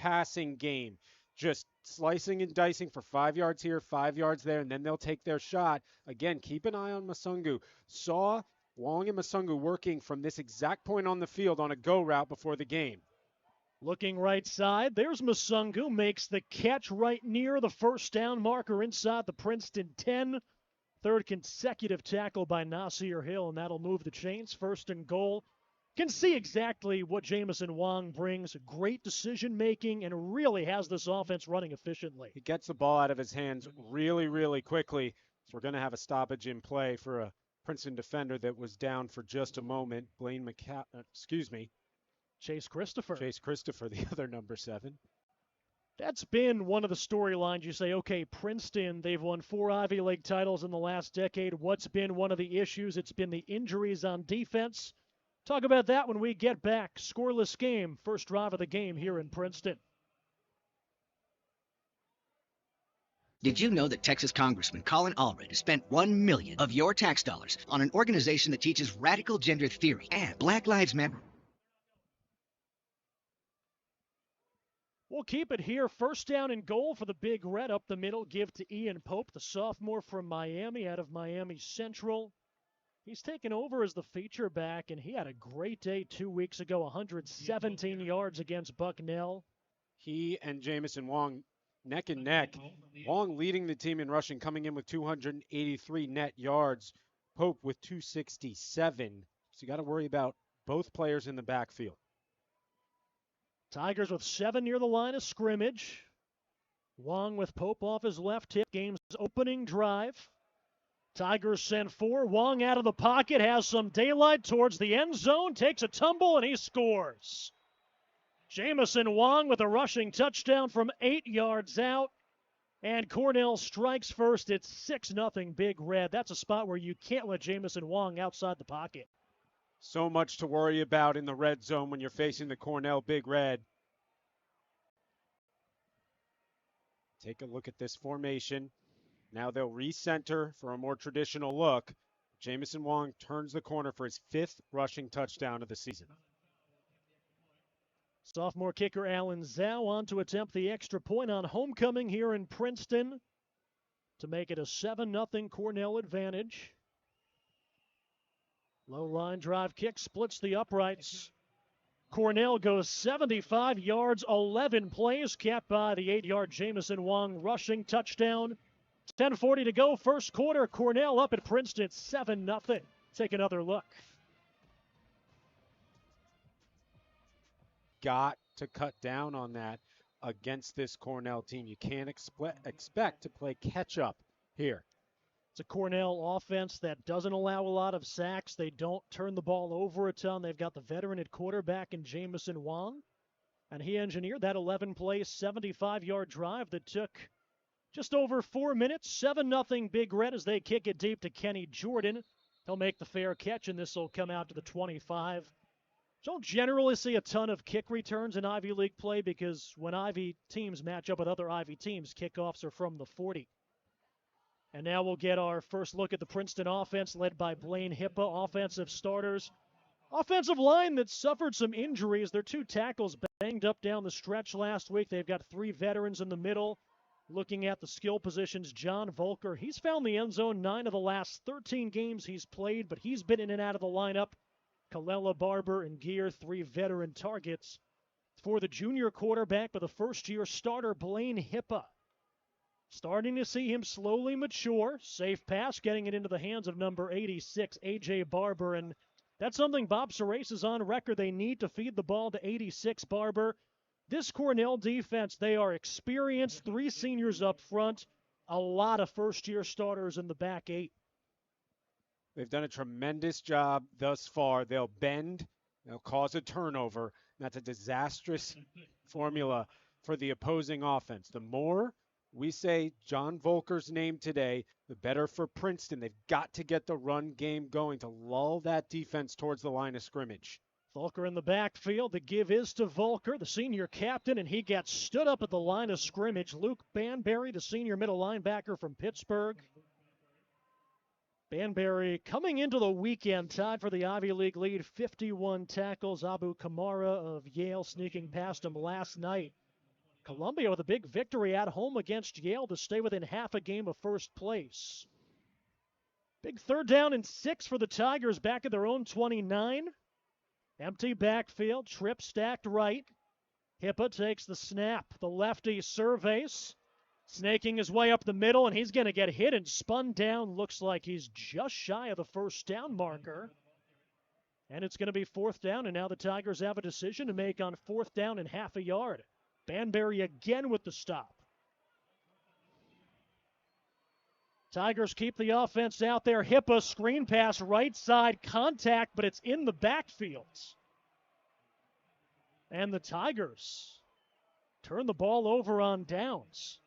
passing game, just slicing and dicing for 5 yards here, 5 yards there, and then they'll take their shot. Again, keep an eye on Masungu. Saw Wong and Masungu working from this exact point on the field on a go route before the game. Looking right side, there's Masungu, makes the catch right near the first down marker inside the Princeton 10. Third consecutive tackle by Nasir Hill, and that'll move the chains. First and goal. Can see exactly what Jamison Wong brings. Great decision making and really has this offense running efficiently. He gets the ball out of his hands really, really quickly. So we're going to have a stoppage in play for a Princeton defender that was down for just a moment. Chase Christopher, the other number 7. That's been one of the storylines. You say, okay, Princeton, they've won 4 Ivy League titles in the last decade. What's been one of the issues? It's been the injuries on defense. Talk about that when we get back. Scoreless game, first drive of the game here in Princeton. Did you know that Texas Congressman Colin Allred has spent $1 million of your tax dollars on an organization that teaches radical gender theory and Black Lives Matter? We'll keep it here. First down and goal for the Big Red up the middle. Give to Ian Pope, the sophomore from Miami, out of Miami Central. He's taken over as the feature back, and he had a great day 2 weeks ago, 117 yards against Bucknell. He and Jamison Wong neck and neck. Wong leading the team in rushing, coming in with 283 net yards. Pope with 267. So you got to worry about both players in the backfield. Tigers with 7 near the line of scrimmage. Wong with Pope off his left hip. Game's opening drive. Tigers send 4. Wong out of the pocket, has some daylight towards the end zone, takes a tumble, and he scores. Jamison Wong with a rushing touchdown from 8 yards out. And Cornell strikes first. It's 6-0 Big Red. That's a spot where you can't let Jamison Wong outside the pocket. So much to worry about in the red zone when you're facing the Cornell Big Red. Take a look at this formation. Now they'll recenter for a more traditional look. Jamison Wong turns the corner for his 5th rushing touchdown of the season. Sophomore kicker Alan Zhao on to attempt the extra point on homecoming here in Princeton to make it a 7-0 Cornell advantage. Low line drive kick splits the uprights. Cornell goes 75 yards, 11 plays, capped by the 8-yard Jamison Wong rushing touchdown. 10:40 to go, first quarter. Cornell up at Princeton, 7-0. Take another look. Got to cut down on that against this Cornell team. You can't expect to play catch-up here. It's a Cornell offense that doesn't allow a lot of sacks. They don't turn the ball over a ton. They've got the veteran at quarterback in Jamison Wong. And he engineered that 11-play, 75-yard drive that took just over 4 minutes. 7-0 Big Red as they kick it deep to Kenny Jordan. He'll make the fair catch, and this will come out to the 25. Don't generally see a ton of kick returns in Ivy League play because when Ivy teams match up with other Ivy teams, kickoffs are from the 40. And now we'll get our first look at the Princeton offense led by Blaine Hippa, offensive starters. Offensive line that suffered some injuries. Their 2 tackles banged up down the stretch last week. They've got 3 veterans in the middle. Looking at the skill positions, John Volker, he's found the end zone 9 of the last 13 games he's played, but he's been in and out of the lineup. Kalela Barber and Gear, 3 veteran targets. For the junior quarterback, but the first-year starter, Blaine Hippa. Starting to see him slowly mature. Safe pass, getting it into the hands of number 86, A.J. Barber. And that's something Bob Serace is on record. They need to feed the ball to 86 Barber. This Cornell defense, they are experienced. 3 seniors up front. A lot of first-year starters in the back 8. They've done a tremendous job thus far. They'll bend. They'll cause a turnover. That's a disastrous formula for the opposing offense. The more we say John Volker's name today, the better for Princeton. They've got to get the run game going to lull that defense towards the line of scrimmage. Volker in the backfield. The give is to Volker, the senior captain, and he gets stood up at the line of scrimmage. Luke Banbury, the senior middle linebacker from Pittsburgh. Banbury coming into the weekend tied for the Ivy League lead, 51 tackles. Abu Kamara of Yale sneaking past him last night Columbia with a big victory at home against Yale to stay within half a game of first place. Big 3rd down and 6 for the Tigers back at their own 29. Empty backfield, trip stacked right. Hippa takes the snap. The lefty surveys, snaking his way up the middle, and he's going to get hit and spun down. Looks like he's just shy of the first down marker. And it's going to be 4th down, and now the Tigers have a decision to make on 4th down and half a yard. Banbury again with the stop. Tigers keep the offense out there. Hippa screen pass right side, contact, but it's in the backfield. And the Tigers turn the ball over on downs.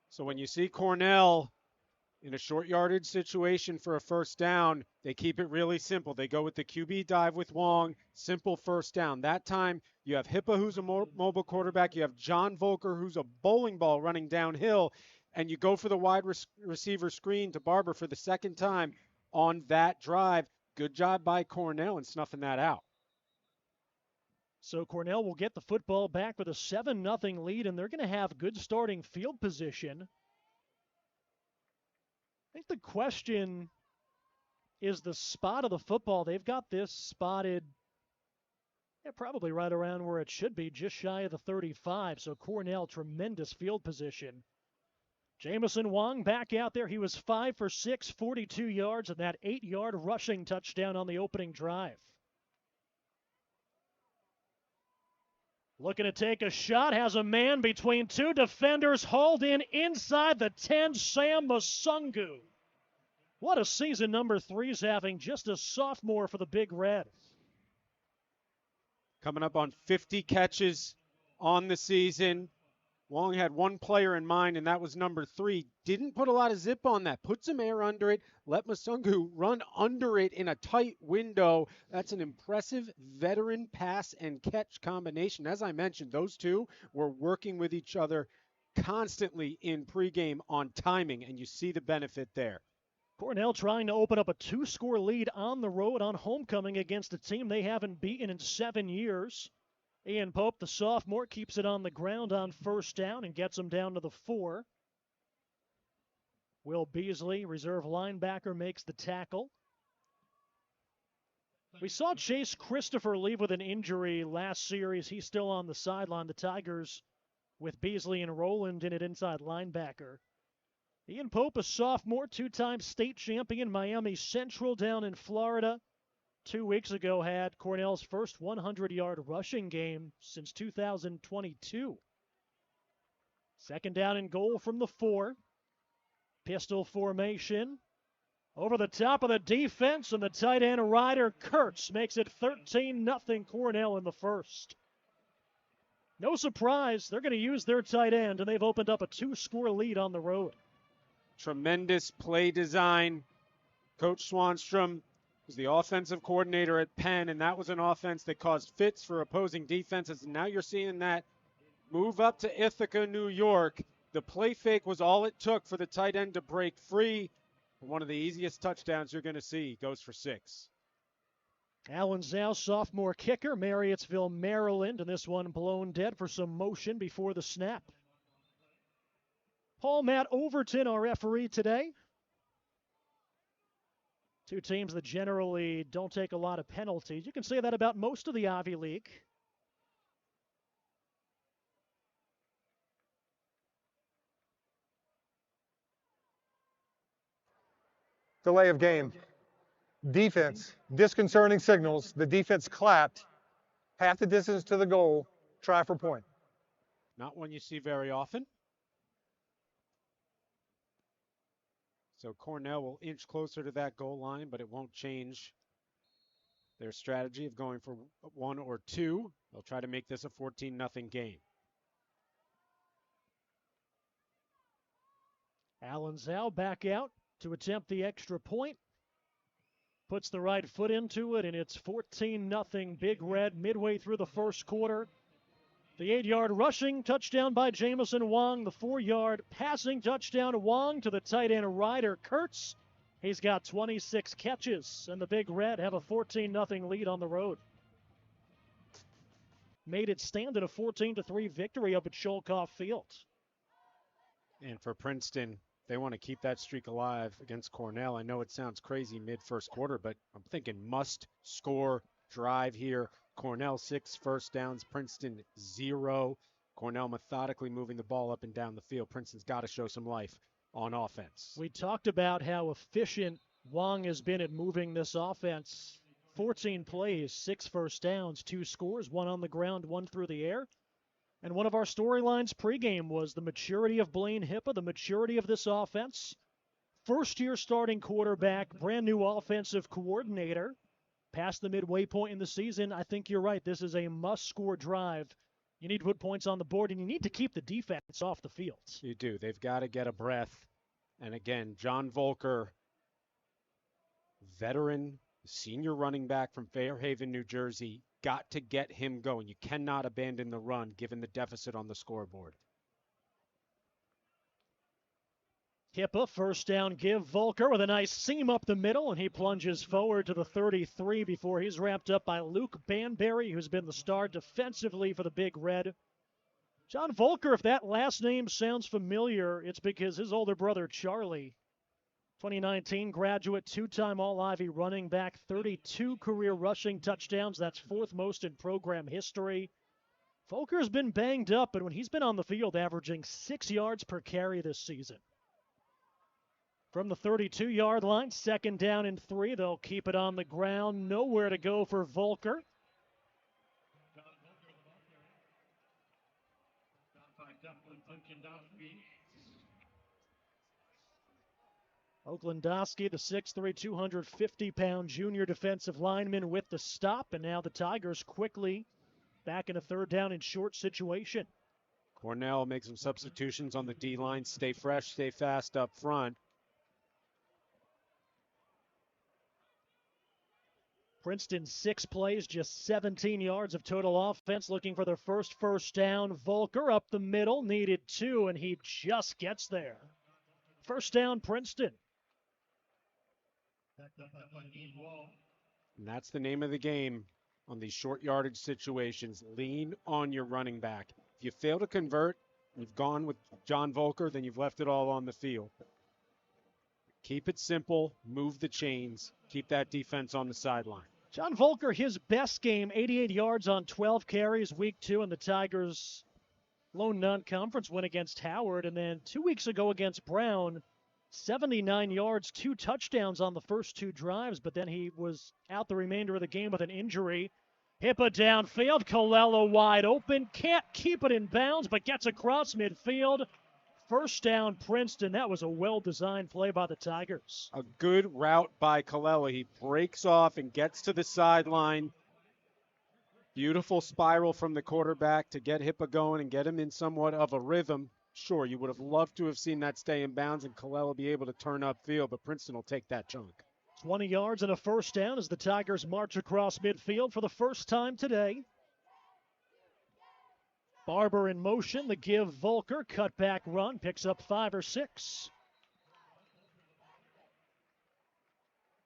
So when you see Cornell in a short yardage situation for a 1st down, they keep it really simple. They go with the QB dive with Wong, simple 1st down. That time you have Hippa, who's a mobile quarterback. You have John Volker, who's a bowling ball running downhill. And you go for the wide receiver screen to Barber for the 2nd time on that drive. Good job by Cornell in snuffing that out. So Cornell will get the football back with a 7-0 lead, and they're going to have good starting field position. I think the question is the spot of the football. They've got this spotted probably right around where it should be, just shy of the 35. So Cornell, tremendous field position. Jamison Wong back out there. He was 5 for 6, 42 yards, and that 8-yard rushing touchdown on the opening drive. Looking to take a shot, has a man between 2 defenders, hauled in inside the 10, Sam Masungu. What a season number 3's having, just a sophomore for the Big Red. Coming up on 50 catches on the season. Wong had one player in mind, and that was number 3. Didn't put a lot of zip on that. Put some air under it. Let Masungu run under it in a tight window. That's an impressive veteran pass and catch combination. As I mentioned, those two were working with each other constantly in pregame on timing, and you see the benefit there. Cornell trying to open up a 2-score lead on the road on homecoming against a team they haven't beaten in 7 years. Ian Pope, the sophomore, keeps it on the ground on 1st down and gets him down to the 4. Will Beasley, reserve linebacker, makes the tackle. We saw Chase Christopher leave with an injury last series. He's still on the sideline. The Tigers with Beasley and Rowland in at inside linebacker. Ian Pope, a sophomore, 2-time state champion, Miami Central down in Florida. 2 weeks ago had Cornell's first 100-yard rushing game since 2022. 2nd down and goal from the 4. Pistol formation. Over the top of the defense, and the tight end Ryder Kurtz makes it 13-0 Cornell in the 1st. No surprise, they're going to use their tight end, and they've opened up a 2-score lead on the road. Tremendous play design. Coach Swanstrom was the offensive coordinator at Penn, and that was an offense that caused fits for opposing defenses. And now you're seeing that move up to Ithaca, New York. The play fake was all it took for the tight end to break free. One of the easiest touchdowns you're going to see. Goes for 6. Alan Zhao, sophomore kicker, Marriottsville, Maryland, and this one blown dead for some motion before the snap. Paul Matt Overton, our referee today. 2 teams that generally don't take a lot of penalties. You can say that about most of the Ivy League. Delay of game. Defense, disconcerting signals. The defense clapped. Half the distance to the goal. Try for point. Not one you see very often. So Cornell will inch closer to that goal line, but it won't change their strategy of going for 1 or 2. They'll try to make this a 14-0 game. Alan Zhao back out to attempt the extra point. Puts the right foot into it, and it's 14-0 Big Red midway through the 1st quarter. The 8-yard rushing touchdown by Jamison Wong. The 4-yard passing touchdown Wong to the tight end Ryder Kurtz. He's got 26 catches, and the Big Red have a 14-0 lead on the road. made it stand in a 14-3 victory up at Sholkoff Field. And for Princeton, they want to keep that streak alive against Cornell. I know it sounds crazy mid-first quarter, but I'm thinking must-score drive here. Cornell 6 first downs, Princeton 0. Cornell methodically moving the ball up and down the field. Princeton's got to show some life on offense. We talked about how efficient Wong has been at moving this offense. 14 plays, 6 first downs, 2 scores, 1 on the ground, 1 through the air. And one of our storylines pregame was the maturity of Blaine Hippa, the maturity of this offense. First-year starting quarterback, brand new offensive coordinator. Past the midway point in the season, I think you're right. This is a must-score drive. You need to put points on the board, and you need to keep the defense off the field. You do. They've got to get a breath. And again, John Volker, veteran, senior running back from Fairhaven, New Jersey, got to get him going. You cannot abandon the run given the deficit on the scoreboard. Hippa, first down give. Volker with a nice seam up the middle, and he plunges forward to the 33 before he's wrapped up by Luke Banbury, who's been the star defensively for the Big Red. John Volker, if that last name sounds familiar, it's because his older brother, Charlie, 2019 graduate, 2-time All-Ivy running back, 32 career rushing touchdowns. That's 4th most in program history. Volker's been banged up, but when he's been on the field, averaging 6 yards per carry this season. From the 32-yard line, 2nd down and 3. They'll keep it on the ground. Nowhere to go for Volker. Oaklandowski, the 6'3", 250-pound junior defensive lineman with the stop, and now the Tigers quickly back in a 3rd down and short situation. Cornell makes some substitutions on the D-line. Stay fresh, stay fast up front. Princeton 6 plays, just 17 yards of total offense, looking for their first down. Volker up the middle, needed 2, and he just gets there. First down, Princeton. And that's the name of the game on these short yardage situations. Lean on your running back. If you fail to convert, you've gone with John Volker, then you've left it all on the field. Keep it simple, move the chains, keep that defense on the sideline. John Volker, his best game, 88 yards on 12 carries, week 2, and the Tigers' lone non-conference win against Howard. And then 2 weeks ago against Brown, 79 yards, 2 touchdowns on the first 2 drives, but then he was out the remainder of the game with an injury. Hippa downfield, Colella wide open, can't keep it in bounds, but gets across midfield. First down, Princeton. That was a well-designed play by the Tigers. A good route by Colella. He breaks off and gets to the sideline. Beautiful spiral from the quarterback to get Hippa going and get him in somewhat of a rhythm. Sure, you would have loved to have seen that stay in bounds and Colella be able to turn upfield, but Princeton will take that chunk. 20 yards and a first down as the Tigers march across midfield for the first time today. Barber in motion, the give Volker, cutback run, picks up 5 or 6.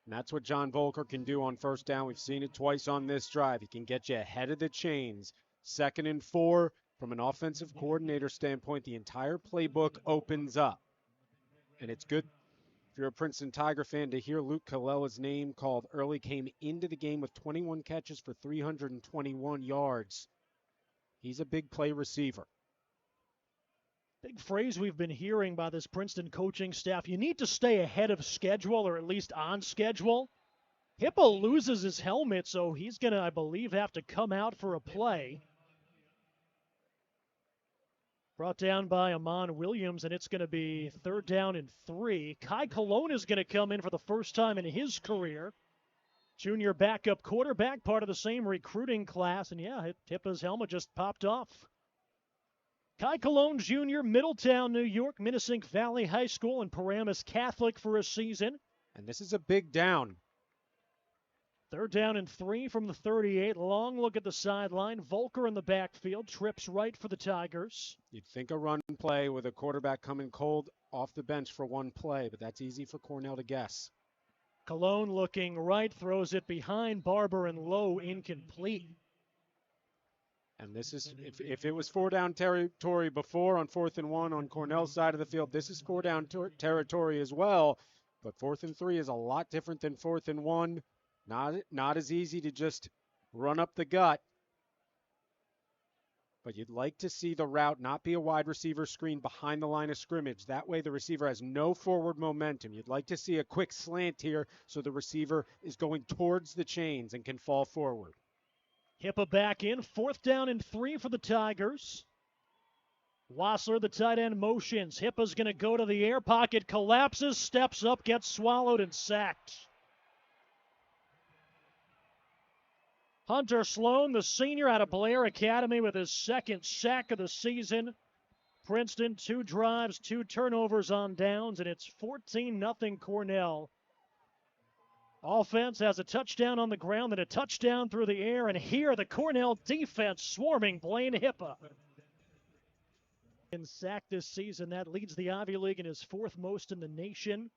And that's what John Volker can do on first down. We've seen it twice on this drive. He can get you ahead of the chains. 2nd and 4, from an offensive coordinator standpoint, the entire playbook opens up. And it's good if you're a Princeton Tiger fan to hear Luke Colella's name called early. Came into the game with 21 catches for 321 yards. He's a big play receiver. Big phrase we've been hearing by this Princeton coaching staff. You need to stay ahead of schedule, or at least on schedule. Hippo loses his helmet, so he's going to, I believe, have to come out for a play. Brought down by Amon Williams, and it's going to be 3rd down and 3. Kai Colon is going to come in for the first time in his career. Junior backup quarterback, part of the same recruiting class. And yeah, Hippa's helmet just popped off. Kai Colon Jr., Middletown, New York, Minnesink Valley High School, and Paramus Catholic for a season. And this is a big down. 3rd down and 3 from the 38. Long look at the sideline. Volker in the backfield. Trips right for the Tigers. You'd think a run play with a quarterback coming cold off the bench for one play, but that's easy for Cornell to guess. Colon looking right, throws it behind Barber and low, incomplete. And this is, if it was 4-down territory before on 4th and 1 on Cornell's side of the field, this is 4-down territory as well. But 4th and 3 is a lot different than 4th and 1. Not as easy to just run up the gut. But you'd like to see the route not be a wide receiver screen behind the line of scrimmage. That way the receiver has no forward momentum. You'd like to see a quick slant here so the receiver is going towards the chains and can fall forward. Hippa back in, 4th down and 3 for the Tigers. Wassler, the tight end, motions. Hippa's going to go to the air pocket, collapses, steps up, gets swallowed, and sacked. Hunter Sloan, the senior out of Blair Academy, with his second sack of the season. Princeton, 2 drives, 2 turnovers on downs, and it's 14-0 Cornell. Offense has a touchdown on the ground and a touchdown through the air, and here the Cornell defense swarming Blaine Hippa. In sack this season, that leads the Ivy League and is 4th most in the nation.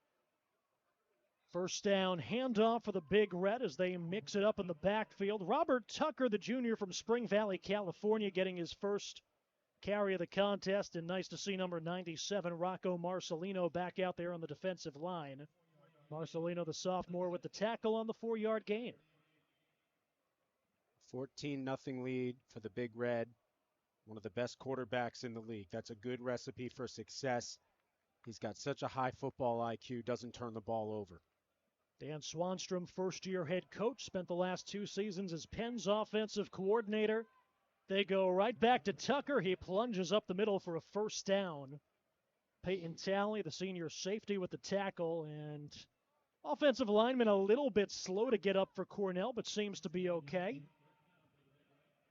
First down handoff for the Big Red as they mix it up in the backfield. Robert Tucker, the junior from Spring Valley, California, getting his first carry of the contest. And nice to see number 97, Rocco Marcelino, back out there on the defensive line. Marcelino, the sophomore, with the tackle on the 4-yard gain. 14-0 lead for the Big Red. One of the best quarterbacks in the league. That's a good recipe for success. He's got such a high football IQ, doesn't turn the ball over. Dan Swanstrom, first-year head coach, spent the last 2 seasons as Penn's offensive coordinator. They go right back to Tucker. He plunges up the middle for a first down. Peyton Talley, the senior safety, with the tackle, and offensive lineman a little bit slow to get up for Cornell, but seems to be okay.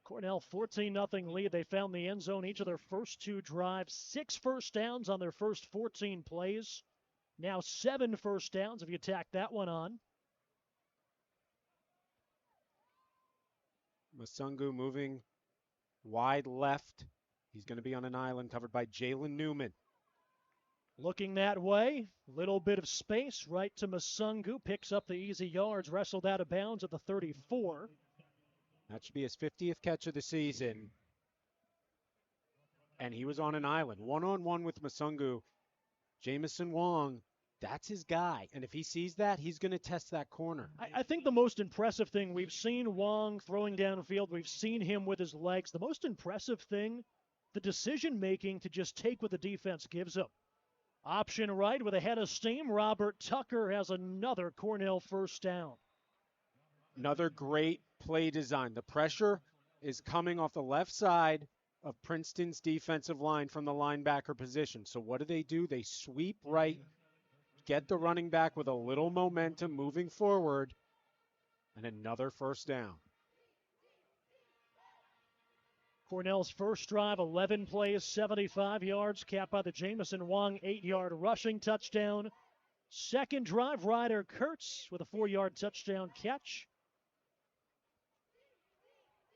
Cornell 14-0 lead. They found the end zone each of their first 2 drives. 6 first downs on their first 14 plays. Now 7 first downs if you tack that one on. Masungu moving wide left. He's going to be on an island covered by Jalen Newman. Looking that way, little bit of space right to Masungu. Picks up the easy yards, wrestled out of bounds at the 34. That should be his 50th catch of the season. And he was on an island, one-on-one with Masungu. Jamison Wong, that's his guy. And if he sees that, he's going to test that corner. I think the most impressive thing, we've seen Wong throwing downfield. We've seen him with his legs. The most impressive thing, the decision-making to just take what the defense gives him. Option right with a head of steam. Robert Tucker has another Cornell first down. Another great play design. The pressure is coming off the left side of Princeton's defensive line from the linebacker position. So what do? They sweep right, get the running back with a little momentum moving forward, and another first down. Cornell's first drive, 11 plays, 75 yards, capped by the Jamison Wong 8-yard rushing touchdown. Second drive, Ryder Kurtz with a 4-yard touchdown catch.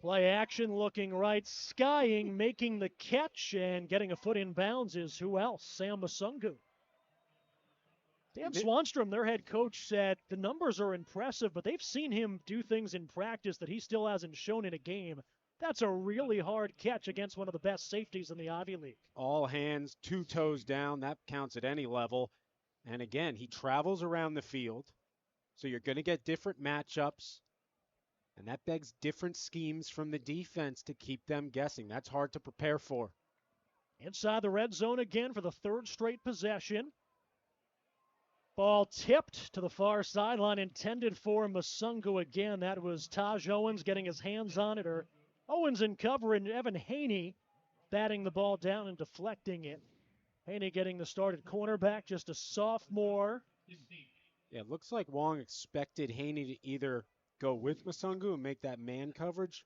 Play action, looking right, skying, making the catch, and getting a foot in bounds is who else? Sam Masungu. Dan Swanstrom, their head coach, said the numbers are impressive, but they've seen him do things in practice that he still hasn't shown in a game. That's a really hard catch against one of the best safeties in the Ivy League. All hands, 2 toes down. That counts at any level. And again, he travels around the field, so you're going to get different matchups. And that begs different schemes from the defense to keep them guessing. That's hard to prepare for. Inside the red zone again for the 3rd straight possession. Ball tipped to the far sideline, intended for Masungu again. That was Taj Owens getting his hands on it, or Owens in cover, and Evan Haney batting the ball down and deflecting it. Haney getting the start at cornerback, just a sophomore. Yeah, it looks like Wong expected Haney to either go with Masungu and make that man coverage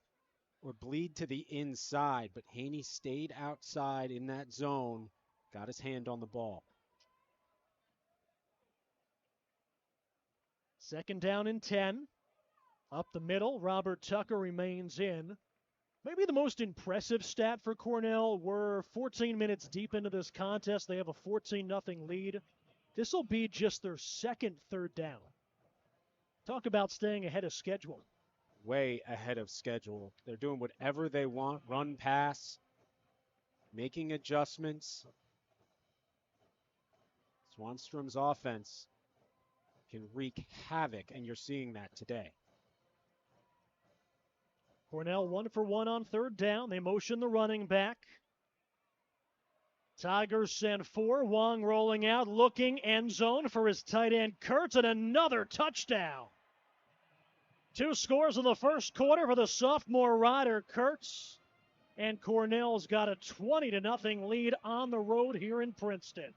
or bleed to the inside, but Haney stayed outside in that zone, got his hand on the ball. Second down and 10. Up the middle, Robert Tucker remains in. Maybe the most impressive stat for Cornell, we're 14 minutes deep into this contest. They have a 14-0 lead. This will be just their second 3rd down. Talk about staying ahead of schedule. way ahead of schedule. They're doing whatever they want, run, pass, making adjustments. Swanstrom's offense can wreak havoc, and you're seeing that today. Cornell 1 for 1 on third down. They motion the running back. Tigers send 4. Wong rolling out, looking end zone for his tight end Kurtz, and another touchdown. 2 scores in the first quarter for the sophomore Ryder Kurtz. And Cornell's got a 20-0 lead on the road here in Princeton.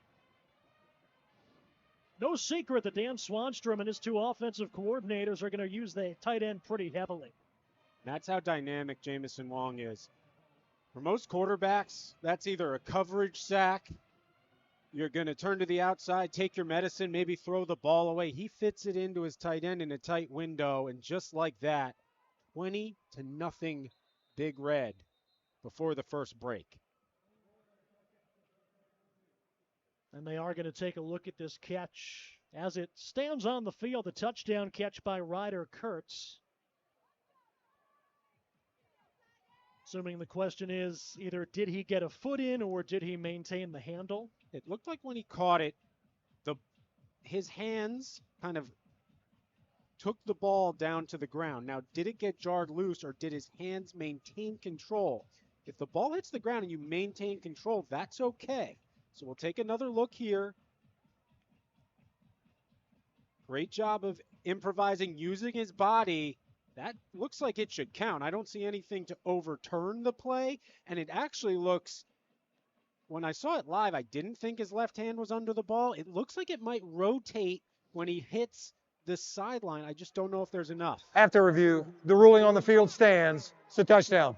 No secret that Dan Swanstrom and his 2 offensive coordinators are going to use the tight end pretty heavily. That's how dynamic Jamison Wong is. For most quarterbacks, that's either a coverage sack, you're going to turn to the outside, take your medicine, maybe throw the ball away. He fits it into his tight end in a tight window, and just like that, 20-0 Big Red before the first break. And they are going to take a look at this catch as it stands on the field, the touchdown catch by Ryder Kurtz. Assuming the question is either did he get a foot in or did he maintain the handle? It looked like when he caught it, his hands kind of took the ball down to the ground. Now, did it get jarred loose or did his hands maintain control? If the ball hits the ground and you maintain control, that's okay. So we'll take another look here. Great job of improvising, using his body. That looks like it should count. I don't see anything to overturn the play, and it actually looks, when I saw it live, I didn't think his left hand was under the ball. It looks like it might rotate when he hits the sideline. I just don't know if there's enough. After review, the ruling on the field stands. It's a touchdown.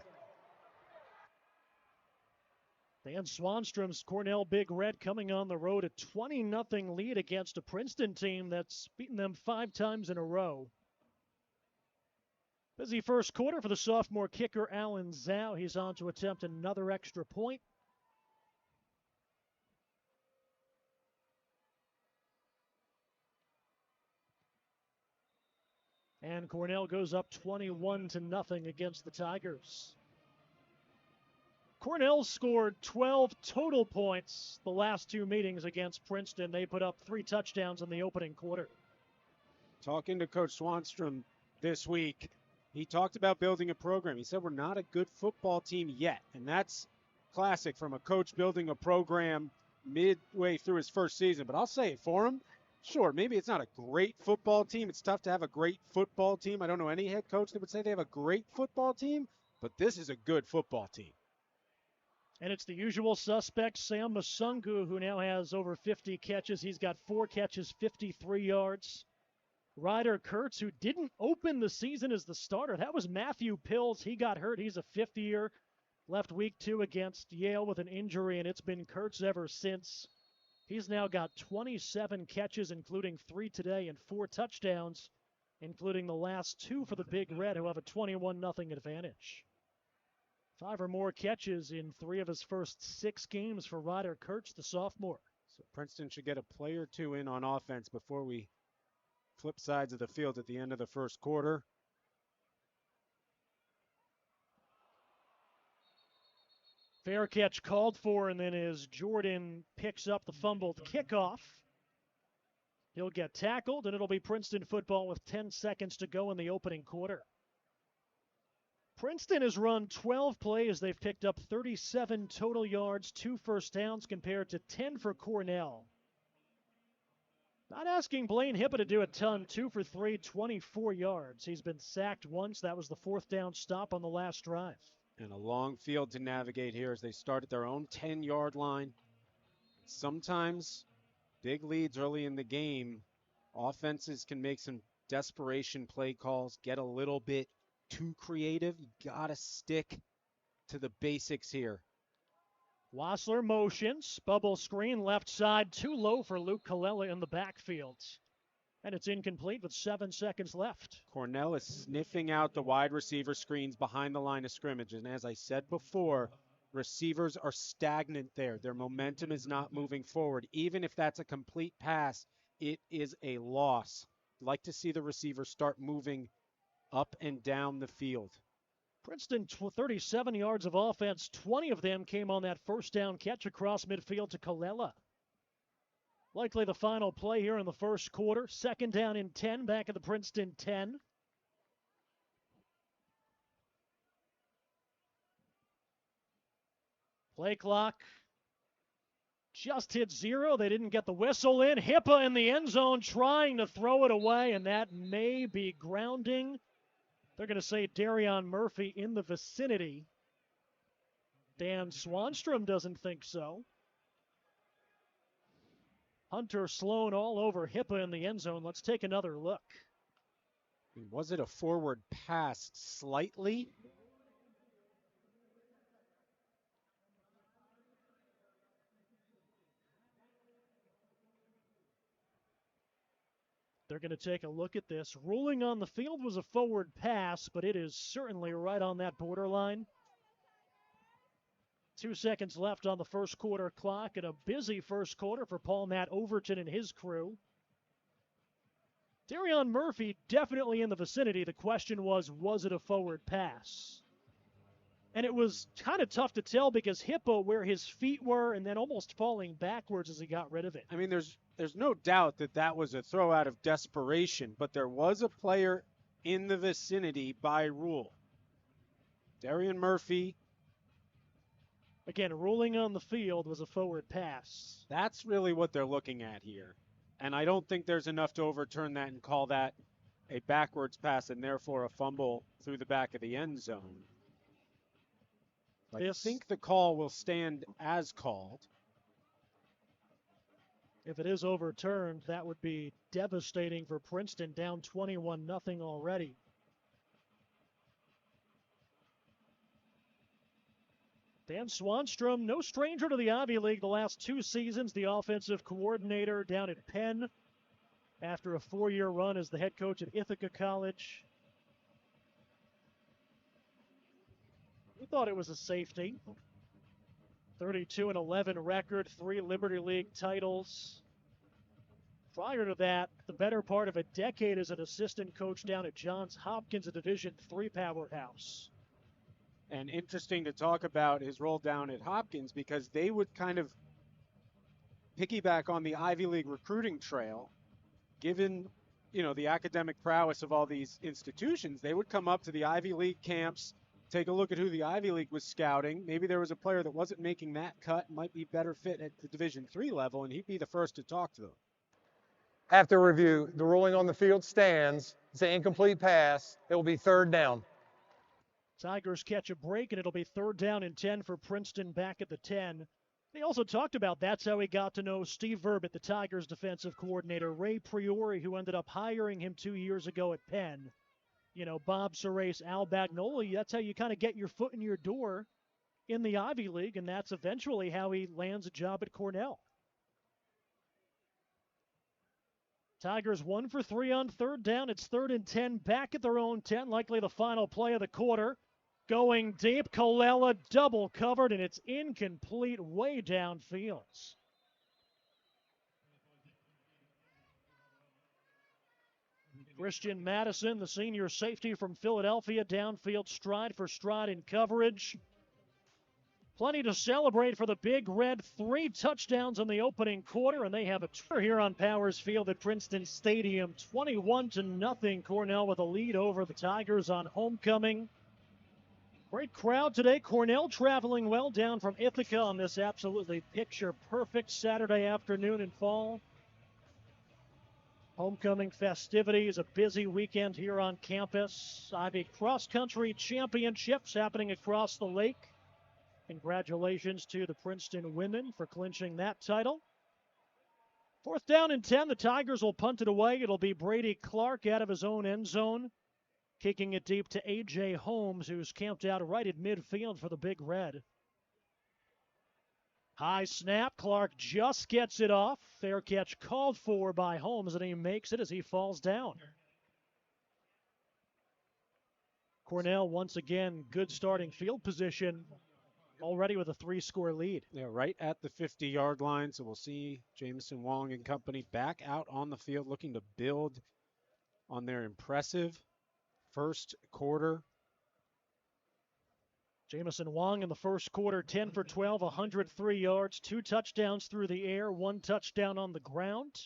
Dan Swanstrom's Cornell Big Red coming on the road, a 20-0 lead against a Princeton team that's beaten them 5 times in a row. Busy first quarter for the sophomore kicker, Alan Zhao. He's on to attempt another extra point. And Cornell goes up 21-0 against the Tigers. Cornell scored 12 total points the last 2 meetings against Princeton. They put up 3 touchdowns in the opening quarter. Talking to Coach Swanstrom this week, he talked about building a program. He said we're not a good football team yet, and that's classic from a coach building a program midway through his first season. But I'll say it for him. Sure, maybe it's not a great football team. It's tough to have a great football team. I don't know any head coach that would say they have a great football team, but this is a good football team. And it's the usual suspect, Sam Masungu, who now has over 50 catches. He's got 4 catches, 53 yards. Ryder Kurtz, who didn't open the season as the starter. That was Matthew Pills. He got hurt. He's a 5th year. Left week 2 against Yale with an injury, and it's been Kurtz ever since. He's now got 27 catches, including 3 today, and 4 touchdowns, including the last 2 for the Big Red, who have a 21-0 advantage. 5 or more catches in 3 of his first 6 games for Ryder Kurtz, the sophomore. So Princeton should get a play or 2 in on offense before we flip sides of the field at the end of the first quarter. Fair catch called for, and then as Jordan picks up the fumbled kickoff, he'll get tackled, and it'll be Princeton football with 10 seconds to go in the opening quarter. Princeton has run 12 plays. They've picked up 37 total yards, 2 first downs compared to 10 for Cornell. Not asking Blaine Hippa to do a ton. 2 for 3, 24 yards. He's been sacked once. That was the 4th down stop on the last drive. And a long field to navigate here as they start at their own 10-yard line. Sometimes big leads early in the game, offenses can make some desperation play calls, get a little bit too creative. You got to stick to the basics here. Wassler motions, bubble screen left side, too low for Luke Colella in the backfield. And it's incomplete with 7 seconds left. Cornell is sniffing out the wide receiver screens behind the line of scrimmage. And as I said before, receivers are stagnant there. Their momentum is not moving forward. Even if that's a complete pass, it is a loss. I'd like to see the receivers start moving up and down the field. Princeton, 37 yards of offense. 20 of them came on that first down catch across midfield to Colella. Likely the final play here in the first quarter. Second down and 10 back at the Princeton 10. Play clock just hit 0. They didn't get the whistle in. Hippa in the end zone trying to throw it away, and that may be grounding. They're going to say Darion Murphy in the vicinity. Dan Swanstrom doesn't think so. Hunter Sloan all over Hippa in the end zone. Let's take another look. Was it a forward pass slightly? They're going to take a look at this. Ruling on the field was a forward pass, but it is certainly right on that borderline. 2 seconds left on the first quarter clock, and a busy first quarter for Paul Matt Overton and his crew. Darion Murphy definitely in the vicinity. The question was it a forward pass? And it was kind of tough to tell because Hippo, where his feet were, and then almost falling backwards as he got rid of it. I mean, there's no doubt that that was a throw out of desperation, but there was a player in the vicinity by rule. Darion Murphy. Again, ruling on the field was a forward pass. That's really what they're looking at here. And I don't think there's enough to overturn that and call that a backwards pass and therefore a fumble through the back of the end zone. I think the call will stand as called. If it is overturned, that would be devastating for Princeton, down 21-0 already. Dan Swanstrom, no stranger to the Ivy League the last 2 seasons, the offensive coordinator down at Penn after a 4-year run as the head coach at Ithaca College. We thought it was a safety. 32-11 record, 3 Liberty League titles. Prior to that, the better part of a decade as an assistant coach down at Johns Hopkins, a Division III powerhouse. And interesting to talk about his role down at Hopkins because they would kind of piggyback on the Ivy League recruiting trail. Given, the academic prowess of all these institutions, they would come up to the Ivy League camps, take a look at who the Ivy League was scouting. Maybe there was a player that wasn't making that cut, might be better fit at the Division III level, and he'd be the first to talk to them. After review, the ruling on the field stands. It's an incomplete pass. It will be 3rd down. Tigers catch a break, and it'll be 3rd down and 10 for Princeton back at the 10. They also talked about that's how he got to know Steve Verbit, the Tigers defensive coordinator, Ray Priori, who ended up hiring him 2 years ago at Penn. Bob Serace, Al Bagnoli, that's how you kind of get your foot in your door in the Ivy League, and that's eventually how he lands a job at Cornell. Tigers 1 for 3 on 3rd down. It's 3rd and 10 back at their own 10, likely the final play of the quarter. Going deep, Colella double covered, and it's incomplete way downfield. Christian Madison, the senior safety from Philadelphia, downfield stride for stride in coverage. Plenty to celebrate for the Big Red. 3 touchdowns in the opening quarter, and they have a tour here on Powers Field at Princeton Stadium. 21-0. Cornell with a lead over the Tigers on homecoming. Great crowd today. Cornell traveling well down from Ithaca on this absolutely picture-perfect Saturday afternoon in fall. Homecoming festivities, a busy weekend here on campus. Ivy cross-country championships happening across the lake. Congratulations to the Princeton women for clinching that title. 4th down and 10. The Tigers will punt it away. It'll be Brady Clark out of his own end zone, kicking it deep to A.J. Holmes, who's camped out right at midfield for the Big Red. High snap. Clark just gets it off. Fair catch called for by Holmes, and he makes it as he falls down. Cornell, once again, good starting field position, already with a 3-score lead. Yeah, right at the 50-yard line, so we'll see Jamison Wong and company back out on the field looking to build on their impressive first quarter. Jamison Wong in the first quarter, 10 for 12, 103 yards, 2 touchdowns through the air, 1 touchdown on the ground.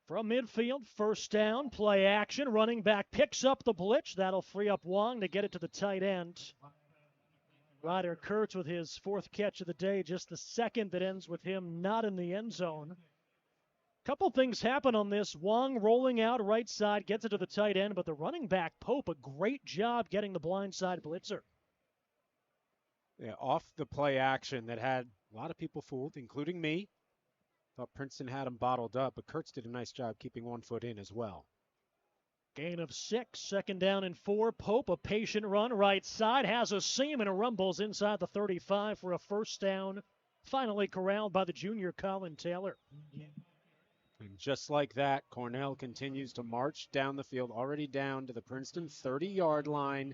From midfield, first down, play action, running back picks up the blitz. That'll free up Wong to get it to the tight end. Ryder Kurtz with his 4th catch of the day, just the 2nd that ends with him not in the end zone. Couple things happen on this. Wong rolling out right side, gets it to the tight end, but the running back, Pope, a great job getting the blindside blitzer. Yeah, off the play action that had a lot of people fooled, including me. Thought Princeton had him bottled up, but Kurtz did a nice job keeping 1 foot in as well. Gain of 6, 2nd down and 4. Pope, a patient run, right side, has a seam and rumbles inside the 35 for a first down. Finally corralled by the junior Colin Taylor. And just like that, Cornell continues to march down the field, already down to the Princeton 30-yard line.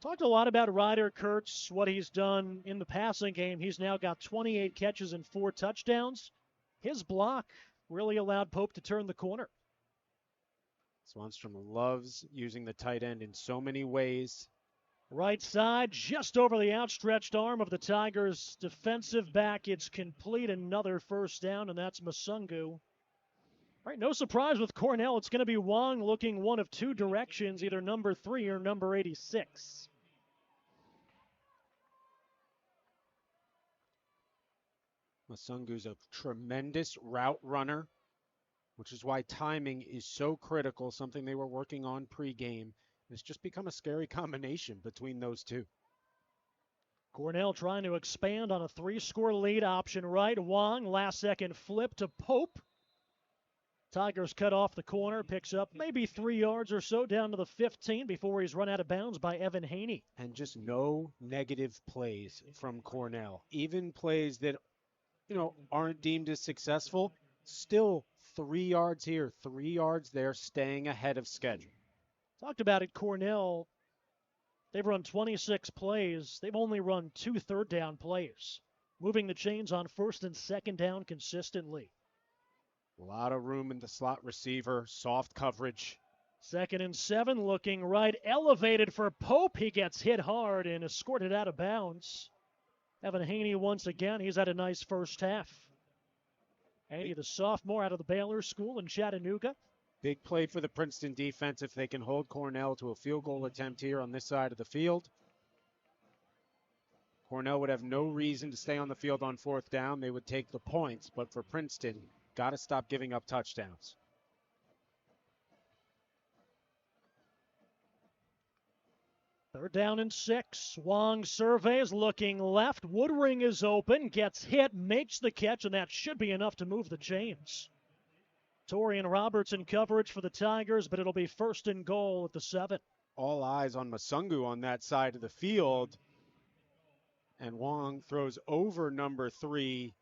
Talked a lot about Ryder Kurtz, what he's done in the passing game. He's now got 28 catches and 4 touchdowns. His block really allowed Pope to turn the corner. Swanstrom loves using the tight end in so many ways. Right side, just over the outstretched arm of the Tigers defensive back. It's complete. Another first down, and that's Masungu. All right, no surprise with Cornell. It's going to be Wong looking one of 2 directions, either number 3 or number 86. Masungu's a tremendous route runner, which is why timing is so critical, something they were working on pregame. It's just become a scary combination between those two. Cornell trying to expand on a 3-score lead. Option right. Wong, last second flip to Pope. Tigers cut off the corner, picks up maybe 3 yards or so down to the 15 before he's run out of bounds by Evan Haney. And just no negative plays from Cornell. Even plays that, aren't deemed as successful, still 3 yards here, 3 yards there, staying ahead of schedule. Talked about it, Cornell. They've run 26 plays. They've only run 2 third-down plays, moving the chains on 1st and 2nd down consistently. A lot of room in the slot receiver, soft coverage. 2nd and 7, looking right, elevated for Pope. He gets hit hard and escorted out of bounds. Evan Haney once again, he's had a nice first half. Haney, the sophomore out of the Baylor School in Chattanooga. Big play for the Princeton defense if they can hold Cornell to a field goal attempt here on this side of the field. Cornell would have no reason to stay on the field on 4th down. They would take the points, but for Princeton, got to stop giving up touchdowns. Third down and 6. Wong surveys, looking left. Woodring is open, gets hit, makes the catch, and that should be enough to move the chains. Torian Roberts in coverage for the Tigers, but it'll be 1st and goal at the 7. All eyes on Masungu on that side of the field. And Wong throws over number 3.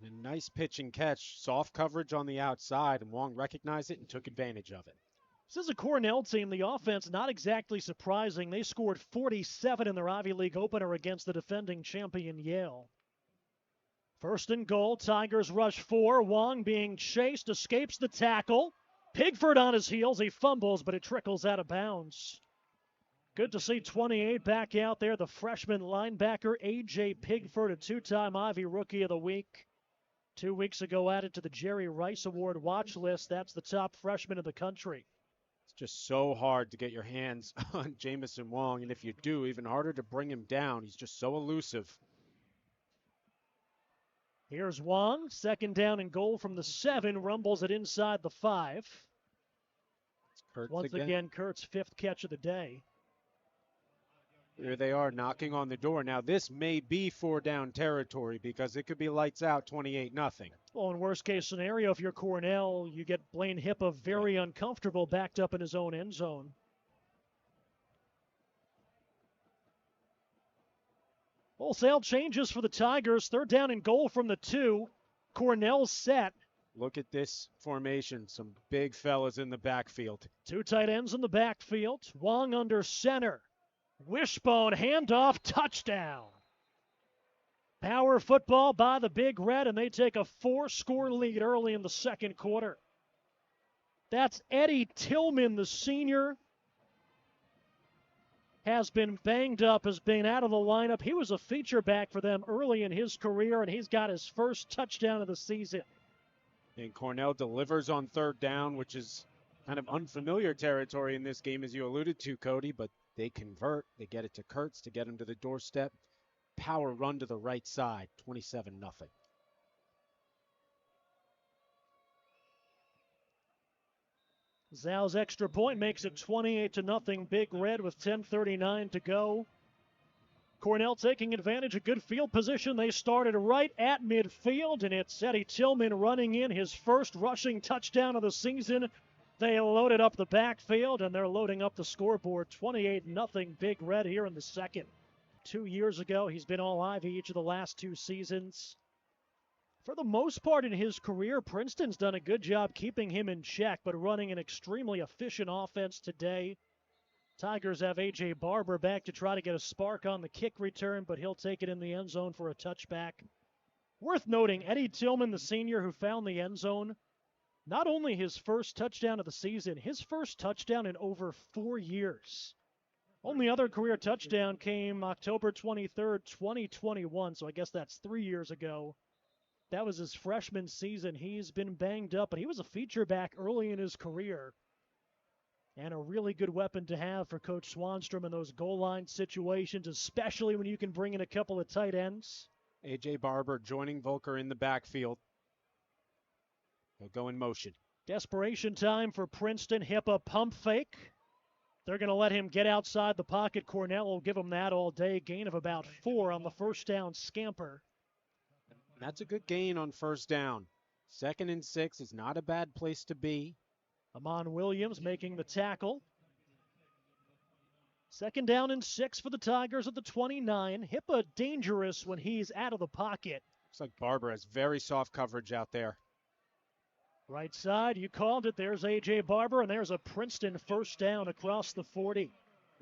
And a nice pitch and catch. Soft coverage on the outside, and Wong recognized it and took advantage of it. This is a Cornell team. The offense, not exactly surprising. They scored 47 in their Ivy League opener against the defending champion Yale. 1st and goal, Tigers rush 4. Wong being chased, escapes the tackle. Pigford on his heels. He fumbles, but it trickles out of bounds. Good to see 28 back out there. The freshman linebacker, A.J. Pigford, a 2-time Ivy Rookie of the Week. 2 weeks ago added to the Jerry Rice Award watch list. That's the top freshman in the country. It's just so hard to get your hands on Jamison Wong, and if you do, even harder to bring him down. He's just so elusive. Here's Wong, 2nd down and goal from the 7, rumbles it inside the 5. Once again, Kurt's 5th catch of the day. Here they are knocking on the door. Now, this may be 4-down territory because it could be lights out 28-0. Well, in worst case scenario, if you're Cornell, you get Blaine Hippa very uncomfortable backed up in his own end zone. Wholesale changes for the Tigers. 3rd down and goal from the 2. Cornell set. Look at this formation. Some big fellas in the backfield. 2 tight ends in the backfield. Wong under center. Wishbone handoff, touchdown. Power football by the Big Red, and they take a 4-score lead early in the second quarter. That's Eddie Tillman, the senior, has been banged up, has been out of the lineup. He was a feature back for them early in his career, and he's got his first touchdown of the season. And Cornell delivers on third down, which is kind of unfamiliar territory in this game, as you alluded to, Cody, but they convert. They get it to Kurtz to get him to the doorstep. Power run to the right side, 27-0. Zhou's extra point makes it 28-0 Big Red with 10:39 to go. Cornell taking advantage of good field position. They started right at midfield, and it's Eddie Tillman running in his first rushing touchdown of the season. They loaded up the backfield, and they're loading up the scoreboard. 28-0 Big Red here in the second. 2 years ago, he's been all Ivy each of the last 2 seasons. For the most part in his career, Princeton's done a good job keeping him in check, but running an extremely efficient offense today. Tigers have A.J. Barber back to try to get a spark on the kick return, but he'll take it in the end zone for a touchback. Worth noting, Eddie Tillman, the senior who found the end zone, not only his first touchdown of the season, his first touchdown in over 4 years. Only other career touchdown came October 23rd, 2021, so I guess that's 3 years ago. That was his freshman season. He's been banged up, but he was a feature back early in his career. And a really good weapon to have for Coach Swanstrom in those goal line situations, especially when you can bring in a couple of tight ends. A.J. Barber joining Volker in the backfield. He'll go in motion. Desperation time for Princeton. Hippa pump fake. They're going to let him get outside the pocket. Cornell will give him that all day. Gain of about 4 on the first down scamper. That's a good gain on first down. 2nd and 6 is not a bad place to be. Amon Williams making the tackle. 2nd down and 6 for the Tigers at the 29. Hippa dangerous when he's out of the pocket. Looks like Barber has very soft coverage out there. Right side, you called it. There's A.J. Barber, and there's a Princeton first down across the 40.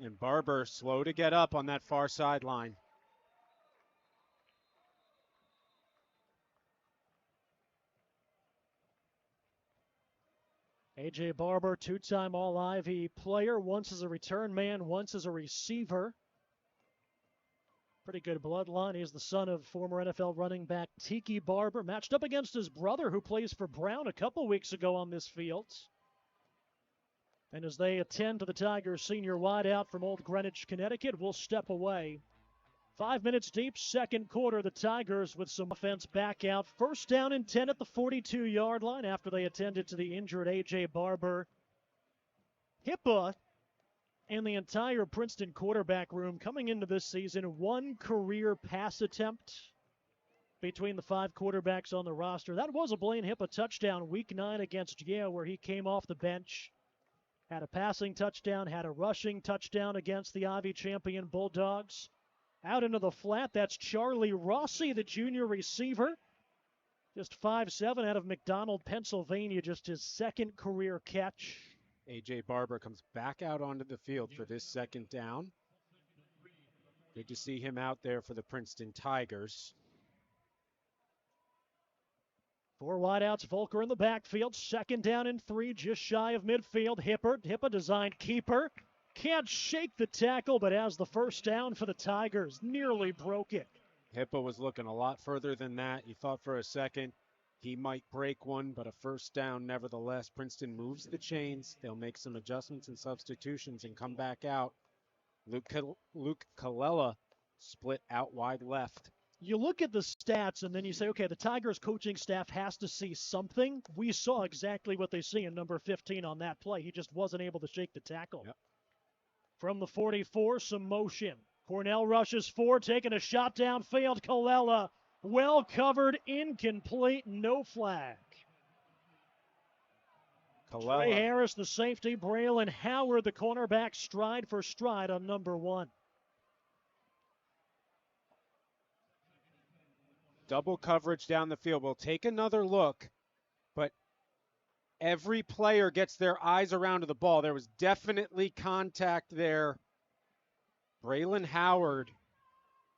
And Barber slow to get up on that far sideline. A.J. Barber, 2-time All-Ivy player, once as a return man, once as a receiver. Pretty good bloodline. He's the son of former NFL running back Tiki Barber, matched up against his brother who plays for Brown a couple weeks ago on this field. And as they attend to the Tigers senior wideout from Old Greenwich, Connecticut, we'll step away. 5 minutes deep, second quarter, the Tigers with some offense back out. First down and 10 at the 42-yard line after they attended to the injured A.J. Barber. Hippa and the entire Princeton quarterback room coming into this season, 1 career pass attempt between the 5 quarterbacks on the roster. That was a Blaine Hippa touchdown week 9 against Yale, where he came off the bench, had a passing touchdown, had a rushing touchdown against the Ivy champion Bulldogs. Out into the flat, that's Charlie Rossi, the junior receiver. Just 5'7" out of McDonald, Pennsylvania, just his 2nd career catch. A.J. Barber comes back out onto the field for this 2nd down. Good to see him out there for the Princeton Tigers. 4 wideouts, Volker in the backfield. 2nd down and 3, just shy of midfield. Hippa designed keeper. Can't shake the tackle, but has the first down for the Tigers. Nearly broke it. Hippa was looking a lot further than that. You thought for a second he might break one, but a first down nevertheless. Princeton moves the chains. They'll make some adjustments and substitutions and come back out. Luke Colella split out wide left. You look at the stats and then you say, okay, the Tigers coaching staff has to see something. We saw exactly what they see in number 15 on that play. He just wasn't able to shake the tackle. Yep. From the 44, some motion. Cornell rushes 4, taking a shot downfield. Colella, well covered, incomplete, no flag. Colella. Trey Harris, the safety. Braylon Howard, the cornerback, stride for stride on number 1. Double coverage down the field. We'll take another look, but every player gets their eyes around to the ball. There was definitely contact there. Braylon Howard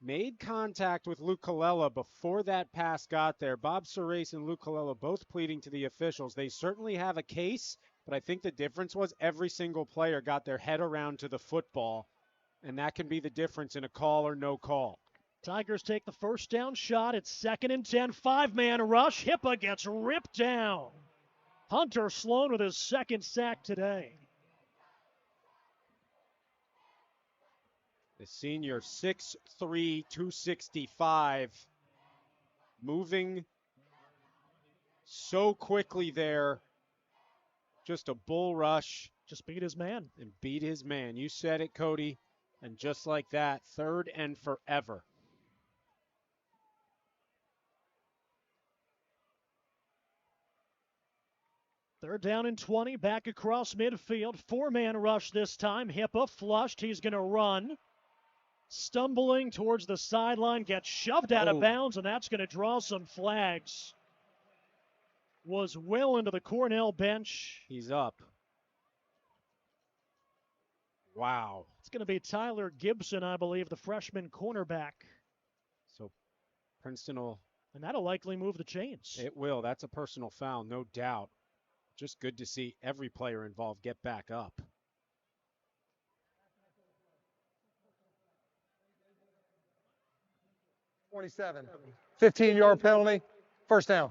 made contact with Luke Colella before that pass got there. Bob Surace and Luke Colella both pleading to the officials. They certainly have a case, but I think the difference was every single player got their head around to the football, and that can be the difference in a call or no call. Tigers take the first down shot. It's 2nd and 10. 5-man rush. Hippa gets ripped down. Hunter Sloan with his 2nd sack today. The senior, 6'3", 265, moving so quickly there. Just a bull rush. Just beat his man. And beat his man. You said it, Cody. And just like that, 3rd and forever. Third down and 20, back across midfield. 4-man rush this time. Hippa flushed. He's going to run. Stumbling towards the sideline, gets shoved out of bounds, and that's going to draw some flags. Was well into the Cornell bench. He's up. Wow. It's going to be Tyler Gibson, I believe, the freshman cornerback. So Princeton will... And that'll likely move the chains. It will. That's a personal foul, no doubt. Just good to see every player involved get back up. $27. 15-yard penalty. First down.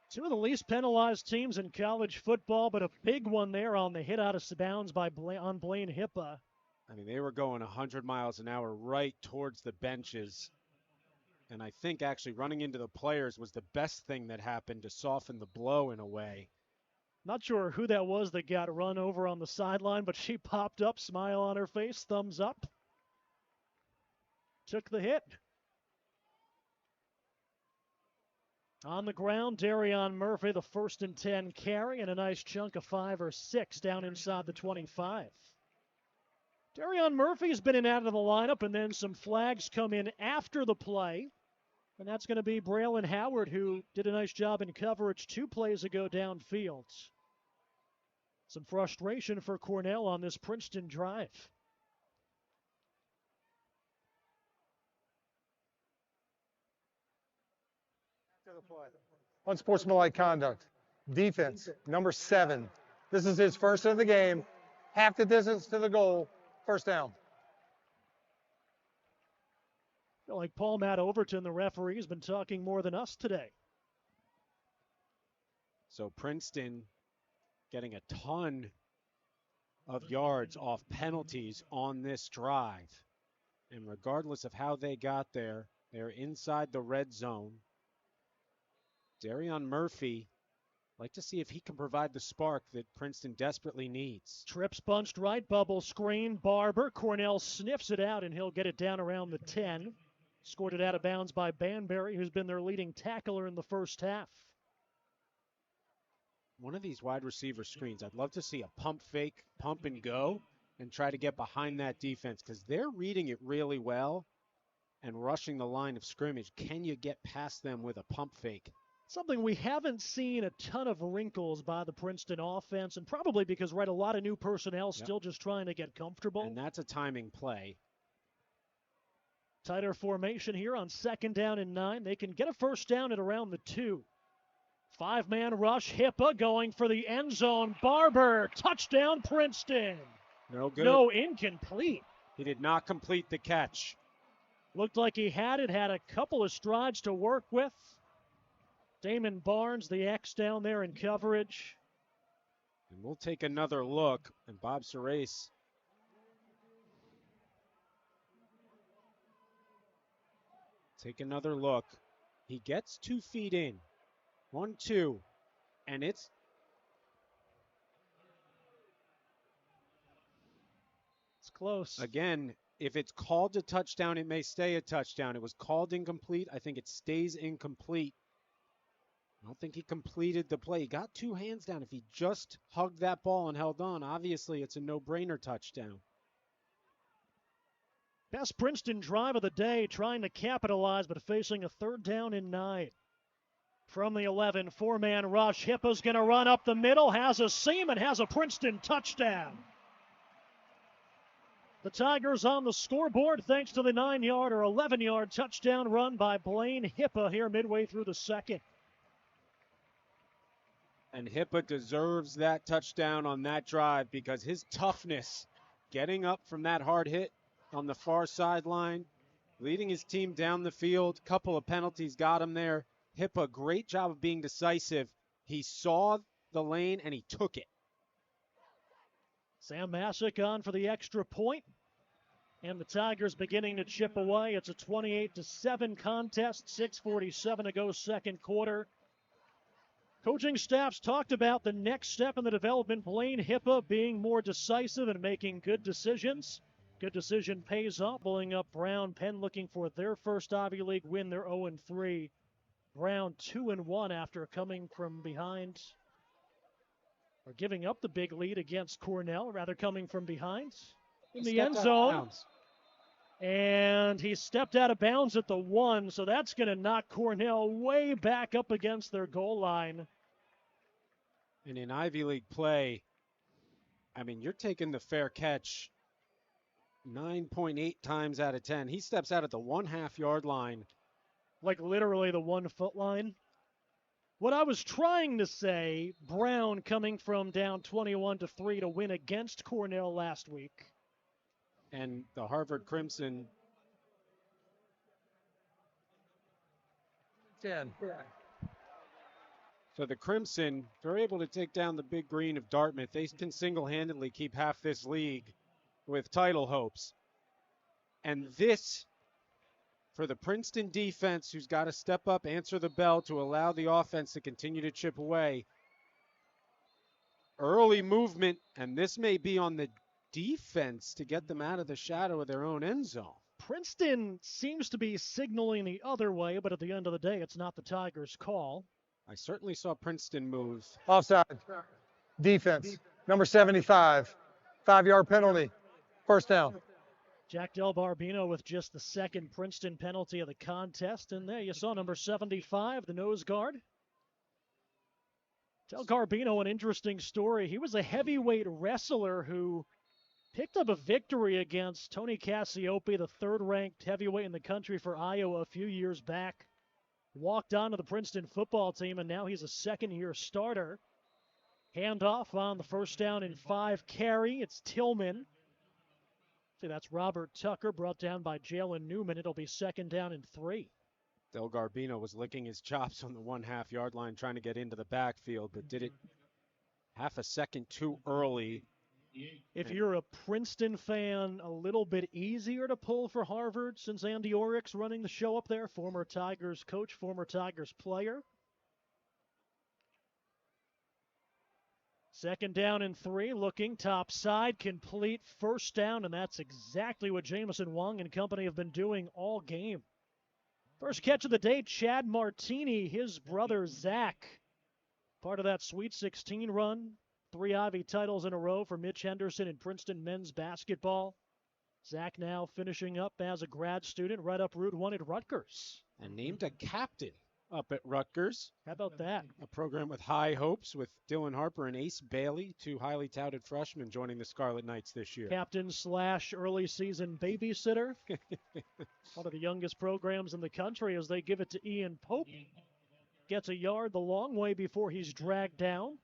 Two of the least penalized teams in college football, but a big one there on the hit out of bounds on Blaine Hippa. I mean, they were going 100 miles an hour right towards the benches. And I think actually running into the players was the best thing that happened to soften the blow in a way. Not sure who that was that got run over on the sideline, but she popped up, smile on her face, thumbs up. Took the hit. On the ground, Darion Murphy, the 1st and 10 carry, and a nice chunk of 5 or 6 down inside the 25. Darion Murphy's been in and out of the lineup, and then some flags come in after the play. And that's going to be Braylon Howard, who did a nice job in coverage 2 plays ago downfield. Some frustration for Cornell on this Princeton drive. Unsportsmanlike conduct. Defense, number 7. This is his first of the game. Half the distance to the goal. First down. I feel like Paul Matt Overton, the referee, has been talking more than us today. So Princeton getting a ton of yards off penalties on this drive. And regardless of how they got there, they're inside the red zone. Darion Murphy, like to see if he can provide the spark that Princeton desperately needs. Trips bunched right, bubble screen, Barber. Cornell sniffs it out, and he'll get it down around the 10. Scored it out of bounds by Banbury, who's been their leading tackler in the first half. One of these wide receiver screens, I'd love to see a pump fake, pump and go, and try to get behind that defense because they're reading it really well and rushing the line of scrimmage. Can you get past them with a pump fake? Something we haven't seen a ton of wrinkles by the Princeton offense, and probably because, right, a lot of new personnel still just trying to get comfortable. And that's a timing play. Tighter formation here on 2nd down and 9. They can get a first down at around the 2. 5-man rush, Hippa going for the end zone. Barber, touchdown Princeton. No good. No, incomplete. He did not complete the catch. Looked like he had a couple of strides to work with. Damon Barnes, the X down there in coverage. And we'll take another look. And Bob Surace. Take another look. He gets 2 feet in. 1, 2. And it's close. Again, if it's called a touchdown, it may stay a touchdown. It was called incomplete. I think it stays incomplete. I don't think he completed the play. He got 2 hands down. If he just hugged that ball and held on, obviously it's a no-brainer touchdown. Best Princeton drive of the day, trying to capitalize, but facing a 3rd down and 9. From the 11, 4-man rush. Hippa's going to run up the middle, has a seam, and has a Princeton touchdown. The Tigers on the scoreboard thanks to the 9-yard or 11-yard touchdown run by Blaine Hippa here midway through the second. And Hippa deserves that touchdown on that drive because his toughness, getting up from that hard hit on the far sideline, leading his team down the field, couple of penalties got him there. Hippa, great job of being decisive. He saw the lane and he took it. Sam Masick on for the extra point. And the Tigers beginning to chip away. It's a 28-7 contest, 6:47 to go second quarter. Coaching staffs talked about the next step in the development. Blaine Hippa being more decisive and making good decisions. Good decision pays off. Pulling up Brown Penn looking for their first Ivy League win. They're 0-3. Brown 2-1 after coming from behind. Or giving up the big lead against Cornell, rather coming from behind in the end zone. And he stepped out of bounds at the 1, so that's going to knock Cornell way back up against their goal line. And in Ivy League play, I mean, you're taking the fair catch 9.8 times out of 10. He steps out at the 1/2 yard line. Like literally the 1 foot line. What I was trying to say, Brown coming from down 21-3 to win against Cornell last week. And the Harvard Crimson 10. So the Crimson, they're able to take down the Big Green of Dartmouth. They can single-handedly keep half this league with title hopes. And this, for the Princeton defense, who's got to step up, answer the bell to allow the offense to continue to chip away. Early movement, and this may be on the defense to get them out of the shadow of their own end zone. Princeton seems to be signaling the other way, but at the end of the day, it's not the Tigers' call. I certainly saw Princeton move. Offside. Defense. Number 75. 5-yard penalty. First down. Jack Del Barbino with just the second Princeton penalty of the contest. And there you saw number 75, the nose guard. Del Garbino, an interesting story. He was a heavyweight wrestler who picked up a victory against Tony Cassiope, the third-ranked heavyweight in the country for Iowa a few years back. Walked on to the Princeton football team, and now he's a second-year starter. Handoff on the first down and 5 carry. It's Tillman. See, that's Robert Tucker, brought down by Jalen Newman. It'll be second down and 3. Del Garbino was licking his chops on the 1/2 yard line trying to get into the backfield, but did it half a second too early. If you're a Princeton fan, a little bit easier to pull for Harvard since Andy Oryx running the show up there, former Tigers coach, former Tigers player. Second down and 3, looking top side, complete first down, and that's exactly what Jamison Wong and company have been doing all game. First catch of the day, Chad Martini, his brother Zach, part of that Sweet 16 run. 3 Ivy titles in a row for Mitch Henderson in Princeton men's basketball. Zach now finishing up as a grad student right up Route 1 at Rutgers. And named a captain up at Rutgers. How about that? A program with high hopes with Dylan Harper and Ace Bailey, 2 highly touted freshmen joining the Scarlet Knights this year. Captain / early season babysitter. One of the youngest programs in the country as they give it to Ian Pope. Gets a yard the long way before he's dragged down.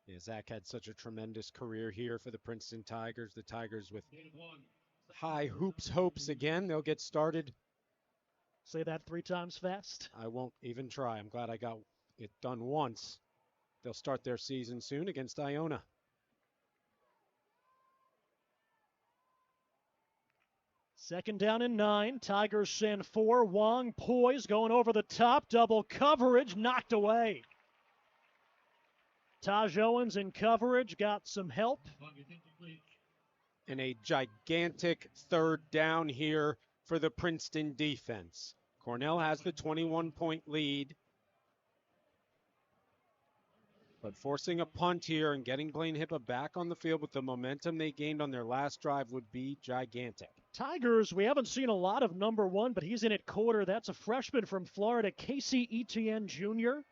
Yeah, Zach had such a tremendous career here for the Princeton Tigers. The Tigers with high hopes again. They'll get started. Say that 3 times fast. I won't even try. I'm glad I got it done once. They'll start their season soon against Iona. Second down and 9. Tigers send 4. Wong poised, going over the top. Double coverage, knocked away. Taj Owens in coverage, got some help. And a gigantic third down here for the Princeton defense. Cornell has the 21-point lead. But forcing a punt here and getting Blaine Hippa back on the field with the momentum they gained on their last drive would be gigantic. Tigers, we haven't seen a lot of number 1, but he's in at quarter. That's a freshman from Florida, Casey Etienne Jr.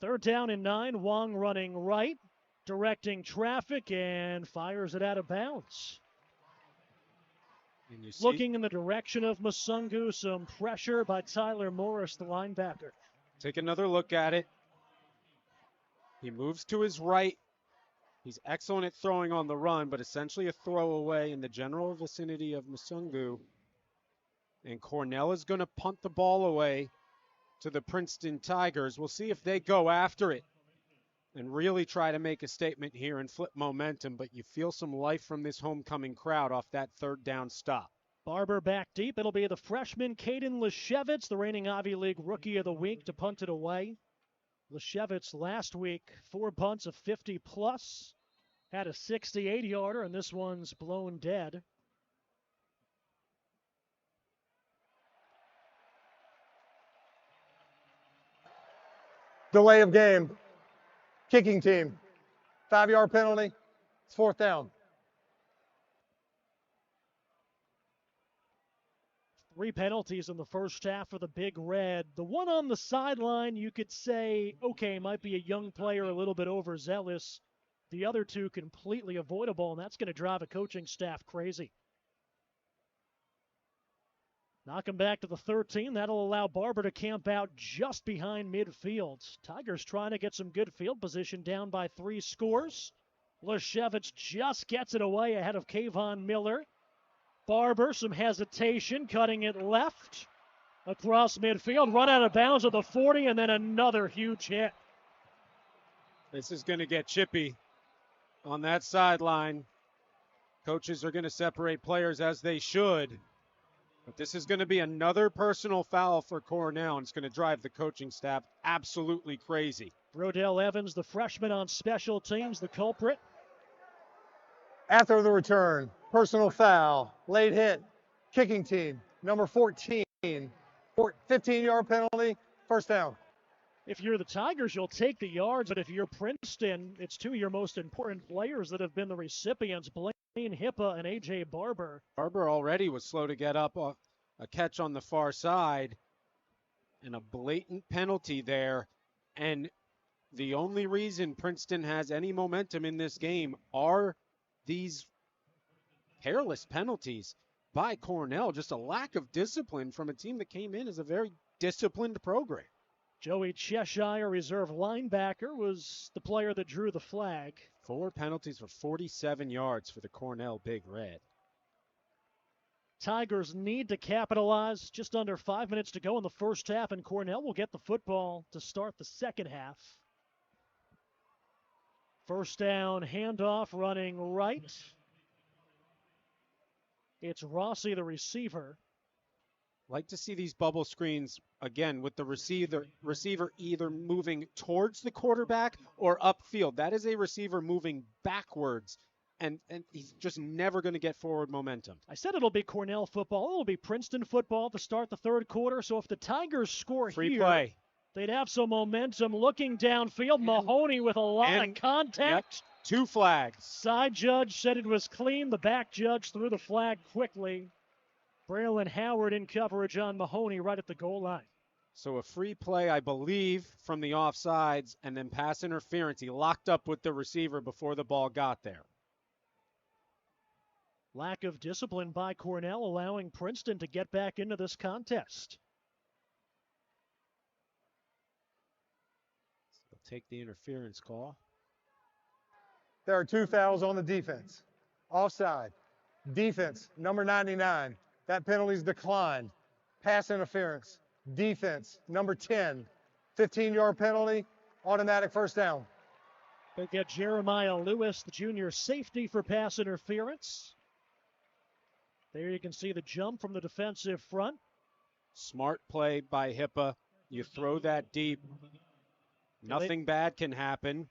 Third down and 9, Wong running right, directing traffic, and fires it out of bounds. And you see, Looking in the direction of Musungu, some pressure by Tyler Morris, the linebacker. take another look at it. He moves to his right. He's excellent at throwing on the run, but essentially a throwaway in the general vicinity of Musungu. And Cornell is going to punt the ball away to the Princeton Tigers. We'll see if they go after it and really try to make a statement here and flip momentum, but you feel some life from this homecoming crowd off that third down stop. Barber back deep. It'll be the freshman Caden Leshevitz, the reigning Ivy League Rookie of the Week, to punt it away. Leshevitz last week, 4 punts of 50-plus, had a 68-yarder, and this one's blown dead. Delay of game. Kicking team. 5-yard penalty. It's 4th down. 3 penalties in the first half for the Big Red. The one on the sideline, you could say, okay, might be a young player, a little bit overzealous. The other 2 completely avoidable, and that's going to drive a coaching staff crazy. Knock him back to the 13. That'll allow Barber to camp out just behind midfield. Tigers trying to get some good field position, down by 3 scores. Leshevitz just gets it away ahead of Kayvon Miller. Barber, some hesitation, cutting it left across midfield, run out of bounds at the 40, and then another huge hit. This is going to get chippy on that sideline. Coaches are going to separate players as they should. But this is going to be another personal foul for Cornell, and it's going to drive the coaching staff absolutely crazy. Brodell Evans, the freshman on special teams, the culprit. After the return, personal foul, late hit, kicking team, number 14, 15-yard penalty, 1st down. If you're the Tigers, you'll take the yards, but if you're Princeton, it's 2 of your most important players that have been the recipients, Blaine Hippa and A.J. Barber. Barber already was slow to get up, a catch on the far side, and a blatant penalty there. And the only reason Princeton has any momentum in this game are these careless penalties by Cornell. Just a lack of discipline from a team that came in as a very disciplined program. Joey Cheshire, reserve linebacker, was the player that drew the flag. 4 penalties for 47 yards for the Cornell Big Red. Tigers need to capitalize. Just under 5 minutes to go in the first half, and Cornell will get the football to start the second half. First down, handoff, running right. It's Rossi, the receiver. Like to see these bubble screens again with the receiver either moving towards the quarterback or upfield. That is a receiver moving backwards, and he's just never going to get forward momentum. I said it'll be Cornell football. It'll be Princeton football to start the third quarter. So if the Tigers score Free here, play. They'd have some momentum. Looking downfield, Mahoney with a lot of contact. Yep, 2 flags. Side judge said it was clean. The back judge threw the flag quickly. Braylon Howard in coverage on Mahoney right at the goal line. So a free play, I believe, from the offsides, and then pass interference. He locked up with the receiver before the ball got there. Lack of discipline by Cornell, allowing Princeton to get back into this contest. Take the interference call. There are 2 fouls on the defense. Offside. Defense, number 99. That penalty's declined. Pass interference. Defense, number 10. 15-yard penalty, automatic 1st down. They get Jeremiah Lewis, the junior safety, for pass interference. There you can see the jump from the defensive front. Smart play by Hippa. You throw that deep. Nothing bad can happen.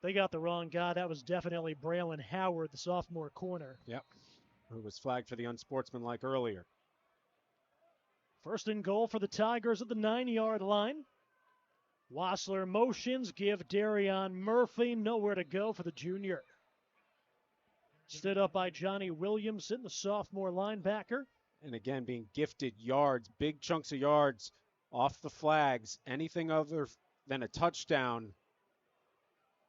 They got the wrong guy. That was definitely Braylon Howard, the sophomore corner. Yep. Who was flagged for the unsportsmanlike earlier. 1st and goal for the Tigers at the 9-yard line. Wassler motions, give Darion Murphy nowhere to go for the junior. Stood up by Johnny Williamson, the sophomore linebacker. And again, being gifted yards, big chunks of yards off the flags. Anything other than a touchdown.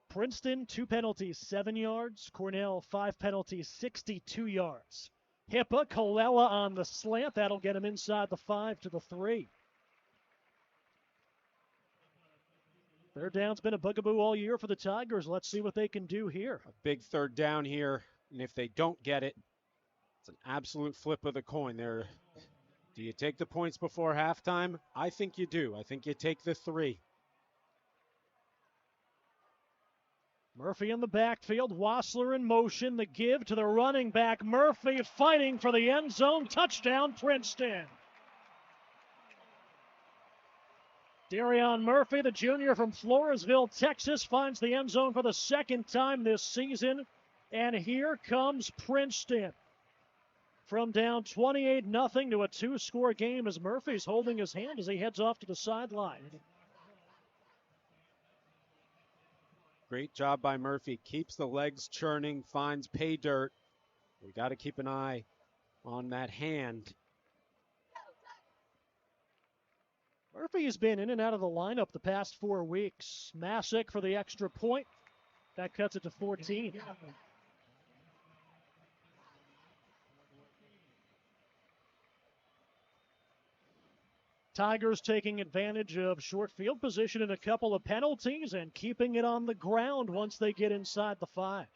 Princeton, 2 penalties, 7 yards. Cornell, 5 penalties, 62 yards. Hippa, Colella on the slant. That'll get him inside the 5 to the 3. Third down's been a bugaboo all year for the Tigers. Let's see what they can do here. A big third down here, and if they don't get it, it's an absolute flip of the coin. Do you take the points before halftime? I think you do. I think you take the 3. Murphy in the backfield, Wassler in motion, the give to the running back. Murphy fighting for the end zone. Touchdown, Princeton. Darion Murphy, the junior from Floresville, Texas, finds the end zone for the second time this season. And here comes Princeton. From down 28-0 to a 2-score game as Murphy's holding his hand as he heads off to the sideline. Great job by Murphy. Keeps the legs churning, finds pay dirt. We got to keep an eye on that hand. Murphy has been in and out of the lineup the past 4 weeks. Masick for the extra point. That cuts it to 14. Tigers taking advantage of short field position and a couple of penalties and keeping it on the ground once they get inside the 5.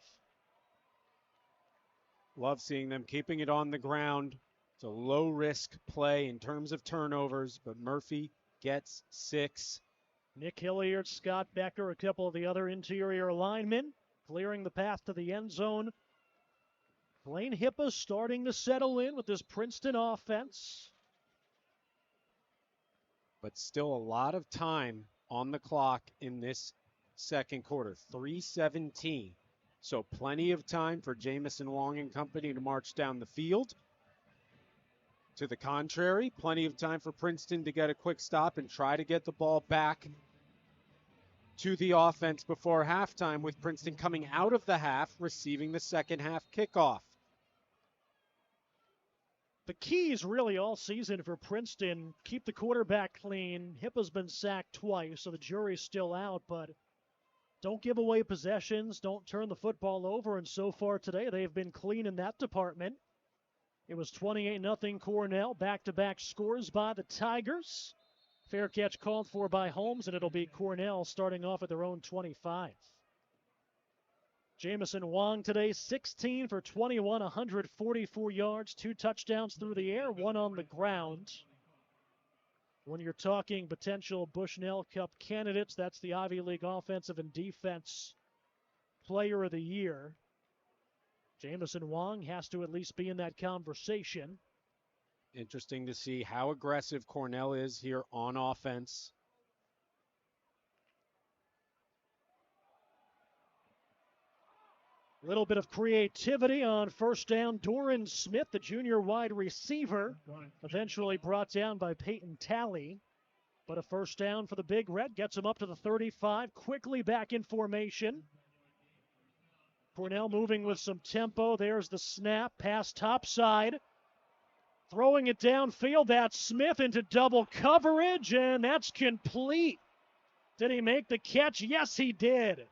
Love seeing them keeping it on the ground. It's a low-risk play in terms of turnovers, but Murphy gets 6. Nick Hilliard, Scott Becker, a couple of the other interior linemen clearing the path to the end zone. Blaine Hippa starting to settle in with this Princeton offense. But still a lot of time on the clock in this second quarter. 3:17. So plenty of time for Jamison Wong and company to march down the field. To the contrary, plenty of time for Princeton to get a quick stop and try to get the ball back to the offense before halftime, with Princeton coming out of the half, receiving the second half kickoff. The keys really all season for Princeton, keep the quarterback clean. Hippa's been sacked twice, so the jury's still out, but don't give away possessions, don't turn the football over, and so far today they've been clean in that department. It was 28-0 Cornell, back-to-back scores by the Tigers. Fair catch called for by Holmes, and it'll be Cornell starting off at their own 25. Jamison Wong today, 16 for 21, 144 yards, 2 touchdowns through the air, 1 on the ground. When you're talking potential Bushnell Cup candidates, that's the Ivy League Offensive and Defense Player of the Year. Jamison Wong has to at least be in that conversation. Interesting to see how aggressive Cornell is here on offense. A little bit of creativity on first down. Doran Smith, the junior wide receiver, eventually brought down by Peyton Talley. But a first down for the Big Red gets him up to the 35, quickly back in formation. Cornell moving with some tempo. There's the snap, pass topside. Throwing it downfield, that's Smith into double coverage, and that's complete. Did he make the catch? Yes, he did.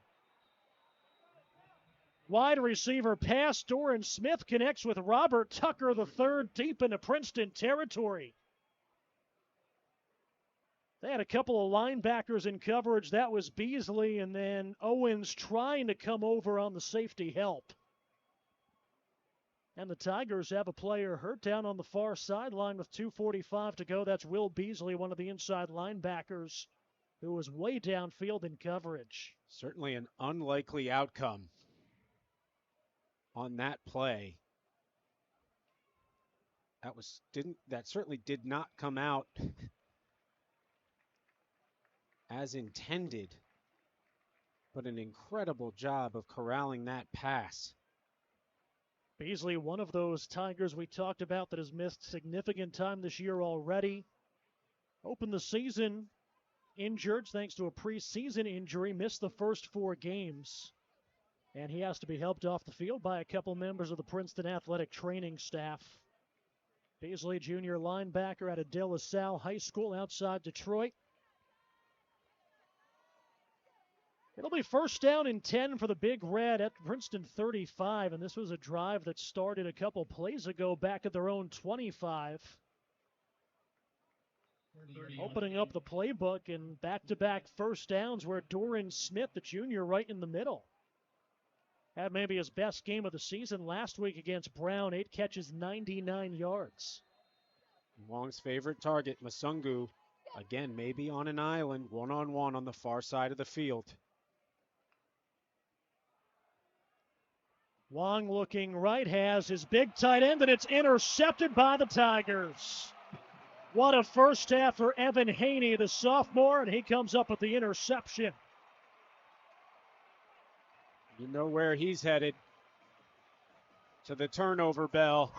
Wide receiver pass. Doran Smith connects with Robert Tucker III deep into Princeton territory. They had a couple of linebackers in coverage. That was Beasley, and then Owens trying to come over on the safety help. And the Tigers have a player hurt down on the far sideline with 2:45 to go. That's Will Beasley, one of the inside linebackers, who was way downfield in coverage. Certainly an unlikely outcome on that play. That certainly did not come out as intended, but an incredible job of corralling that pass. Beasley, one of those Tigers we talked about that has missed significant time this year already. Opened the season injured thanks to a preseason injury, missed the first 4 games. And he has to be helped off the field by a couple members of the Princeton athletic training staff. Beasley, junior linebacker out of De La Salle High School outside Detroit. It'll be first down and 10 for the Big Red at Princeton 35, and this was a drive that started a couple plays ago back at their own 25. Opening up the playbook and back-to-back first downs where Doran Smith, the junior, right in the middle. Had maybe his best game of the season last week against Brown, 8 catches, 99 yards. Wong's favorite target, Masungu, again, maybe on an island, one-on-one on the far side of the field. Wong looking right, has his big tight end, and it's intercepted by the Tigers. What a first half for Evan Haney, the sophomore, and he comes up with the interception. You know where he's headed. To the turnover bell.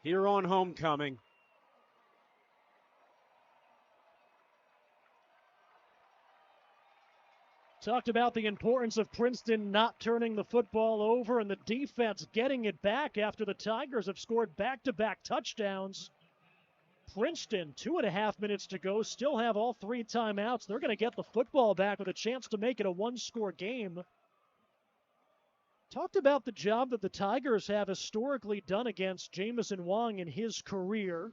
Here on homecoming. Talked about the importance of Princeton not turning the football over and the defense getting it back after the Tigers have scored back-to-back touchdowns. Princeton, 2.5 minutes to go, still have all 3 timeouts. They're going to get the football back with a chance to make it a one-score game. Talked about the job that the Tigers have historically done against Jamison Wong in his career.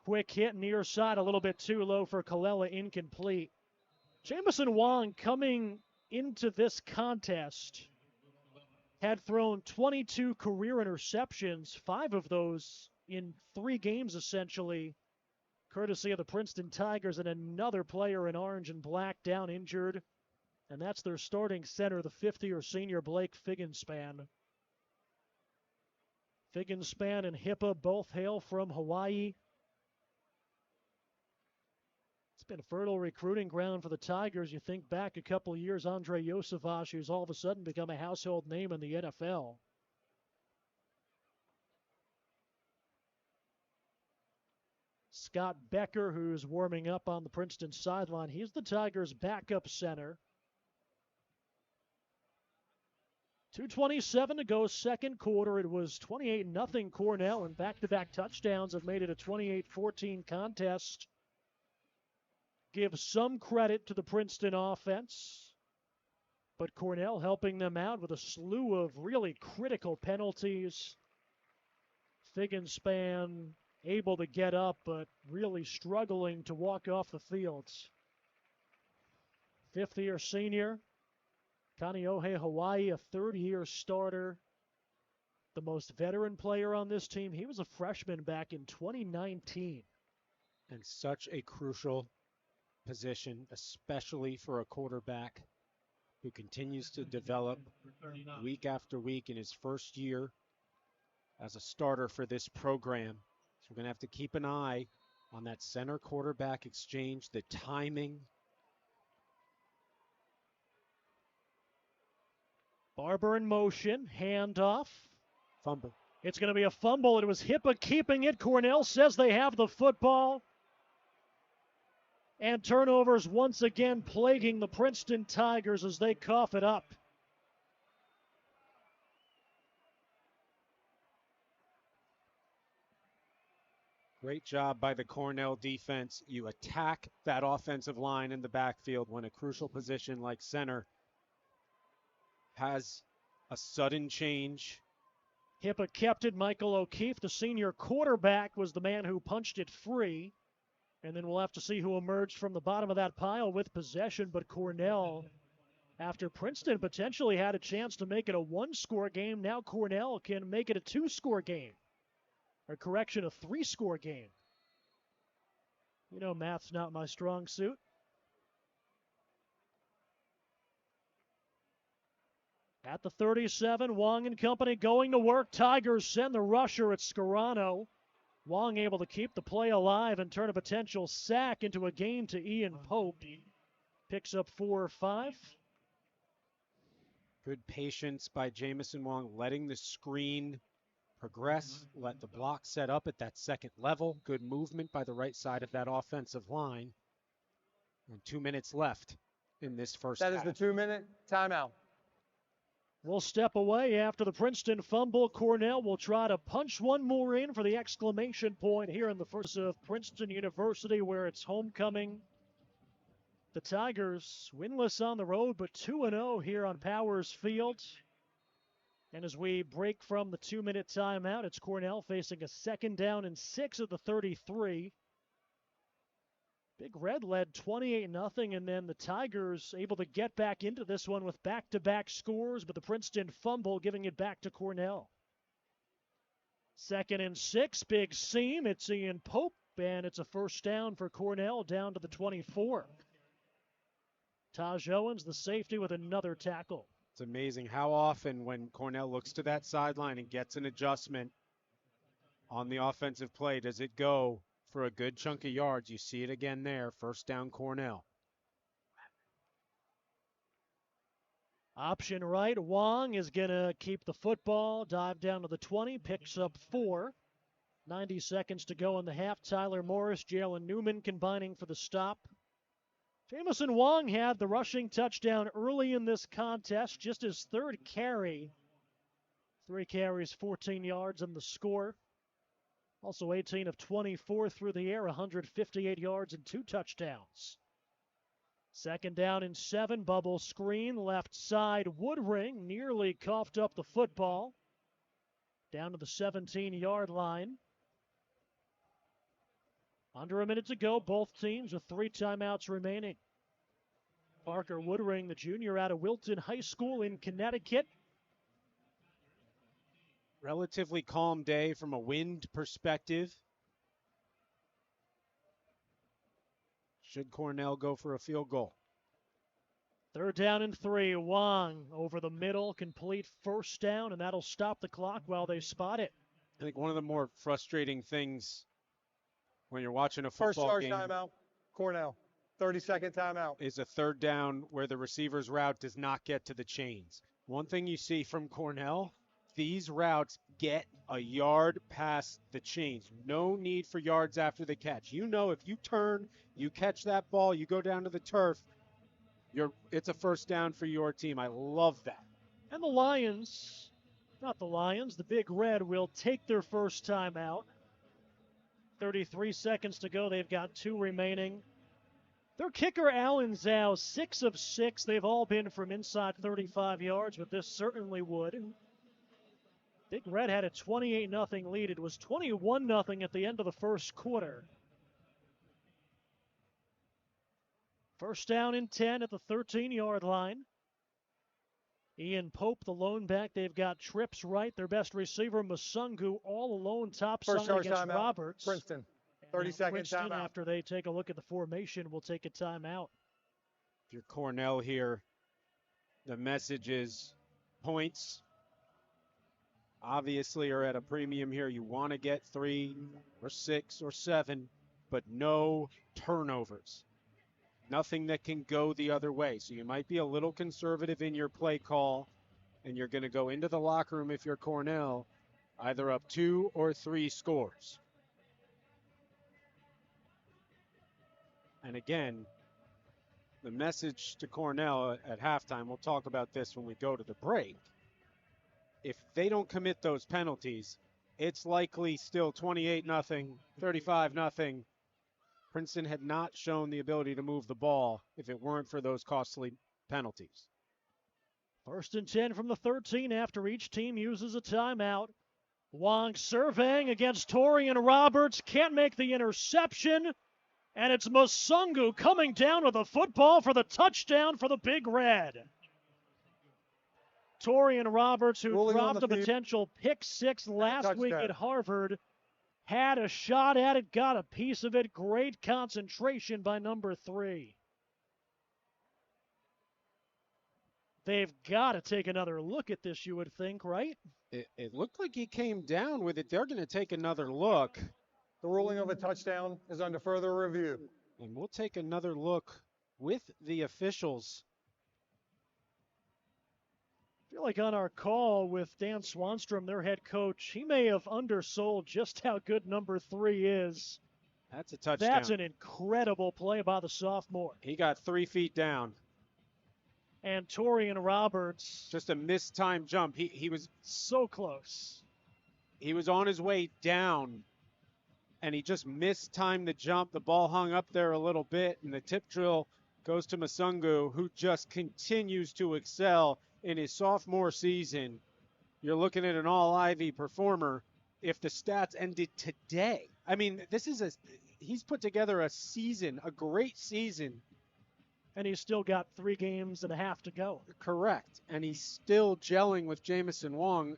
Quick hit near side, a little bit too low for Kalela, incomplete. Jamison Wong coming into this contest had thrown 22 career interceptions, 5 of those in 3 games essentially, courtesy of the Princeton Tigers, and another player in orange and black down injured. And that's their starting center, the 50-year senior Blake Figgenspan. Figgenspan and Hippa both hail from Hawaii. It's been fertile recruiting ground for the Tigers. You think back a couple of years, Andre Yosevach, who's all of a sudden become a household name in the NFL. Scott Becker, who's warming up on the Princeton sideline. He's the Tigers' backup center. 2:27 to go, second quarter. It was 28-0 Cornell, and back-to-back touchdowns have made it a 28-14 contest. Give some credit to the Princeton offense, but Cornell helping them out with a slew of really critical penalties. Figgenspan able to get up, but really struggling to walk off the field. 5th-year senior Kaneohe Hawaii, a 3rd-year starter, the most veteran player on this team. He was a freshman back in 2019. And such a crucial position, especially for a quarterback who continues to develop week after week in his first year as a starter for this program. So we're going to have to keep an eye on that center quarterback exchange, the timing. Barber in motion, handoff. Fumble. It's going to be a fumble. It was Hippa keeping it. Cornell says they have the football. And turnovers once again plaguing the Princeton Tigers as they cough it up. Great job by the Cornell defense. You attack that offensive line in the backfield when a crucial position like center has a sudden change. Hippa kept it. Michael O'Keefe, the senior quarterback, was the man who punched it free. And then we'll have to see who emerged from the bottom of that pile with possession. But Cornell, after Princeton potentially had a chance to make it a one-score game, now Cornell can make it a two-score game. Or correction, a three-score game. You know, math's not my strong suit. At the 37, Wong and company going to work. Tigers send the rusher at Scarano. Wong able to keep the play alive and turn a potential sack into a gain to Ian Pope. Picks up 4 or 5. Good patience by Jamison Wong, letting the screen progress, let the block set up at that second level. Good movement by the right side of that offensive line. And 2 minutes left in this first half. That is the 2-minute timeout. We'll step away after the Princeton fumble. Cornell will try to punch one more in for the exclamation point here in the first of Princeton University, where it's homecoming. The Tigers winless on the road, but 2-0 here on Powers Field. And as we break from the 2-minute timeout, it's Cornell facing a 2nd down and 6 at the 33. Big Red led 28-0, and then the Tigers able to get back into this one with back-to-back scores, but the Princeton fumble giving it back to Cornell. 2nd and 6, big seam. It's Ian Pope, and it's a 1st down for Cornell down to the 24. Taj Owens, the safety, with another tackle. It's amazing how often when Cornell looks to that sideline and gets an adjustment on the offensive play, does it go for a good chunk of yards. You see it again there. 1st down Cornell. Option right. Wong is going to keep the football, dive down to the 20, picks up 4. 90 seconds to go in the half. Tyler Morris, Jalen Newman combining for the stop. Jamison Wong had the rushing touchdown early in this contest, just his 3rd carry. 3 carries, 14 yards, and the score. Also 18 of 24 through the air, 158 yards and 2 touchdowns. 2nd down and 7, bubble screen, left side. Woodring nearly coughed up the football. Down to the 17-yard line. Under a minute to go, both teams with 3 timeouts remaining. Parker Woodring, the junior out of Wilton High School in Connecticut. Relatively calm day from a wind perspective. Should Cornell go for a field goal? 3rd down and 3. Wong over the middle, complete 1st down, and that'll stop the clock while they spot it. I think one of the more frustrating things when you're watching a football game. 1st charge timeout, Cornell. 30-second timeout. Is a 3rd down where the receiver's route does not get to the chains. One thing you see from Cornell, these routes get a yard past the chains. No need for yards after the catch. You know if you turn, you catch that ball, you go down to the turf, it's a 1st down for your team. I love that. And the Lions, the Big Red, will take their 1st time out. 33 seconds to go. They've got 2 remaining. Their kicker, Alan Zhao, 6 of 6. They've all been from inside 35 yards, but this certainly would. Big Red had a 28-0 lead. It was 21-0 at the end of the 1st quarter. 1st down and 10 at the 13-yard line. Ian Pope, the lone back. They've got trips right. Their best receiver, Masungu, all alone topside against Roberts. Princeton. 30-second timeout. After they take a look at the formation, will take a timeout. If you're Cornell here, the message is points obviously are at a premium here. You want to get 3 or 6 or 7, but no turnovers. Nothing that can go the other way. So you might be a little conservative in your play call, and you're going to go into the locker room if you're Cornell, either up 2 or 3 scores. And again, the message to Cornell at halftime, we'll talk about this when we go to the break. If they don't commit those penalties, it's likely still 28-0, 35-0. Princeton had not shown the ability to move the ball if it weren't for those costly penalties. 1st and 10 from the 13 after each team uses a timeout. Wong surveying against Torian Roberts, can't make the interception. And it's Masungu coming down with the football for the touchdown for the Big Red. Torian Roberts, who dropped a potential pick 6 last week at Harvard, had a shot at it, got a piece of it. Great concentration by number 3. They've got to take another look at this, you would think, right? It looked like he came down with it. They're going to take another look. The ruling of a touchdown is under further review. And we'll take another look with the officials. I feel like on our call with Dan Swanstrom, their head coach, he may have undersold just how good number 3 is. That's a touchdown. That's an incredible play by the sophomore. He got 3 feet down. And Torian Roberts. Just a mistimed jump. He was so close. He was on his way down, and he just mistimed the jump. The ball hung up there a little bit, and the tip drill goes to Masungu, who just continues to excel in his sophomore season. You're looking at an all-Ivy performer. If the stats ended today, I mean, he's put together a season, a great season. And he's still got 3 games and a half to go. Correct. And he's still gelling with Jamison Wong.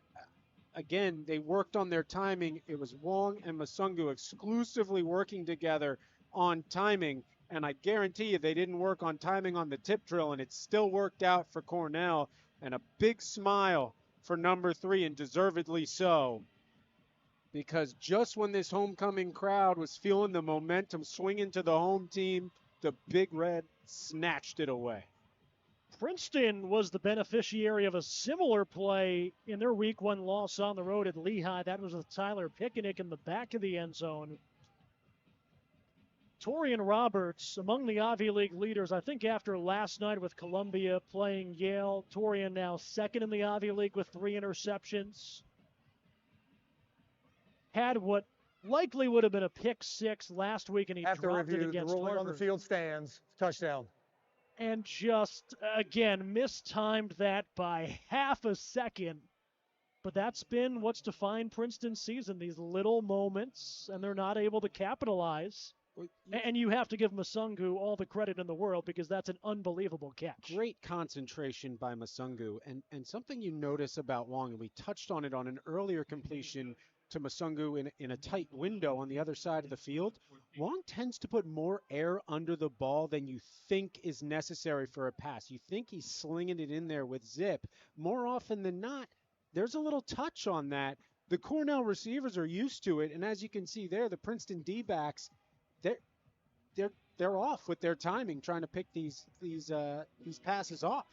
Again, they worked on their timing. It was Wong and Masungu exclusively working together on timing. And I guarantee you they didn't work on timing on the tip drill, and it still worked out for Cornell. And a big smile for number 3, and deservedly so. Because just when this homecoming crowd was feeling the momentum swinging to the home team, the Big Red snatched it away. Princeton was the beneficiary of a similar play in their week 1 loss on the road at Lehigh. That was with Tyler Picnic in the back of the end zone. Torian Roberts, among the Ivy League leaders, I think after last night with Columbia playing Yale, Torian now second in the Ivy League with 3 interceptions. Had what likely would have been a pick 6 last week, and he After dropped review, it against the ruling Harvard. on the field stands. Touchdown. And just, again, mistimed that by half a second. But that's been what's defined Princeton's season, these little moments, and they're not able to capitalize. And you have to give Masungu all the credit in the world because that's an unbelievable catch. Great concentration by Masungu. And something you notice about Wong, and we touched on it on an earlier completion to Masungu in a tight window on the other side of the field, Wong tends to put more air under the ball than you think is necessary for a pass. You think he's slinging it in there with zip. More often than not, there's a little touch on that. The Cornell receivers are used to it, and as you can see there, the Princeton D-backs, they're off with their timing, trying to pick these passes off.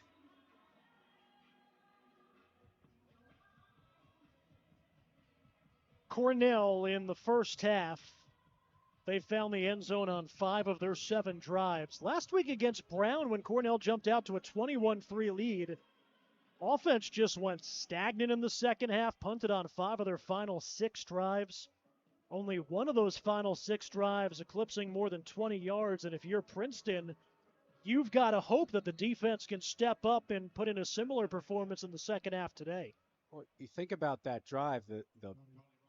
Cornell in the first half, they found the end zone on 5 of their 7 drives. Last week against Brown, when Cornell jumped out to a 21-3 lead, offense just went stagnant in the second half, punted on 5 of their final 6 drives. Only one of those final 6 drives eclipsing more than 20 yards. And if you're Princeton, you've got to hope that the defense can step up and put in a similar performance in the second half today. Well, you think about that drive, the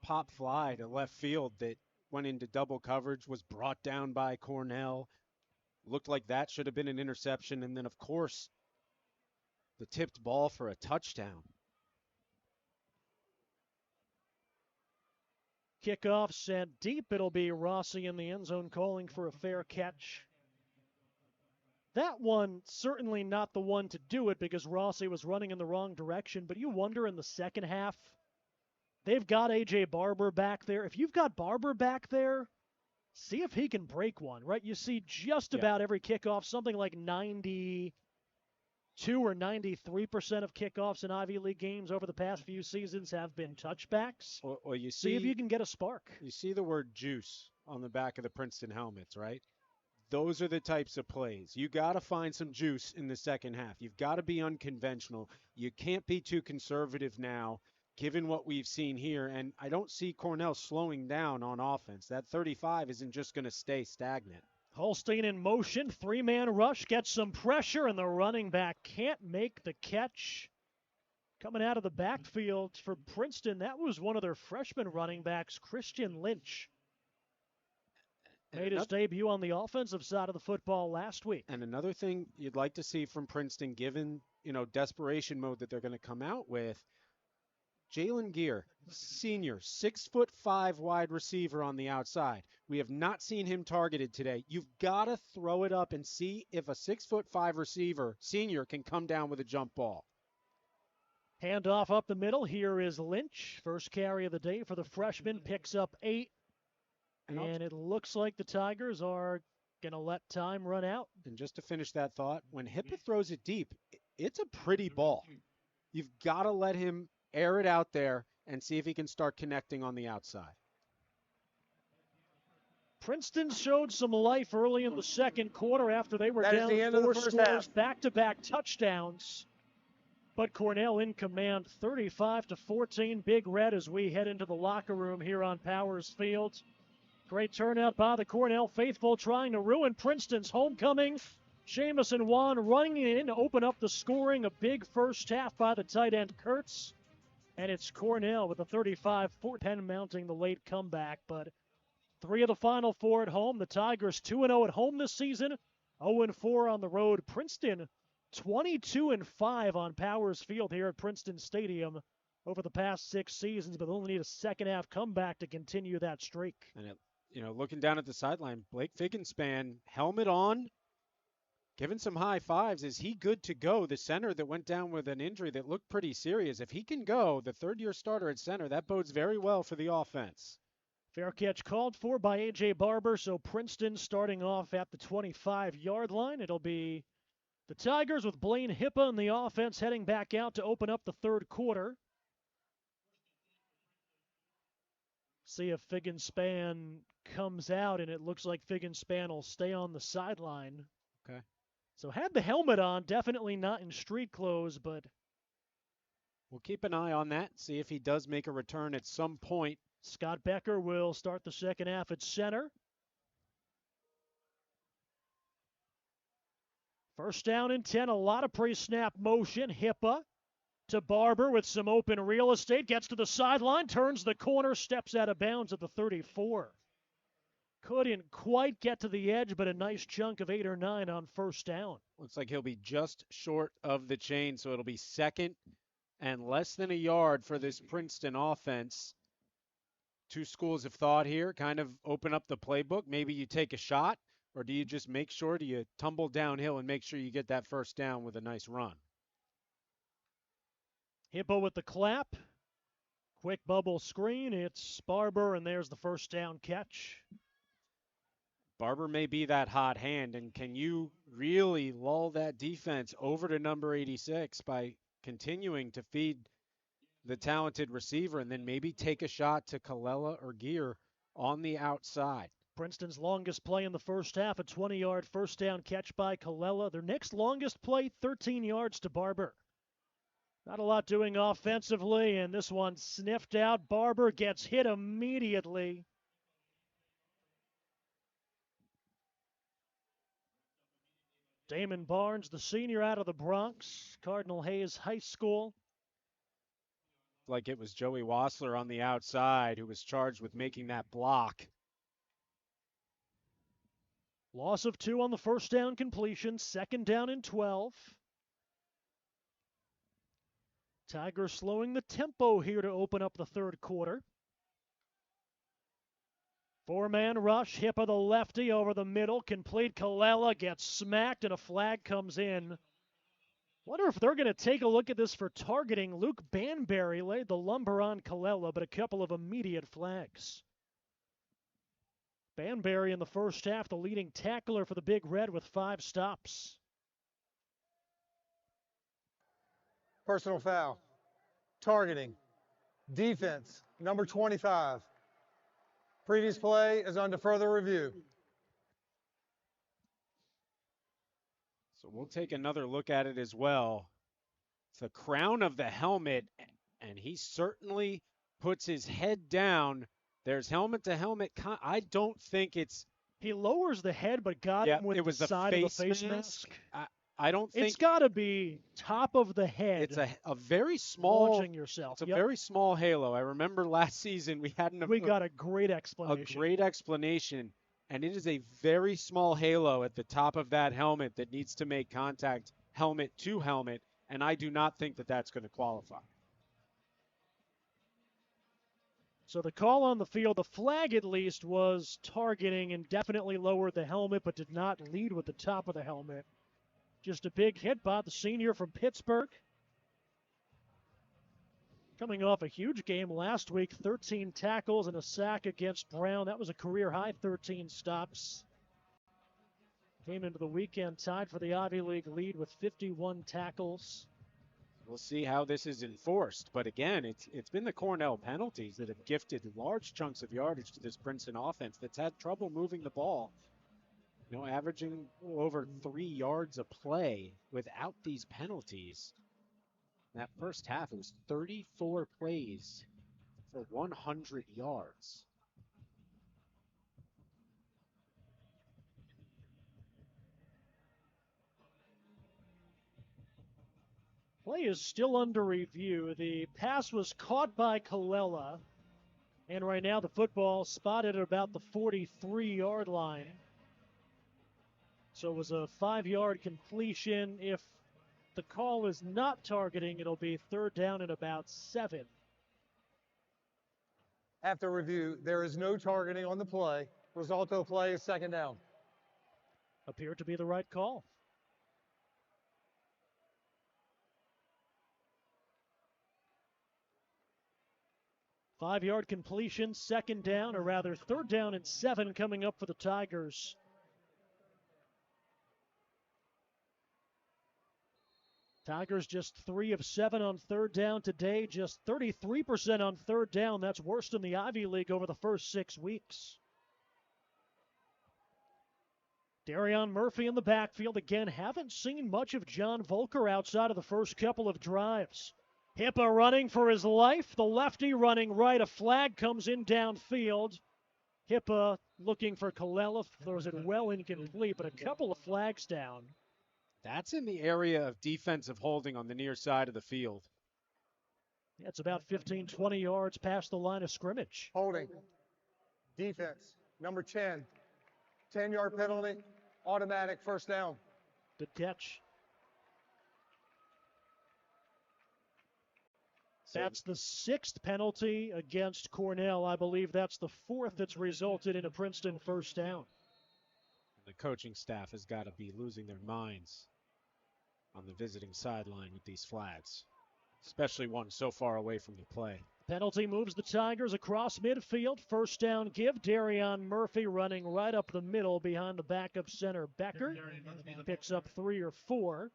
pop fly to left field that went into double coverage, was brought down by Cornell. Looked like that should have been an interception. And then, of course, the tipped ball for a touchdown. Kickoff sent deep. It'll be Rossi in the end zone calling for a fair catch. That one, certainly not the one to do it because Rossi was running in the wrong direction. But you wonder in the second half, they've got A.J. Barber back there. If you've got Barber back there, see if he can break one, right? You see just about every kickoff, something like 92 or 93% of kickoffs in Ivy League games over the past few seasons have been touchbacks. Well, you see if you can get a spark. You see the word juice on the back of the Princeton helmets, right? Those are the types of plays. You got to find some juice in the second half. You've got to be unconventional. You can't be too conservative now, given what we've seen here. And I don't see Cornell slowing down on offense. That 35 isn't just going to stay stagnant. Holstein in motion, 3-man rush, gets some pressure, and the running back can't make the catch. Coming out of the backfield for Princeton, that was one of their freshman running backs, Christian Lynch. Made his debut on the offensive side of the football last week. And another thing you'd like to see from Princeton, given, desperation mode that they're going to come out with, Jalen Gear, senior, 6'5" wide receiver on the outside. We have not seen him targeted today. You've got to throw it up and see if a 6'5" receiver, senior, can come down with a jump ball. Handoff up the middle. Here is Lynch. First carry of the day for the freshman. Picks up 8. And it looks like the Tigers are going to let time run out. And just to finish that thought, when Hippa throws it deep, it's a pretty ball. You've got to let him air it out there and see if he can start connecting on the outside. Princeton showed some life early in the second quarter after they were down 4 scores, back-to-back touchdowns. But Cornell in command, 35-14. Big Red as we head into the locker room here on Powers Field. Great turnout by the Cornell faithful trying to ruin Princeton's homecoming. Jamison Wan running in to open up the scoring. A big first half by the tight end Kurtz. And it's Cornell with a 35-40. Penn mounting the late comeback. But 3 of the final 4 at home. The Tigers 2-0 at home this season. 0-4 on the road. Princeton 22-5 on Powers Field here at Princeton Stadium over the past 6 seasons, but only need a second half comeback to continue that streak. And looking down at the sideline, Blake Figgenspan, helmet on, giving some high fives. Is he good to go? The center that went down with an injury that looked pretty serious. If he can go, the third-year starter at center, that bodes very well for the offense. Fair catch called for by A.J. Barber, so Princeton starting off at the 25-yard line. It'll be the Tigers with Blaine Hippa in the offense heading back out to open up the third quarter. See if Figgenspan comes out, and it looks like Figgenspan will stay on the sideline. Okay. So had the helmet on, definitely not in street clothes, but we'll keep an eye on that, see if he does make a return at some point. Scott Becker will start the second half at center. First down and 10, a lot of pre-snap motion. Hippa to Barber with some open real estate. Gets to the sideline, turns the corner, steps out of bounds at the 34. Couldn't quite get to the edge, but a nice chunk of 8 or 9 on first down. Looks like he'll be just short of the chain, so it'll be second and less than a yard for this Princeton offense. 2 schools of thought here, kind of open up the playbook. Maybe you take a shot, or do you just make sure, do you tumble downhill and make sure you get that first down with a nice run? Hippo with the clap. Quick bubble screen. It's Barber, and there's the first down catch. Barber may be that hot hand, and can you really lull that defense over to number 86 by continuing to feed the talented receiver and then maybe take a shot to Colella or Gear on the outside? Princeton's longest play in the first half, a 20-yard first down catch by Colella. Their next longest play, 13 yards to Barber. Not a lot doing offensively, and this one sniffed out. Barber gets hit immediately. Damon Barnes, the senior out of the Bronx, Cardinal Hayes High School. Like it was Joey Wassler on the outside who was charged with making that block. Loss of 2 on the first down completion, second down and 12. Tigers slowing the tempo here to open up the third quarter. 4-man rush, Hippa the lefty over the middle, complete. Colella gets smacked and a flag comes in. Wonder if they're going to take a look at this for targeting. Luke Banbury laid the lumber on Colella, but a couple of immediate flags. Banbury in the first half, the leading tackler for the Big Red with 5 stops. Personal foul. Targeting. Defense, number 25. Previous play is under further review. So we'll take another look at it as well. It's the crown of the helmet, and he certainly puts his head down. There's helmet to helmet. I don't think it's... He lowers the head, but got him with the side of the face mask. I don't think... It's got to be top of the head. It's a very small... Launching yourself. It's a very small halo. I remember last season we had we got a great explanation. A great explanation. And it is a very small halo at the top of that helmet that needs to make contact helmet to helmet, and I do not think that that's going to qualify. So the call on the field, the flag at least, was targeting and definitely lowered the helmet, but did not lead with the top of the helmet. Just a big hit by the senior from Pittsburgh. Coming off a huge game last week, 13 tackles and a sack against Brown. That was a career-high 13 stops. Came into the weekend tied for the Ivy League lead with 51 tackles. We'll see how this is enforced. But again, it's been the Cornell penalties that have gifted large chunks of yardage to this Princeton offense that's had trouble moving the ball. Averaging over 3 yards a play without these penalties. That first half, it was 34 plays for 100 yards. Play is still under review. The pass was caught by Colella, and right now the football spotted at about the 43-yard line. So it was a 5-yard completion. If the call is not targeting, it'll be third down and about 7. After review, there is no targeting on the play. Result of the play is second down. Appeared to be the right call. Five-yard completion, second down, or rather third down and 7 coming up for the Tigers. Tigers just 3 of 7 on third down today, just 33% on third down. That's worse than the Ivy League over the first 6 weeks. Darion Murphy in the backfield again. Haven't seen much of John Volker outside of the first couple of drives. Hippa running for his life. The lefty running right. A flag comes in downfield. Hippa looking for Colella. Throws it well incomplete, but a couple of flags down. That's in the area of defensive holding on the near side of the field. It's about 15, 20 yards past the line of scrimmage. Holding. Defense. Number 10. 10-yard penalty. Automatic first down. Good catch. That's the 6th penalty against Cornell. I believe that's the 4th that's resulted in a Princeton first down. The coaching staff has got to be losing their minds on the visiting sideline with these flags, especially one so far away from the play. Penalty moves the Tigers across midfield. First down give. Darion Murphy running right up the middle behind the backup center Becker. Picks up 3 or 4.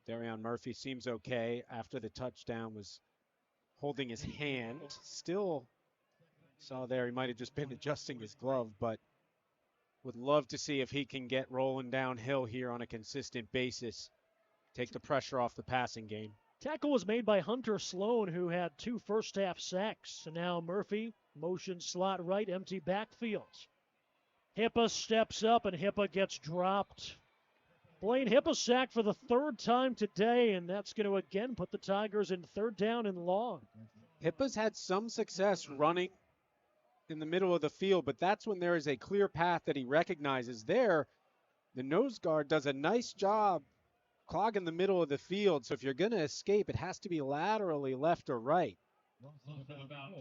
Darion Murphy seems okay after the touchdown, was holding his hand. Still saw there he might have just been adjusting his glove, but would love to see if he can get rolling downhill here on a consistent basis. Take the pressure off the passing game. Tackle was made by Hunter Sloan, who had 2 first-half sacks. And now Murphy, motion slot right, empty backfield. Hippa steps up, and Hippa gets dropped. Blaine Hippa sacked for the 3rd time today, and that's going to again put the Tigers in third down and long. Hippa's had some success running in the middle of the field, but that's when there is a clear path that he recognizes there. The nose guard does a nice job clogging the middle of the field, so if you're going to escape, it has to be laterally left or right.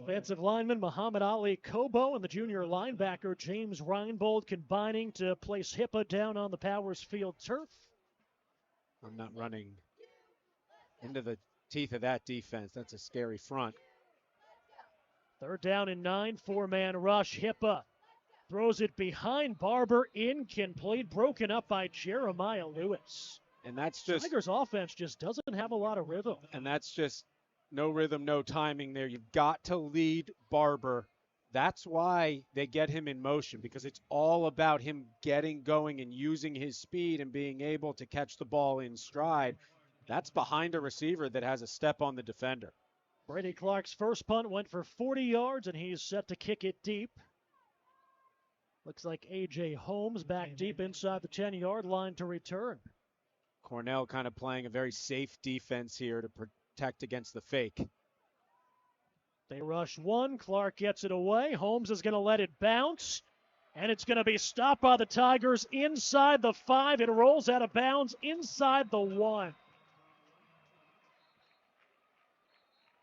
Offensive lineman Muhammad Ali Kobo and the junior linebacker James Reinbold combining to place Hippa down on the Powers Field turf. I'm not running into the teeth of that defense. That's a scary front. Third down and 9, 4-man rush. Hippa throws it behind Barber, incomplete, broken up by Jeremiah Lewis. And that's just Tigers offense just doesn't have a lot of rhythm. And that's just no rhythm, no timing there. You've got to lead Barber. That's why they get him in motion, because it's all about him getting going and using his speed and being able to catch the ball in stride. That's behind a receiver that has a step on the defender. Brady Clark's first punt went for 40 yards, and he's set to kick it deep. Looks like A.J. Holmes back deep inside the 10-yard line to return. Cornell kind of playing a very safe defense here to protect against the fake. They rush one. Clark gets it away. Holmes is going to let it bounce, and it's going to be stopped by the Tigers inside the 5. It rolls out of bounds inside the 1.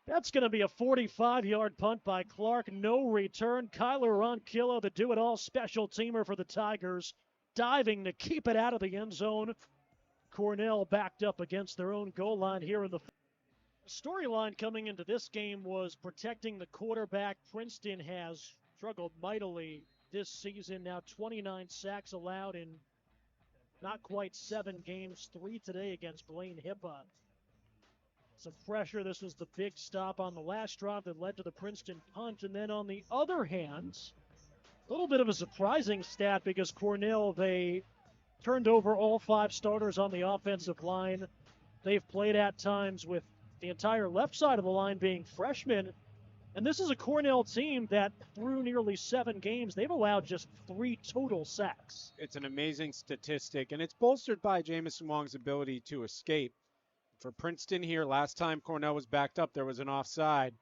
That's going to be a 45-yard punt by Clark. No return. Kyler Ronquillo, the do-it-all special teamer for the Tigers, diving to keep it out of the end zone. Cornell backed up against their own goal line here in the storyline coming into this game was protecting the quarterback. Princeton has struggled mightily this season. Now 29 sacks allowed in not quite 7 games, 3 today against Blaine Hippa. Some pressure. This was the big stop on the last drive that led to the Princeton punt. And then on the other hand, a little bit of a surprising stat because Cornell, they turned over all 5 starters on the offensive line. They've played at times with the entire left side of the line being freshmen. And this is a Cornell team that through nearly 7 games, they've allowed just 3 total sacks. It's an amazing statistic, and it's bolstered by Jamison Wong's ability to escape. for Princeton here. Last time Cornell was backed up, there was an offside.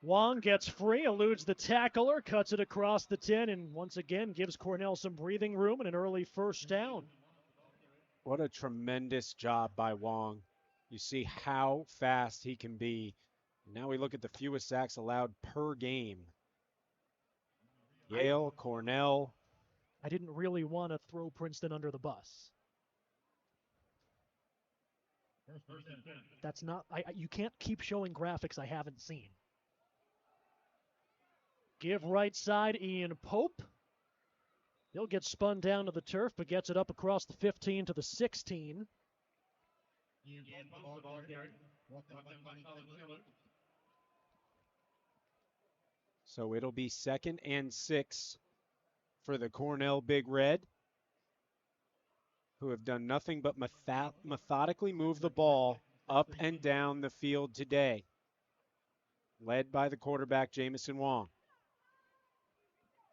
Wong gets free, eludes the tackler, cuts it across the 10, and once again gives Cornell some breathing room and an early first down. What a tremendous job by Wong. You see how fast he can be. Now we look at the fewest sacks allowed per game. Yale, Cornell. I didn't really want to throw Princeton under the bus. That's not, you can't keep showing graphics I haven't seen. Give right side, Ian Pope. He'll get spun down to the turf, but gets it up across the 15 to the 16. So it'll be 2nd and 6 for the Cornell Big Red, who have done nothing but methodically move the ball up and down the field today, led by the quarterback, Jamison Wong.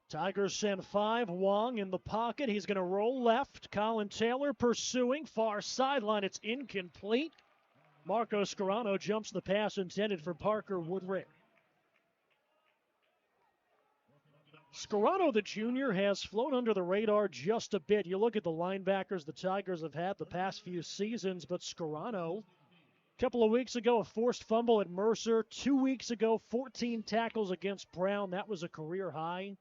Tigers send 5. Wong in the pocket. He's going to roll left. Colin Taylor pursuing. Far sideline. It's incomplete. Marco Scarano jumps the pass intended for Parker Woodring. Scarano, the junior, has flown under the radar just a bit. You look at the linebackers the Tigers have had the past few seasons, but Scarano, a couple of weeks ago, a forced fumble at Mercer. 2 weeks ago, 14 tackles against Brown. That was a career high.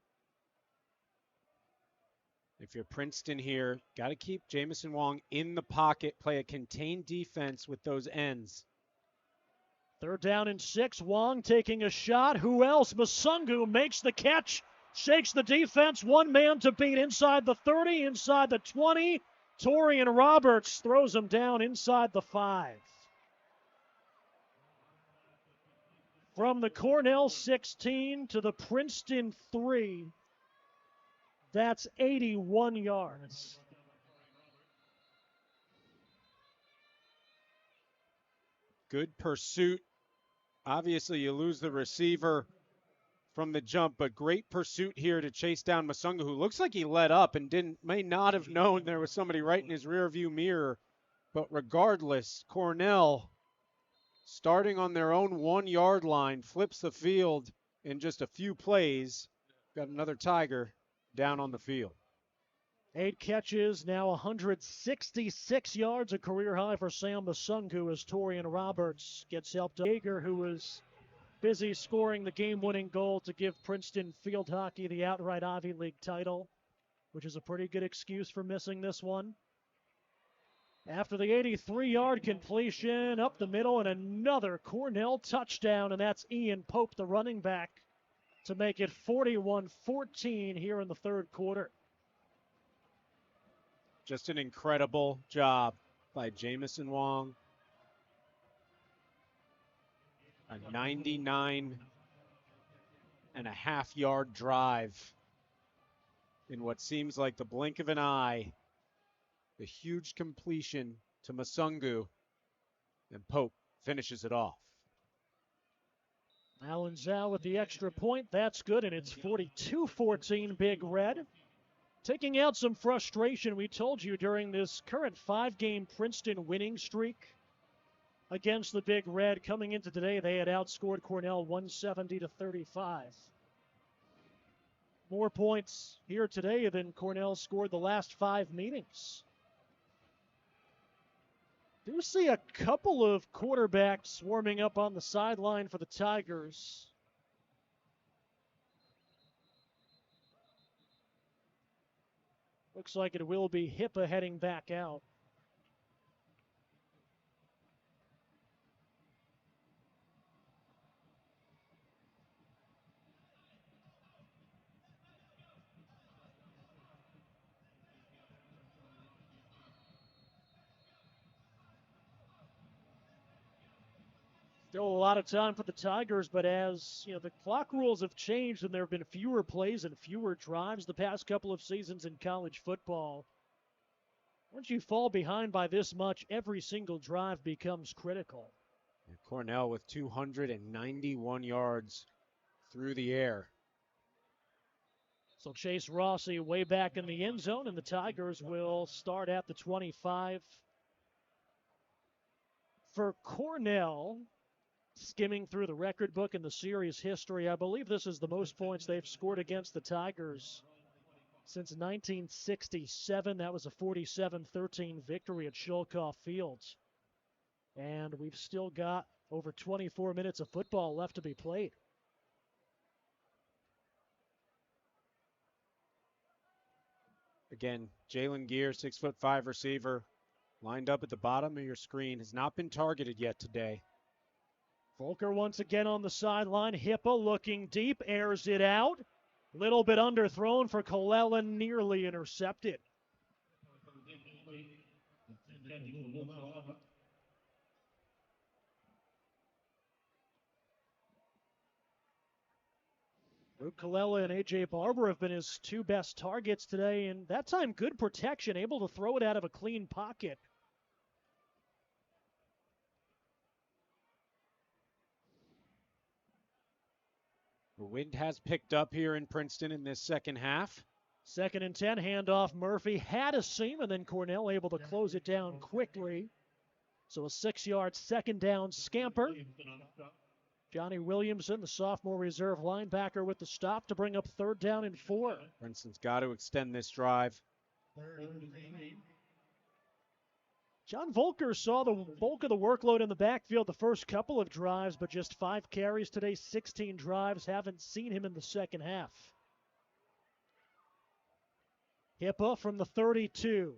If you're Princeton here, got to keep Jamison Wong in the pocket, play a contained defense with those ends. 3rd down and 6. Wong taking a shot. Who else? Masungu makes the catch. Shakes the defense. One man to beat inside the 30, inside the 20. Torian Roberts throws him down inside the 5. From the Cornell 16 to the Princeton 3, that's 81 yards. Good pursuit. Obviously, you lose the receiver from the jump, but great pursuit here to chase down Masunga, who looks like he let up and may not have known there was somebody right in his rearview mirror. But regardless, Cornell, starting on their own 1-yard line, flips the field in just a few plays. Got another Tiger down on the field. 8 catches, now 166 yards, a career high for Sam Masungu as Torian Roberts gets helped up. Yeager, who was busy scoring the game-winning goal to give Princeton field hockey the outright Ivy League title, which is a pretty good excuse for missing this one. After the 83-yard completion, up the middle, and another Cornell touchdown, and that's Ian Pope, the running back, to make it 41-14 here in the 3rd quarter. Just an incredible job by Jamison Wong. A 99.5-yard drive in what seems like the blink of an eye. The huge completion to Masungu, and Pope finishes it off. Alan Zhao with the extra point. That's good, and it's 42-14 Big Red. Taking out some frustration, we told you, during this current 5-game Princeton winning streak against the Big Red. Coming into today, they had outscored Cornell 170-35. More points here today than Cornell scored the last 5 meetings. Do see a couple of quarterbacks warming up on the sideline for the Tigers. Looks like it will be Hippa heading back out. Still a lot of time for the Tigers, but as you know, the clock rules have changed and there have been fewer plays and fewer drives the past couple of seasons in college football. Once you fall behind by this much, every single drive becomes critical. And Cornell with 291 yards through the air. So Chase Rossi way back in the end zone, and the Tigers will start at the 25. For Cornell, skimming through the record book in the series history, I believe this is the most points they've scored against the Tigers since 1967. That was a 47-13 victory at Shulkoff Fields. And we've still got over 24 minutes of football left to be played. Again, Jalen Gear, 6'5" receiver, lined up at the bottom of your screen, has not been targeted yet today. Volker once again on the sideline. Hippa looking deep, airs it out. Little bit underthrown for Colella, nearly intercepted. Luke Colella and A.J. Barber have been his two best targets today, and that time good protection, able to throw it out of a clean pocket. The wind has picked up here in Princeton in this second half. 2nd and 10, handoff Murphy, had a seam, and then Cornell able to close it down quickly. So a 6-yard second down scamper. Johnny Williamson, the sophomore reserve linebacker, with the stop to bring up 3rd down and 4. Princeton's got to extend this drive. John Volker saw the bulk of the workload in the backfield the first couple of drives, but just 5 carries today, 16 drives. Haven't seen him in the second half. Hippa from the 32.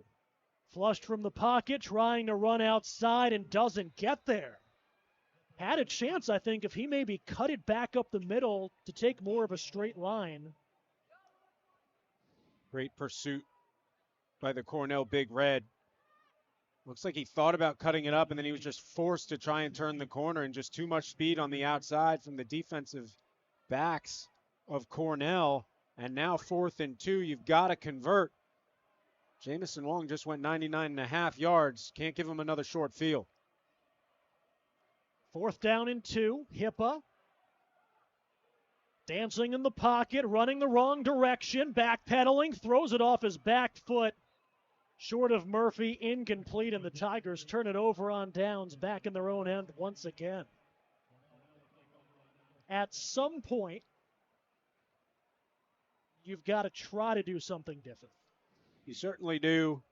Flushed from the pocket, trying to run outside and doesn't get there. Had a chance, I think, if he maybe cut it back up the middle to take more of a straight line. Great pursuit by the Cornell Big Red. Looks like he thought about cutting it up, and then he was just forced to try and turn the corner, and just too much speed on the outside from the defensive backs of Cornell. And now 4th and 2, you've got to convert. Jamison Wong just went 99.5 yards. Can't give him another short field. 4th down and 2. Hippa dancing in the pocket, running the wrong direction, backpedaling, throws it off his back foot. Short of Murphy, incomplete, and the Tigers turn it over on downs, back in their own end once again. At some point, you've got to try to do something different. You certainly do.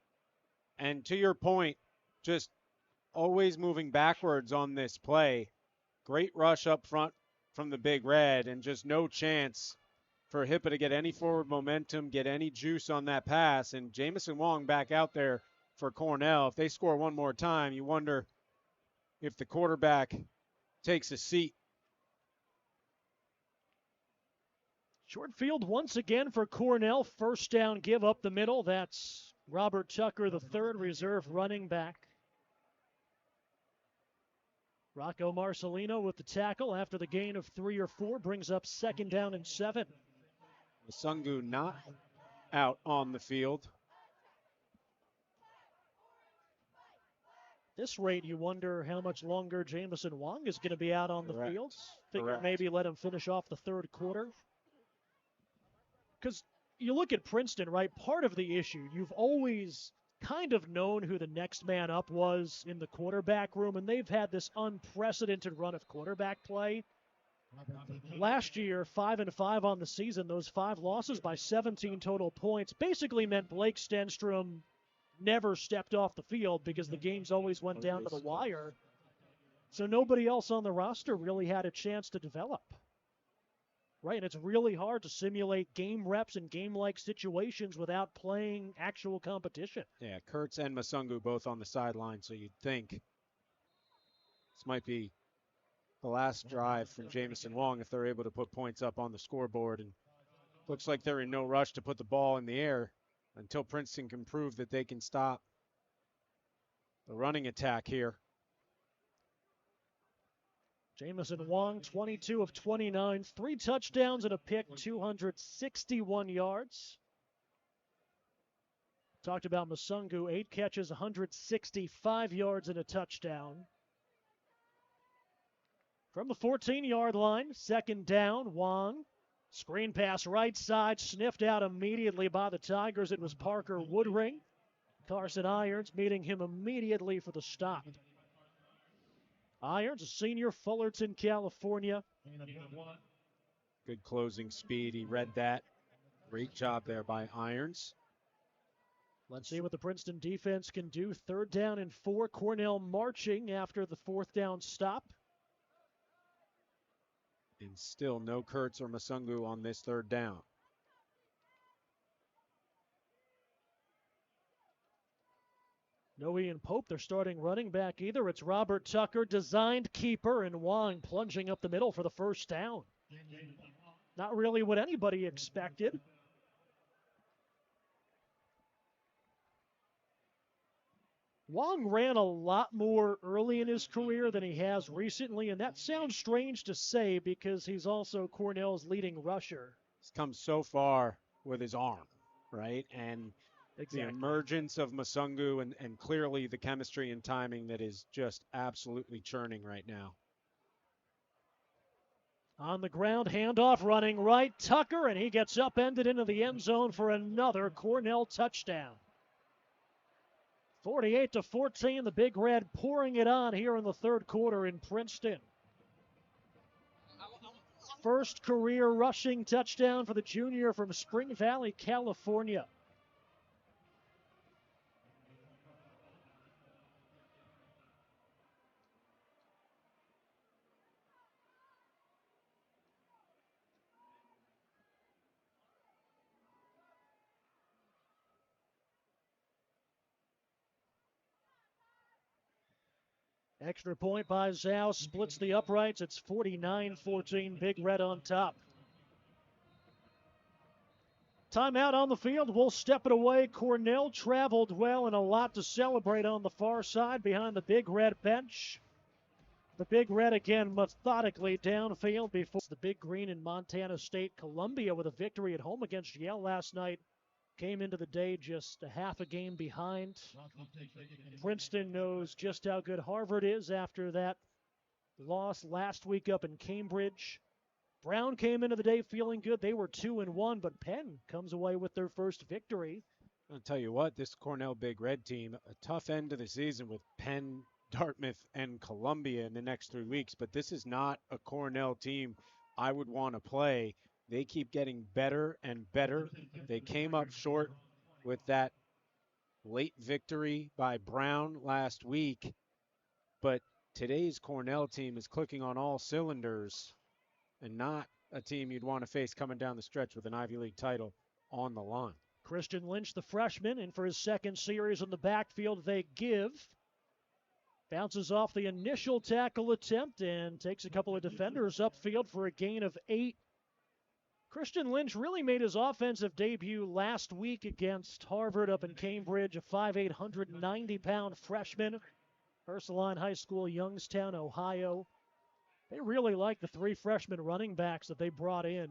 And to your point, just always moving backwards on this play. Great rush up front from the Big Red, and just no chance for Hippa to get any forward momentum, get any juice on that pass. And Jamison Wong back out there for Cornell. If they score one more time, you wonder if the quarterback takes a seat. Short field once again for Cornell. 1st down, give up the middle. That's Robert Tucker, the 3rd reserve running back. Rocco Marcelino with the tackle after the gain of 3 or 4, brings up 2nd down and 7. Masungu not out on the field. This rate, you wonder how much longer Jamison Wong is going to be out on the field. Figure Correct. maybe let him finish off the 3rd quarter. Because you look at Princeton, right? Part of the issue, you've always kind of known who the next man up was in the quarterback room, and they've had this unprecedented run of quarterback play. Last year, 5-5 on the season. Those 5 losses by 17 total points basically meant Blake Stenstrom never stepped off the field because the games always went down to the wire. So nobody else on the roster really had a chance to develop. Right, and it's really hard to simulate game reps and game-like situations without playing actual competition. Yeah, Kurtz and Masungu both on the sideline, so you'd think this might be the last drive from Jamison Wong if they're able to put points up on the scoreboard. And looks like they're in no rush to put the ball in the air until Princeton can prove that they can stop the running attack here. Jamison Wong, 22 of 29, 3 touchdowns and a pick, 261 yards. Talked about Masungu, 8 catches, 165 yards and a touchdown. From the 14-yard line, 2nd down, Wong. Screen pass right side, sniffed out immediately by the Tigers. It was Parker Woodring. Carson Irons meeting him immediately for the stop. Irons, a senior, Fullerton, California. Good closing speed. He read that. Great job there by Irons. Let's see what the Princeton defense can do. 3rd down and 4. Cornell marching after the 4th down stop. And still no Kurtz or Masungu on this 3rd down. No Ian Pope, their starting running back either. It's Robert Tucker, designed keeper, and Wong plunging up the middle for the 1st down. Not really what anybody expected. Wong ran a lot more early in his career than he has recently, and that sounds strange to say because he's also Cornell's leading rusher. He's come so far with his arm, right? And exactly. The emergence of Masungu and clearly the chemistry and timing that is just absolutely churning right now. On the ground, handoff, running right, Tucker, and he gets upended into the end zone for another Cornell touchdown. 48-14, the Big Red pouring it on here in the 3rd quarter in Princeton. First career rushing touchdown for the junior from Spring Valley, California. Extra point by Zhao, splits the uprights. It's 49-14, Big Red on top. Timeout on the field. We'll step it away. Cornell traveled well and a lot to celebrate on the far side behind the Big Red bench. The Big Red again methodically downfield before the Big Green in Montana State. Columbia with a victory at home against Yale last night. Came into the day just a half a game behind. Princeton knows just how good Harvard is after that loss last week up in Cambridge. Brown came into the day feeling good. They were 2-1, but Penn comes away with their first victory. I'll tell you what, this Cornell Big Red team, a tough end to the season with Penn, Dartmouth, and Columbia in the next 3 weeks, but this is not a Cornell team I would want to play. They keep getting better and better. They came up short with that late victory by Brown last week, but today's Cornell team is clicking on all cylinders and not a team you'd want to face coming down the stretch with an Ivy League title on the line. Christian Lynch, the freshman, in for his 2nd series in the backfield. They give. Bounces off the initial tackle attempt and takes a couple of defenders upfield for a gain of 8. Christian Lynch really made his offensive debut last week against Harvard up in Cambridge, a 5'8", 190-pound freshman. Ursuline High School, Youngstown, Ohio. They really like the 3 freshman running backs that they brought in.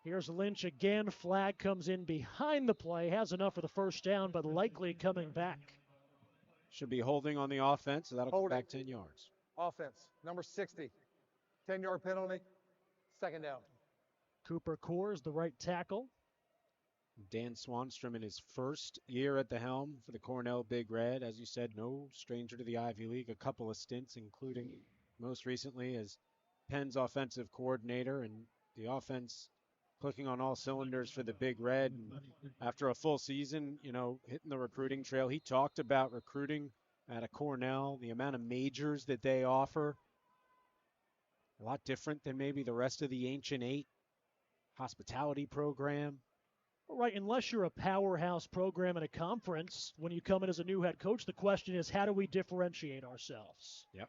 Here's Lynch again. Flag comes in behind the play. Has enough for the 1st down, but likely coming back. Should be holding on the offense, so that'll come back 10 yards. Offense, number 60. 10-yard penalty, 2nd down. Cooper Coors, the right tackle. Dan Swanstrom in his 1st year at the helm for the Cornell Big Red. As you said, no stranger to the Ivy League. A couple of stints, including most recently as Penn's offensive coordinator, and the offense clicking on all cylinders for the Big Red. And after a full season, hitting the recruiting trail, he talked about recruiting at a Cornell, the amount of majors that they offer. A lot different than maybe the rest of the Ancient Eight hospitality program. Right, unless you're a powerhouse program in a conference, when you come in as a new head coach, the question is, how do we differentiate ourselves? Yep.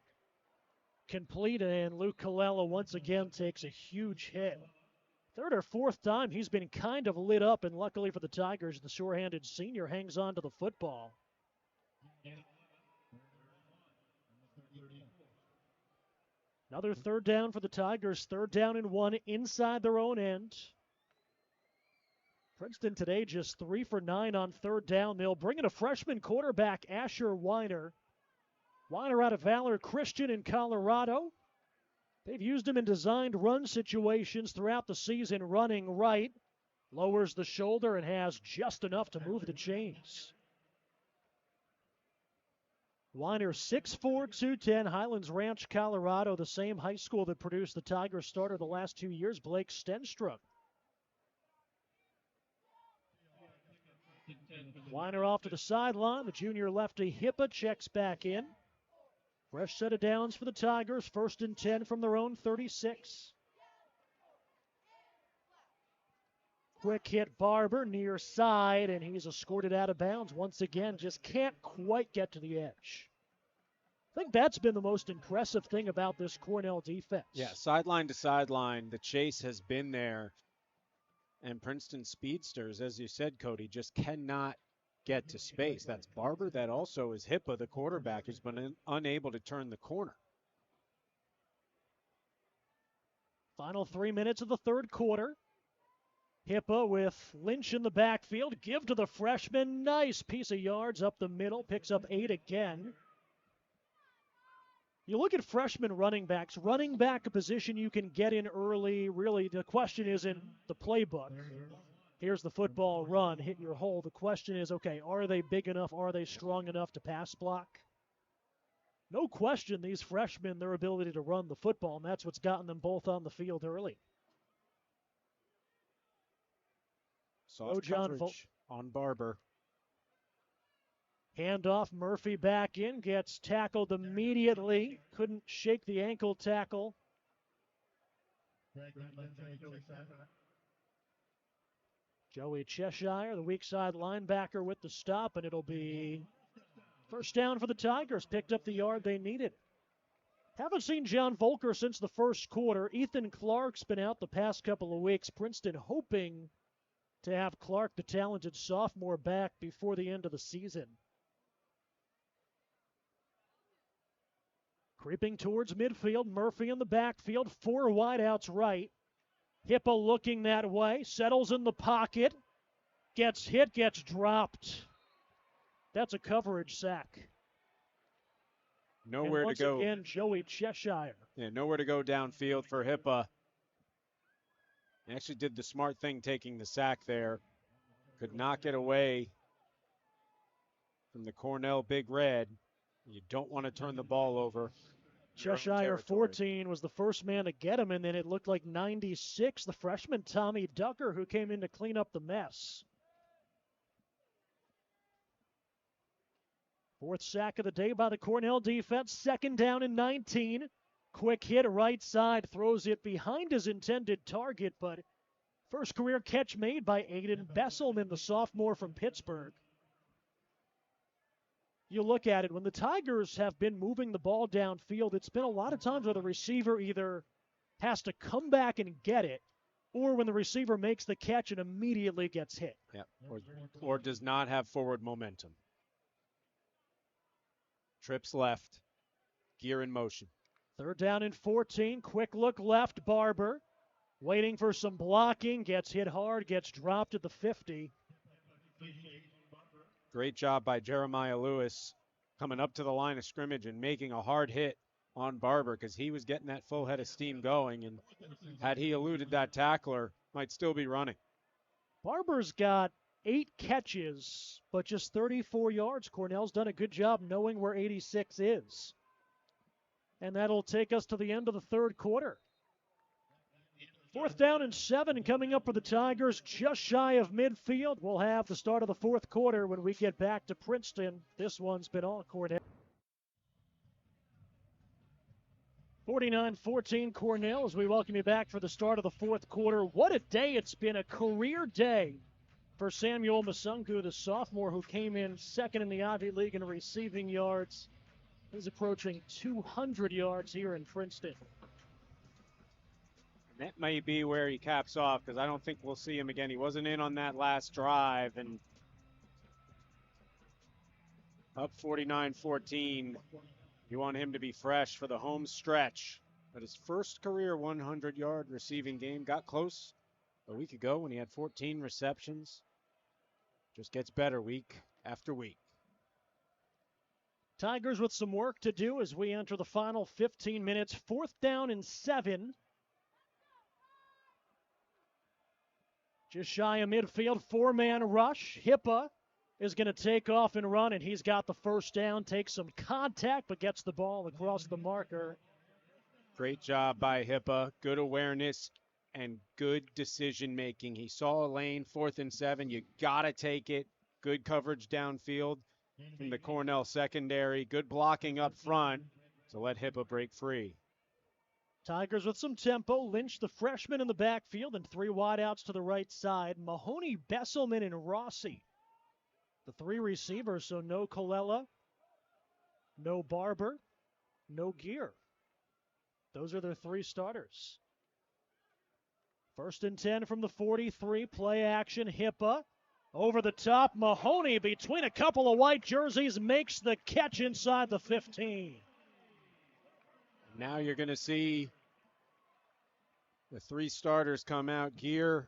Complete, and Luke Colella once again takes a huge hit. 3rd or 4th time he's been kind of lit up, and luckily for the Tigers, the sure-handed senior hangs on to the football. Another 3rd down for the Tigers, 3rd down and 1 inside their own end. Princeton today just 3 for 9 on 3rd down. They'll bring in a freshman quarterback, Asher Weiner. Weiner out of Valor Christian in Colorado. They've used him in designed run situations throughout the season, running right. Lowers the shoulder and has just enough to move the chains. Weiner, 6'4", 210, Highlands Ranch, Colorado, the same high school that produced the Tigers starter the last 2 years, Blake Stenstrom. Weiner off to the sideline. The junior lefty Hippa checks back in. Fresh set of downs for the Tigers. 1st and 10 from their own 36. Quick hit Barber near side, and he's escorted out of bounds once again. Just can't quite get to the edge. I think that's been the most impressive thing about this Cornell defense. Yeah, sideline to sideline, the chase has been there. And Princeton speedsters, as you said, Cody, just cannot get to space. That's Barber. That also is Hippa, the quarterback, who's been unable to turn the corner. Final 3 minutes of the third quarter. Hippa with Lynch in the backfield. Give to the freshman. Nice piece of yards up the middle. Picks up 8 again. You look at freshman running backs. Running back a position you can get in early. Really, the question isn't the playbook. Here's the football, run, hit your hole. The question is, okay, are they big enough? Are they strong enough to pass block? No question, these freshmen, their ability to run the football, and that's what's gotten them both on the field early. Soft coverage on Barber. Handoff, Murphy back in, gets tackled immediately. Couldn't shake the ankle tackle. Joey Cheshire, the weak side linebacker, with the stop, and it'll be first down for the Tigers. Picked up the yard they needed. Haven't seen John Volker since the first quarter. Ethan Clark's been out the past couple of weeks. Princeton hoping to have Clark, the talented sophomore, back before the end of the season. Creeping towards midfield, Murphy in the backfield, 4 wideouts right. Hippa looking that way, settles in the pocket, gets hit, gets dropped. That's a coverage sack. Nowhere to go. Once again, Joey Cheshire. Yeah, nowhere to go downfield for Hippa. He actually did the smart thing taking the sack there. Could not get away from the Cornell Big Red. You don't want to turn the ball over. Cheshire 14 was the first man to get him, and then it looked like 96, the freshman Tommy Ducker, who came in to clean up the mess. 4th sack of the day by the Cornell defense. 2nd down and 19. Quick hit right side, throws it behind his intended target, but first career catch made by Aiden Besselman, the sophomore from Pittsburgh. You look at it, when the Tigers have been moving the ball downfield, it's been a lot of times where the receiver either has to come back and get it, or when the receiver makes the catch and immediately gets hit. Yeah, or does not have forward momentum. Trips left, gear in motion. 3rd down and 14, quick look left, Barber. Waiting for some blocking, gets hit hard, gets dropped at the 50. Great job by Jeremiah Lewis coming up to the line of scrimmage and making a hard hit on Barber, because he was getting that full head of steam going, and had he eluded that tackler, might still be running. Barber's got 8 catches, but just 34 yards. Cornell's done a good job knowing where 86 is. And that'll take us to the end of the third quarter. 4th down and 7 coming up for the Tigers, just shy of midfield. We'll have the start of the 4th quarter when we get back to Princeton. This one's been all Cornell. 49-14 Cornell as we welcome you back for the start of the 4th quarter. What a day it's been, a career day for Samuel Masungu, the sophomore who came in 2nd in the Ivy League in receiving yards. He's approaching 200 yards here in Princeton. That may be where he caps off, because I don't think we'll see him again. He wasn't in on that last drive, and up 49-14. You want him to be fresh for the home stretch. But his first career 100-yard receiving game got close a week ago when he had 14 receptions. Just gets better week after week. Tigers with some work to do as we enter the final 15 minutes. 4th down and 7. Just shy of midfield, 4-man rush. Hippa is going to take off and run, and he's got the first down, takes some contact, but gets the ball across the marker. Great job by Hippa. Good awareness and good decision making. He saw a lane, 4th and 7. You got to take it. Good coverage downfield from the Cornell secondary. Good blocking up front to let Hippa break free. Tigers with some tempo. Lynch, the freshman, in the backfield, and 3 wideouts to the right side. Mahoney, Besselman, and Rossi, the 3 receivers. So no Colella, no Barber, no Gear. Those are their 3 starters. 1st and 10 from the 43. Play action. Hippa over the top. Mahoney between a couple of white jerseys makes the catch inside the 15. Now you're going to see the 3 starters come out. Gear,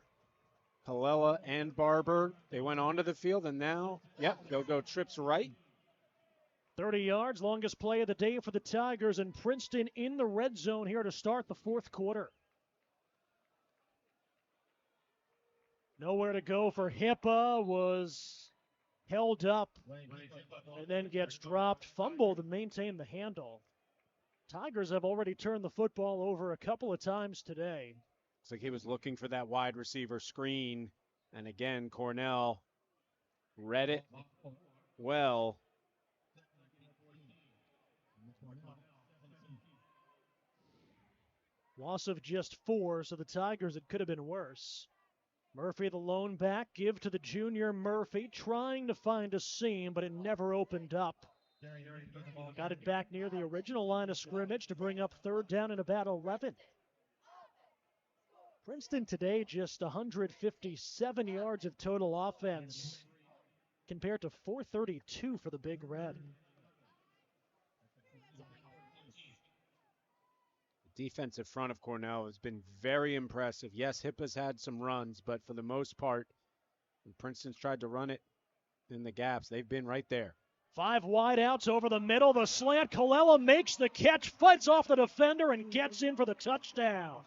Colella, and Barber. They went onto the field, and now, they'll go trips right. 30 yards, longest play of the day for the Tigers, and Princeton in the red zone here to start the 4th quarter. Nowhere to go for Hippa, was held up and then gets dropped, fumbled, and maintained the handle. Tigers have already turned the football over a couple of times today. Looks like he was looking for that wide receiver screen, and again, Cornell read it well. Loss of just 4, so the Tigers, it could have been worse. Murphy, the lone back, give to the junior Murphy, trying to find a seam, but it never opened up. Got it back near the original line of scrimmage to bring up 3rd down and about 11. Princeton today just 157 yards of total offense compared to 432 for the Big Red. The defensive front of Cornell has been very impressive. Yes, Hippa's had some runs, but for the most part, when Princeton's tried to run it in the gaps, they've been right there. 5 wideouts over the middle. The slant. Colella makes the catch, fights off the defender, and gets in for the touchdown.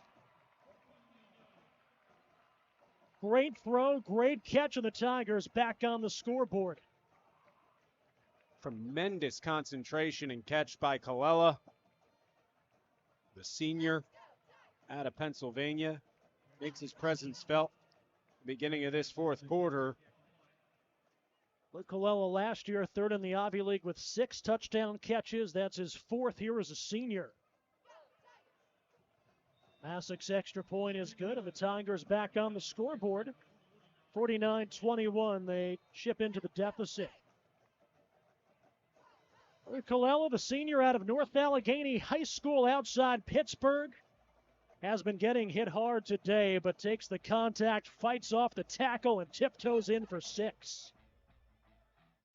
Great throw, great catch, and the Tigers back on the scoreboard. Tremendous concentration and catch by Colella, the senior out of Pennsylvania. Makes his presence felt beginning of this 4th quarter. Luke Colella last year, 3rd in the Ivy League with 6 touchdown catches. That's his 4th here as a senior. Massik's extra point is good, and the Tigers back on the scoreboard. 49-21, they chip into the deficit. Luke Colella, the senior out of North Allegheny High School outside Pittsburgh, has been getting hit hard today, but takes the contact, fights off the tackle, and tiptoes in for 6.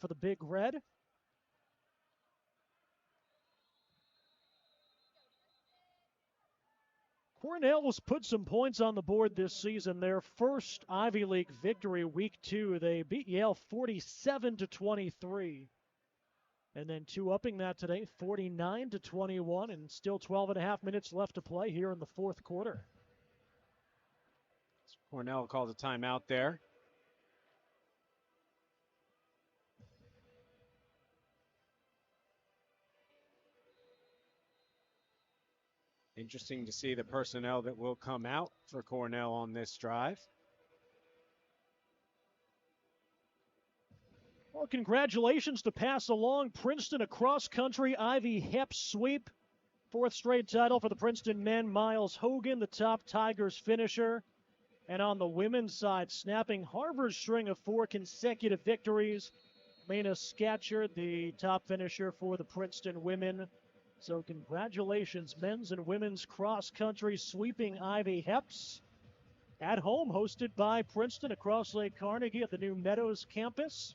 For the Big Red. Cornell has put some points on the board this season. Their first Ivy League victory, week 2. They beat Yale 47-23. And then 2-upping that today, 49-21, and still 12.5 minutes left to play here in the 4th quarter. Cornell calls a timeout there. Interesting to see the personnel that will come out for Cornell on this drive. Well, congratulations to pass along Princeton, a cross-country Ivy Hep sweep. 4th straight title for the Princeton men. Miles Hogan, the top Tigers finisher. And on the women's side, snapping Harvard's string of 4 consecutive victories, Lena Scatcherd, the top finisher for the Princeton women. So congratulations, men's and women's cross-country sweeping Ivy Heps. At home, hosted by Princeton across Lake Carnegie at the new Meadows campus.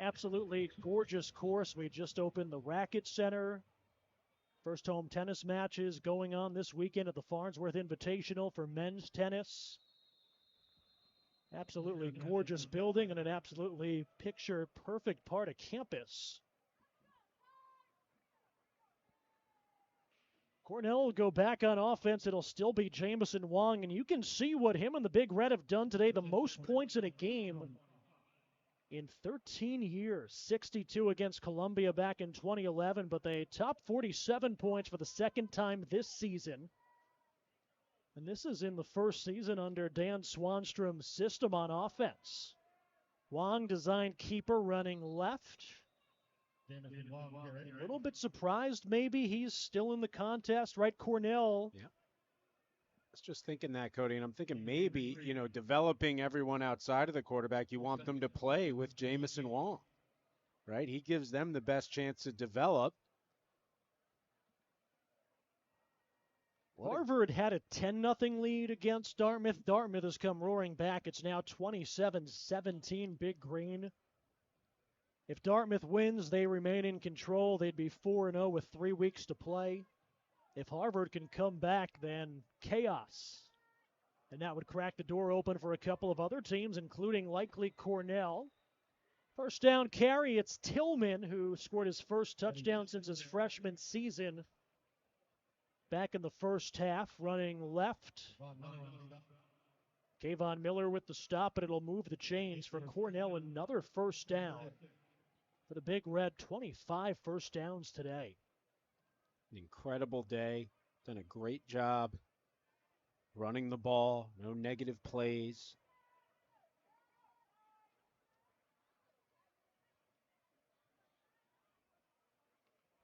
Absolutely gorgeous course. We just opened the Racket Center. First home tennis matches going on this weekend at the Farnsworth Invitational for men's tennis. Absolutely gorgeous building and an absolutely picture-perfect part of campus. Cornell will go back on offense. It'll still be Jamison Wong, and you can see what him and the Big Red have done today. The most points in a game in 13 years. 62 against Columbia back in 2011, but they topped 47 points for the second time this season. And this is in the first season under Dan Swanstrom's system on offense. Wong designed keeper running left. A little bit surprised maybe he's still in the contest, right? Cornell. Yeah. I was just thinking that, Cody, and I'm thinking maybe, developing everyone outside of the quarterback, you want them to play with Jamison Wong, right? He gives them the best chance to develop. Harvard had a 10-0 lead against Dartmouth. Dartmouth has come roaring back. It's now 27-17, Big Green. If Dartmouth wins, they remain in control. They'd be 4-0 with 3 weeks to play. If Harvard can come back, then chaos. And that would crack the door open for a couple of other teams, including likely Cornell. First down carry, it's Tillman, who scored his first touchdown since his freshman season. Back in the first half, running left. Kayvon Miller with the stop, but it'll move the chains for Cornell. Another first down for the Big Red. 25 first downs today. An incredible day. Done a great job running the ball. No negative plays.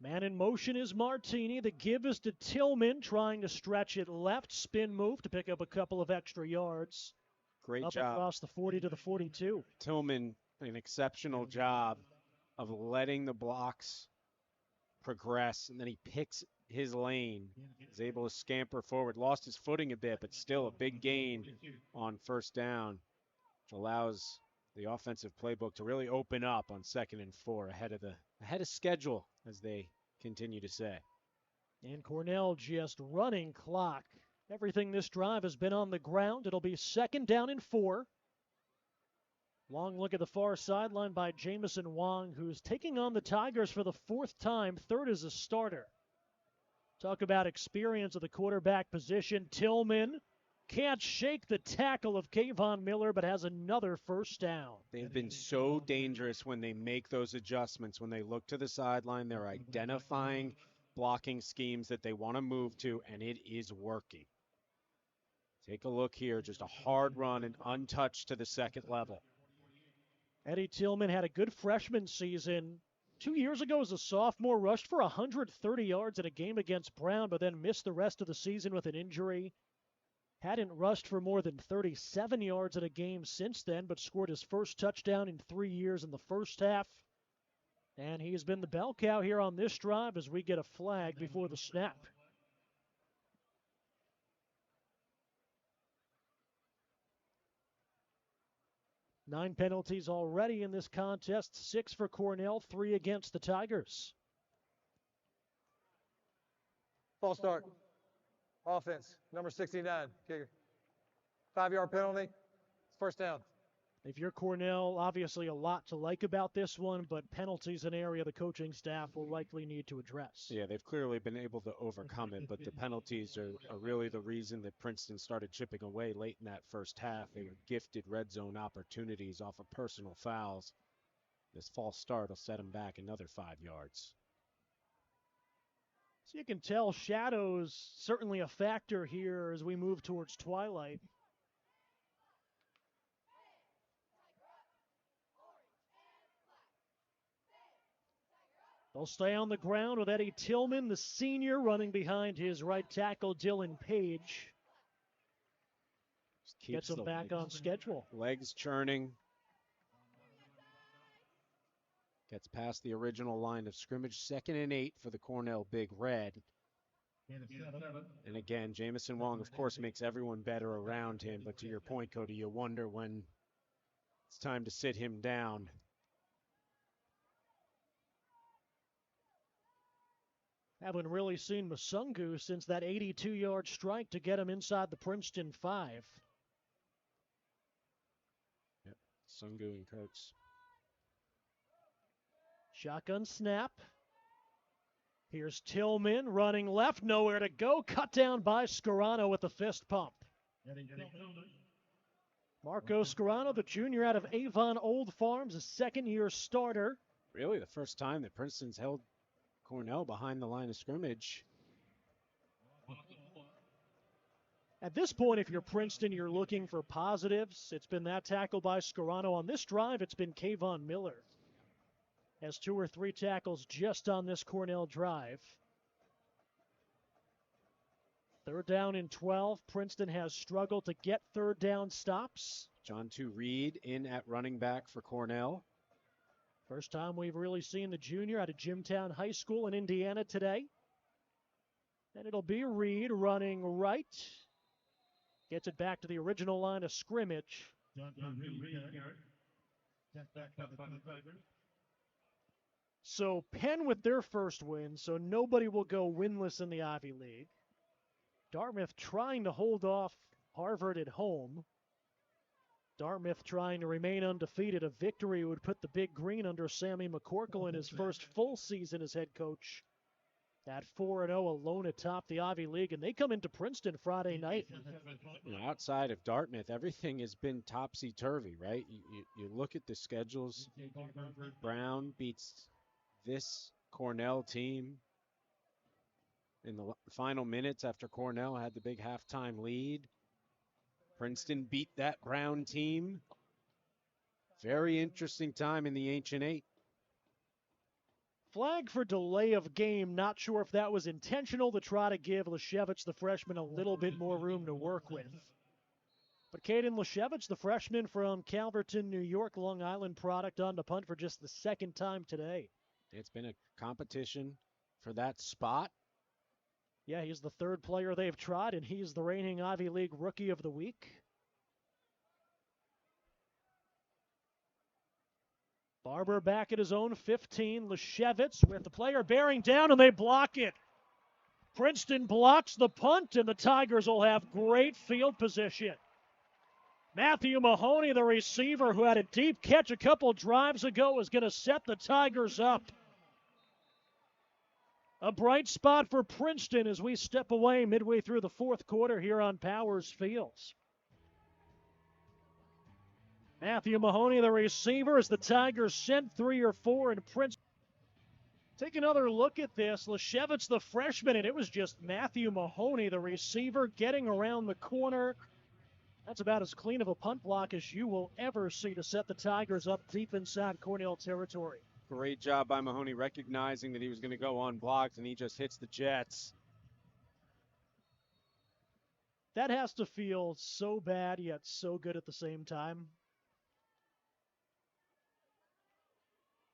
Man in motion is Martini. The give is to Tillman, trying to stretch it left. Spin move to pick up a couple of extra yards. Great up job. Across the 40 to the 42. Tillman, an exceptional job of letting the blocks progress, and then he picks his lane. He's able to scamper forward. Lost his footing a bit, but still a big gain on first down, which allows the offensive playbook to really open up on 2nd and 4 ahead of schedule, as they continue to say. And Cornell just running clock. Everything this drive has been on the ground. It'll be 2nd down and 4. Long look at the far sideline by Jamison Wong, who's taking on the Tigers for the 4th time, 3rd as a starter. Talk about experience of the quarterback position. Tillman can't shake the tackle of Kayvon Miller, but has another first down. They've been so dangerous when they make those adjustments. When they look to the sideline, they're identifying blocking schemes that they want to move to, and it is working. Take a look here. Just a hard run and untouched to the 2nd level. Eddie Tillman had a good freshman season. 2 years ago as a sophomore, rushed for 130 yards in a game against Brown, but then missed the rest of the season with an injury. Hadn't rushed for more than 37 yards in a game since then, but scored his first touchdown in 3 years in the first half. And he's been the bell cow here on this drive as we get a flag before the snap. Nine penalties already in this contest, 6 for Cornell, 3 against the Tigers. False start. Offense, number 69, kicker. 5-yard penalty. First down. If you're Cornell, obviously a lot to like about this one, but penalties an area the coaching staff will likely need to address. Yeah, they've clearly been able to overcome it, but the penalties are really the reason that Princeton started chipping away late in that first half. They were gifted red zone opportunities off of personal fouls. This false start will set them back another 5 yards. So you can tell shadows certainly a factor here as we move towards twilight. They'll stay on the ground with Eddie Tillman, the senior, running behind his right tackle, Dylan Page. Gets him back on schedule. Legs churning. Gets past the original line of scrimmage. 2nd and 8 for the Cornell Big Red. And again, Jamison Wong, of course, makes everyone better around him. But to your point, Cody, you wonder when it's time to sit him down. Haven't really seen Masungu since that 82-yard strike to get him inside the Princeton 5. Yep, Sungu and Coates. Shotgun snap. Here's Tillman running left, nowhere to go. Cut down by Scarano with the fist pump. Marco Scarano, the junior out of Avon Old Farms, a second-year starter. Really the first time that Princeton's held Cornell behind the line of scrimmage. At this point, if you're Princeton, you're looking for positives. It's been that tackle by Scarano. On this drive, it's been Kayvon Miller. Has 2 or 3 tackles just on this Cornell drive. 3rd down and 12. Princeton has struggled to get 3rd down stops. John 2 Reed in at running back for Cornell. First time we've really seen the junior out of Jimtown High School in Indiana today. And it'll be Reed running right. Gets it back to the original line of scrimmage. So Penn with their first win, so nobody will go winless in the Ivy League. Dartmouth trying to hold off Harvard at home. Dartmouth trying to remain undefeated. A victory would put the Big Green under Sammy McCorkle in his first full season as head coach. At 4-0 alone atop the Ivy League, and they come into Princeton Friday night. Outside of Dartmouth, everything has been topsy-turvy, right? You look at the schedules. Brown beats this Cornell team in the final minutes after Cornell had the big halftime lead. Princeton beat that Brown team. Very interesting time in the Ancient Eight. Flag for delay of game. Not sure if that was intentional to try to give Leshevich, the freshman, a little bit more room to work with. But Caden Leshevich, the freshman from Calverton, New York, Long Island product, on the punt for just the 2nd time today. It's been a competition for that spot. Yeah, he's the 3rd player they've tried, and he's the reigning Ivy League Rookie of the Week. Barber back at his own 15. Leshevich with the player bearing down, and they block it. Princeton blocks the punt, and the Tigers will have great field position. Matthew Mahoney, the receiver who had a deep catch a couple drives ago, is going to set the Tigers up. A bright spot for Princeton as we step away midway through the 4th quarter here on Powers Fields. Matthew Mahoney, the receiver, as the Tigers sent 3 or 4, and Princeton. Take another look at this. Leshevich, the freshman, and it was just Matthew Mahoney, the receiver, getting around the corner. That's about as clean of a punt block as you will ever see to set the Tigers up deep inside Cornell territory. Great job by Mahoney recognizing that he was going to go unblocked, and he just hits the Jets. That has to feel so bad yet so good at the same time.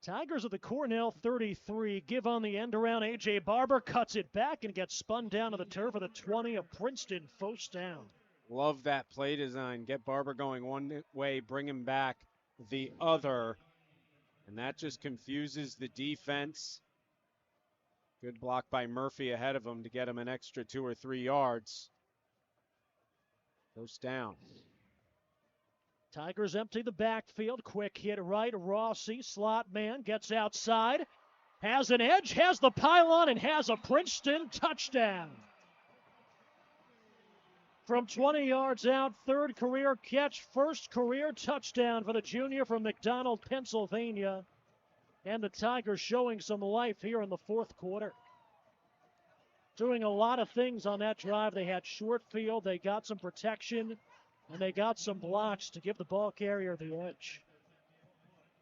Tigers at the Cornell 33. Give on the end around. A.J. Barber cuts it back and gets spun down to the turf of the 20 of Princeton. First down. Love that play design. Get Barber going one way, bring him back the other. And that just confuses the defense. Good block by Murphy ahead of him to get him an extra 2 or 3 yards. First down. Tigers empty the backfield. Quick hit right. Rossi, slot man, gets outside. Has an edge, has the pylon, and has a Princeton touchdown. From 20 yards out, 3rd career catch, 1st career touchdown for the junior from McDonald, Pennsylvania. And the Tigers showing some life here in the 4th quarter. Doing a lot of things on that drive. They had short field, they got some protection, and they got some blocks to give the ball carrier the edge.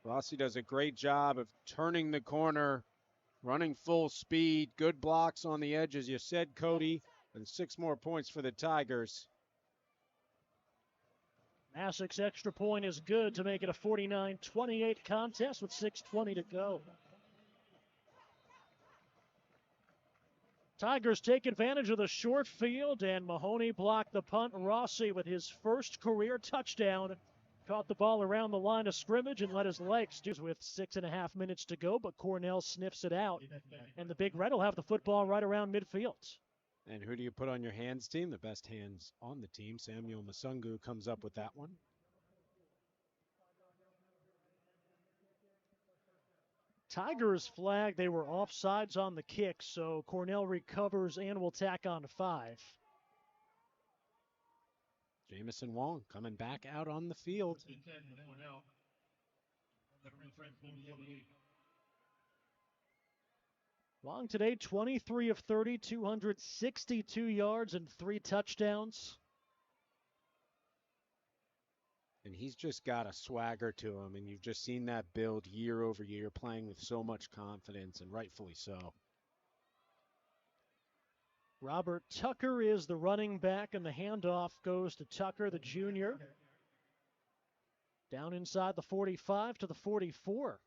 Rossi does a great job of turning the corner, running full speed, good blocks on the edge, as you said, Cody, and 6 more points for the Tigers. Massic's extra point is good to make it a 49-28 contest with 6:20 to go. Tigers take advantage of the short field, and Mahoney blocked the punt. Rossi with his 1st career touchdown. Caught the ball around the line of scrimmage and let his legs do with 6.5 minutes to go, but Cornell sniffs it out. And the Big Red will have the football right around midfield. And who do you put on your hands team? The best hands on the team. Samuel Masungu comes up with that one. Tigers flag, they were offsides on the kick, so Cornell recovers and will tack on 5. Jamison Wong coming back out on the field. Wong today, 23 of 30, 262 yards and 3 touchdowns. And he's just got a swagger to him, and you've just seen that build year over year, playing with so much confidence, and rightfully so. Robert Tucker is the running back, and the handoff goes to Tucker, the junior. Down inside the 45 to the 44.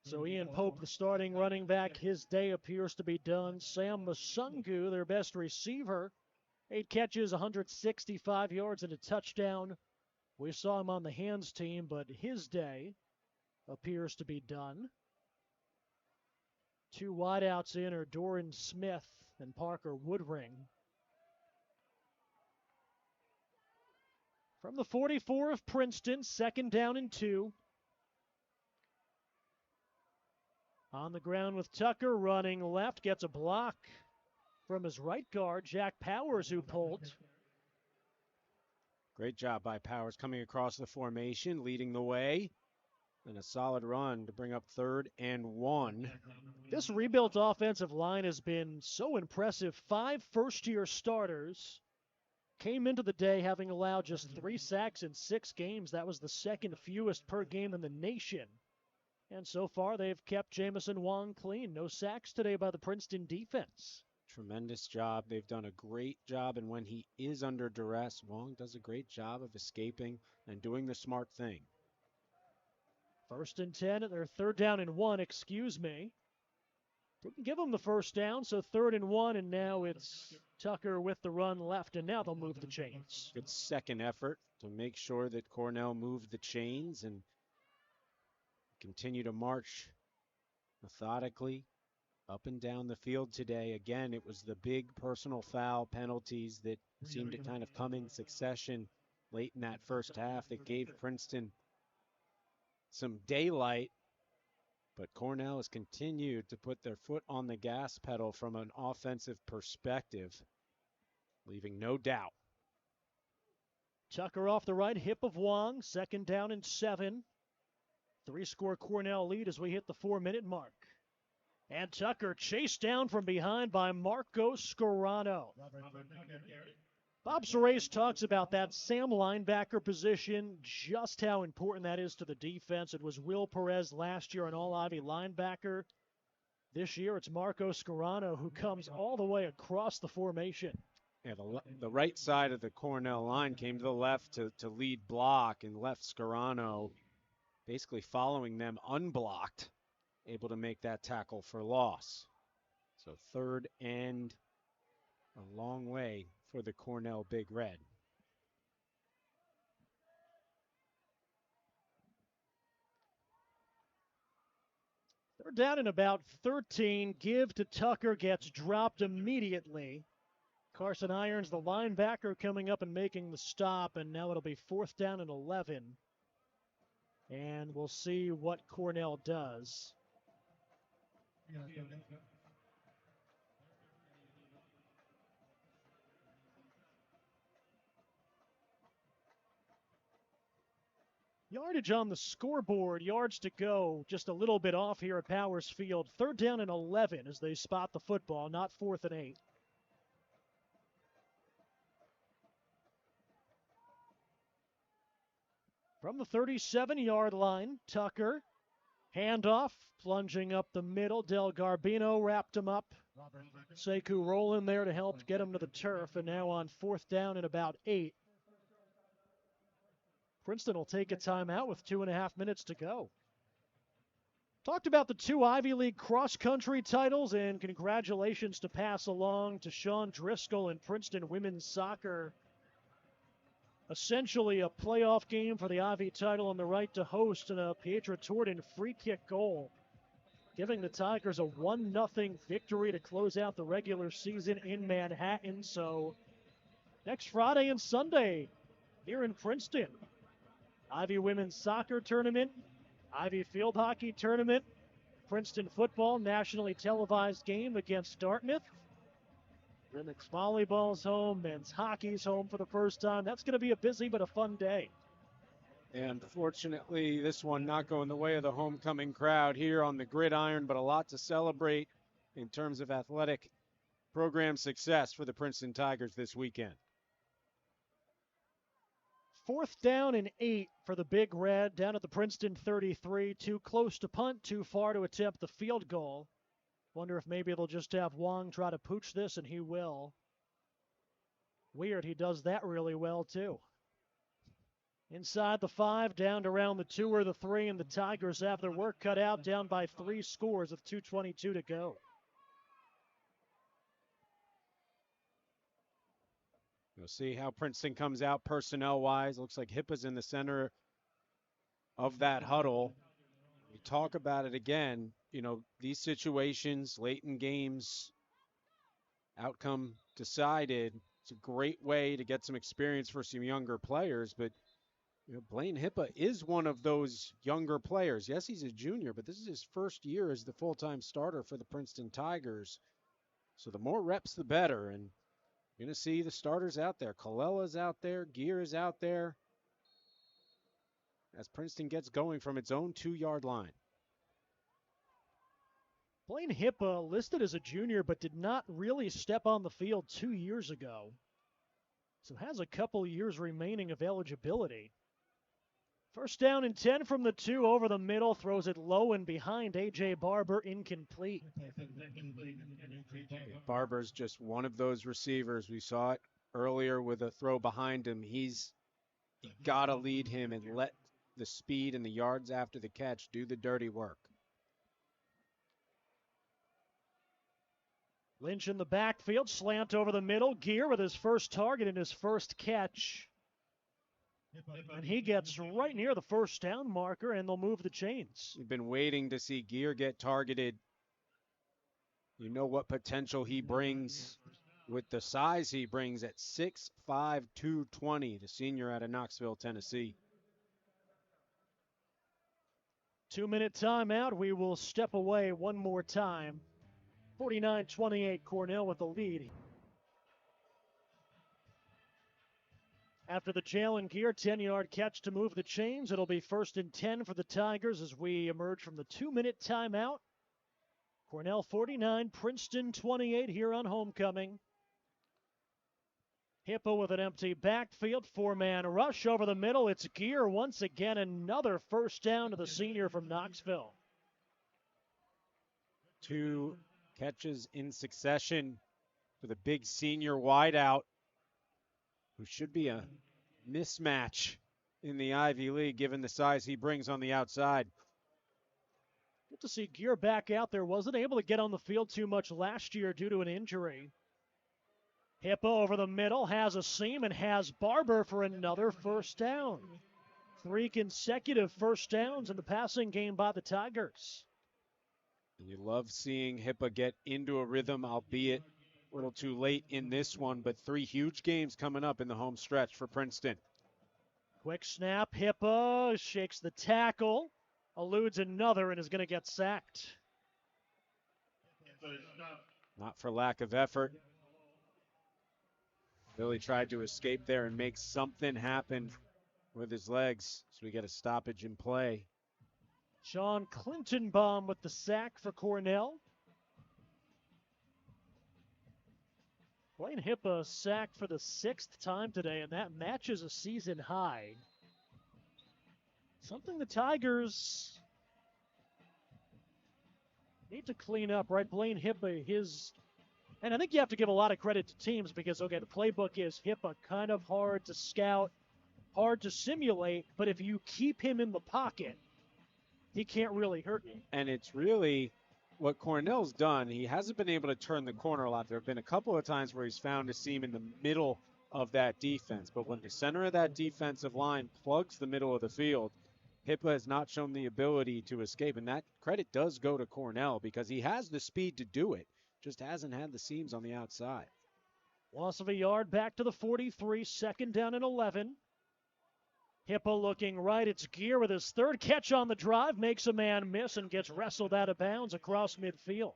So Ian Pope, the starting running back, his day appears to be done. Sam Masungu, their best receiver, 8 catches, 165 yards, and a touchdown. We saw him on the hands team, but his day appears to be done. 2 wideouts in are Doran Smith and Parker Woodring. From the 44 of Princeton, 2nd down and 2. On the ground with Tucker, running left, gets a block from his right guard, Jack Powers, who pulled. Great job by Powers coming across the formation, leading the way. And a solid run to bring up 3rd and 1. This rebuilt offensive line has been so impressive. 5 first-year starters came into the day having allowed just 3 sacks in 6 games. That was the 2nd fewest per game in the nation. And so far, they've kept Jamison Wong clean. No sacks today by the Princeton defense. Tremendous job. They've done a great job, and when he is under duress, Wong does a great job of escaping and doing the smart thing. 1st and 10, or 3rd down and 1, excuse me. Didn't give them the 1st down, so 3rd and 1, and now it's Tucker with the run left, and now they'll move the chains. Good second effort to make sure that Cornell moved the chains and continue to march methodically up and down the field today. Again, it was the big personal foul penalties that seemed to kind of come in succession late in that first half that gave Princeton some daylight, but Cornell has continued to put their foot on the gas pedal from an offensive perspective, leaving no doubt. Tucker off the right hip of Wong, 2nd down and 7. 3-score Cornell lead as we hit the 4-minute mark. And Tucker chased down from behind by Marco Scarano. Bob Surace talks about that Sam linebacker position, just how important that is to the defense. It was Will Perez last year, an all-Ivy linebacker. This year, it's Marco Scarano who comes all the way across the formation. Yeah, the right side of the Cornell line came to the left to lead block and left Scarano basically following them unblocked, able to make that tackle for loss. So 3rd and a long way for the Cornell Big Red. They're down in about 13. Give to Tucker, gets dropped immediately. Carson Irons, the linebacker, coming up and making the stop, and now it'll be 4th down and 11. And we'll see what Cornell does. Yardage on the scoreboard, yards to go, just a little bit off here at Powers Field. 3rd down and 11 as they spot the football, not 4th and 8. From the 37-yard line, Tucker, handoff, plunging up the middle. Del Garbino wrapped him up. Sekou rolling there to help get him to the turf, and now on 4th down and about 8. Princeton will take a timeout with 2.5 minutes to go. Talked about the 2 Ivy League cross-country titles, and congratulations to pass along to Sean Driscoll and Princeton women's soccer. Essentially a playoff game for the Ivy title and the right to host, and a Pietra Torden free kick goal, giving the Tigers a 1-0 victory to close out the regular season in Manhattan. So next Friday and Sunday here in Princeton, Ivy women's soccer tournament, Ivy field hockey tournament, Princeton football nationally televised game against Dartmouth. Women's volleyball's home, men's hockey's home for the first time. That's going to be a busy but a fun day. And fortunately, this one not going the way of the homecoming crowd here on the gridiron, but a lot to celebrate in terms of athletic program success for the Princeton Tigers this weekend. 4th down and 8 for the Big Red down at the Princeton 33. Too close to punt, too far to attempt the field goal. Wonder if maybe they'll just have Wong try to pooch this, and he will. Weird, he does that really well, too. Inside the 5, down to around the 2 or the 3, and the Tigers have their work cut out, down by 3 scores with 2:22 to go. We'll see how Princeton comes out personnel-wise. Looks like Hippa's in the center of that huddle. We talk about it again. You know, these situations, late in games, outcome decided. It's a great way to get some experience for some younger players, but you know, Blaine Hippa is one of those younger players. Yes, he's a junior, but this is his first year as the full-time starter for the Princeton Tigers. So the more reps, the better. And you're going to see the starters out there. Colella's out there. Gear is out there. As Princeton gets going from its own 2-yard line. Blaine Hippa listed as a junior, but did not really step on the field 2 years ago. So has a couple years remaining of eligibility. 1st down and 10 from the 2 over the middle. Throws it low and behind A.J. Barber, incomplete. Barber's just one of those receivers. We saw it earlier with a throw behind him. You got to lead him and let the speed and the yards after the catch do the dirty work. Lynch in the backfield, slant over the middle. Gear with his first target and his first catch. And he gets right near the 1st down marker, and they'll move the chains. You've been waiting to see Gear get targeted. You know what potential he brings with the size he brings at 6'5", 220, the senior out of Knoxville, Tennessee. 2-minute timeout. We will step away one more time. 49-28, Cornell with the lead. After the Jalen Gear 10-yard catch to move the chains, it'll be 1st and 10 for the Tigers as we emerge from the 2-minute timeout. Cornell 49, Princeton 28 here on homecoming. Hippo with an empty backfield, 4-man rush over the middle. It's Gear once again, another 1st down to the senior from Knoxville. 2 catches in succession for the big senior wideout, who should be a mismatch in the Ivy League given the size he brings on the outside. Good to see Gear back out there. Wasn't able to get on the field too much last year due to an injury. Hippo over the middle, has a seam and has Barber for another 1st down. 3 consecutive 1st downs in the passing game by the Tigers. And you love seeing Hippa get into a rhythm, albeit a little too late in this one, but 3 huge games coming up in the home stretch for Princeton. Quick snap, Hippa shakes the tackle, eludes another, and is going to get sacked. Not for lack of effort. Billy tried to escape there and make something happen with his legs, so we get a stoppage in play. Sean Clintonbaum with the sack for Cornell. Blaine Hippa sacked for the 6th time today, and that matches a season high. Something the Tigers need to clean up, right? Blaine Hippa, and I think you have to give a lot of credit to teams because, okay, the playbook is Hippa, kind of hard to scout, hard to simulate, but if you keep him in the pocket, he can't really hurt you. And it's really what Cornell's done. He hasn't been able to turn the corner a lot. There have been a couple of times where he's found a seam in the middle of that defense. But when the center of that defensive line plugs the middle of the field, Hippa has not shown the ability to escape. And that credit does go to Cornell because he has the speed to do it, just hasn't had the seams on the outside. Loss of a yard back to the 43, 2nd down and 11. Hippo looking right. It's Gear with his 3rd catch on the drive. Makes a man miss and gets wrestled out of bounds across midfield.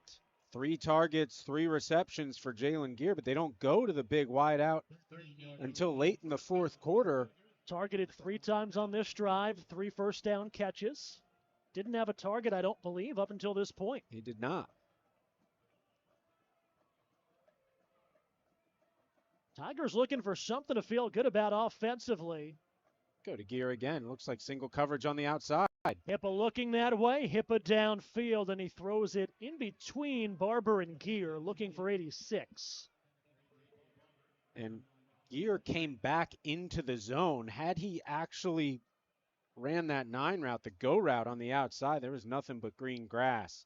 3 targets, 3 receptions for Jalen Gear, but they don't go to the big wide out until late in the fourth quarter. Targeted 3 times on this drive, 3 first down catches. Didn't have a target, I don't believe, up until this point. He did not. Tigers looking for something to feel good about offensively. Go to Gear again. Looks like single coverage on the outside. Hippa looking that way. Hippa downfield, and he throws it in between Barber and Gear, looking for 86. And Gear came back into the zone. Had he actually ran that 9 route, the go route on the outside, there was nothing but green grass.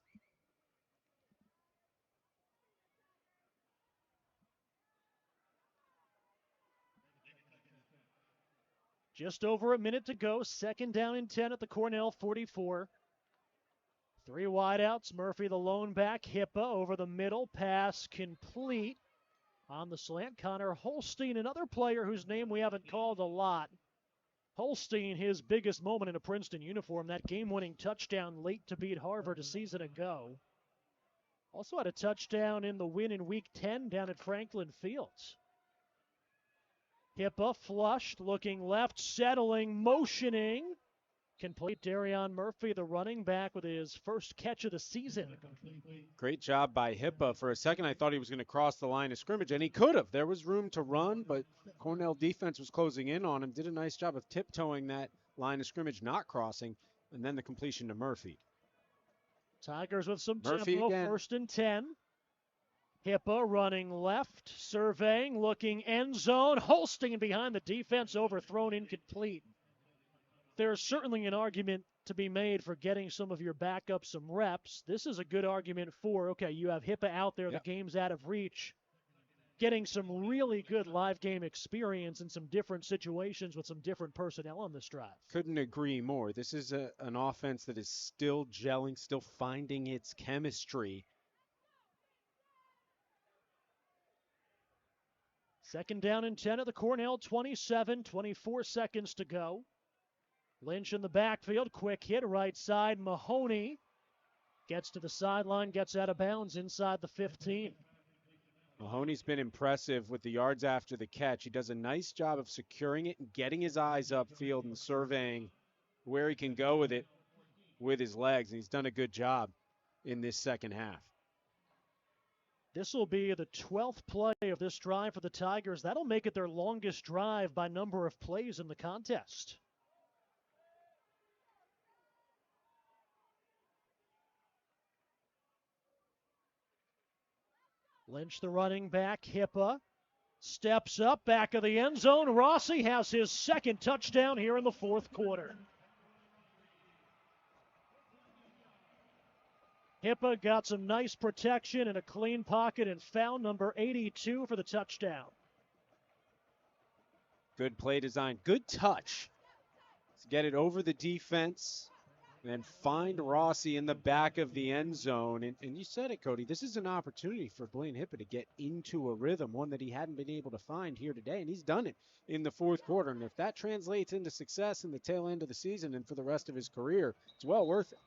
Just over a minute to go. 2nd down and 10 at the Cornell 44. 3 wideouts. Murphy the lone back. Hippa over the middle. Pass complete. On the slant, Connor Holstein, another player whose name we haven't called a lot. Holstein, his biggest moment in a Princeton uniform, that game-winning touchdown late to beat Harvard a season ago. Also had a touchdown in the win in Week 10 down at Franklin Fields. Hippa flushed, looking left, settling, motioning. Complete. Darion Murphy, the running back, with his first catch of the season. Great job by Hippa. For a second, I thought he was going to cross the line of scrimmage, and he could have. There was room to run, but Cornell defense was closing in on him. Did a nice job of tiptoeing that line of scrimmage, not crossing, and then the completion to Murphy. Tigers with some Murphy tempo. again. 1st and 10. Hippa running left, surveying, looking end zone. Holstein behind the defense, overthrown, incomplete. There's certainly an argument to be made for getting some of your backups some reps. This is a good argument for, okay, you have Hippa out there, Yep. The game's out of reach, getting some really good live game experience in some different situations with some different personnel on this drive. Couldn't agree more. This is an offense that is still gelling, still finding its chemistry. 2nd down and 10 at the Cornell 27, 24 seconds to go. Lynch in the backfield, quick hit, right side. Mahoney gets to the sideline, gets out of bounds inside the 15. Mahoney's been impressive with the yards after the catch. He does a nice job of securing it and getting his eyes upfield and surveying where he can go with it with his legs, and he's done a good job in this second half. This will be the 12th play of this drive for the Tigers. That'll make it their longest drive by number of plays in the contest. Lynch, the running back. Hippa steps up, back of the end zone. Rossi has his 2nd touchdown here in the 4th quarter. Hippa got some nice protection and a clean pocket and found number 82 for the touchdown. Good play design, good touch to get it over the defense and then find Rossi in the back of the end zone. And you said it, Cody, this is an opportunity for Blaine Hippa to get into a rhythm, one that he hadn't been able to find here today, and he's done it in the 4th quarter. And if that translates into success in the tail end of the season and for the rest of his career, it's well worth it.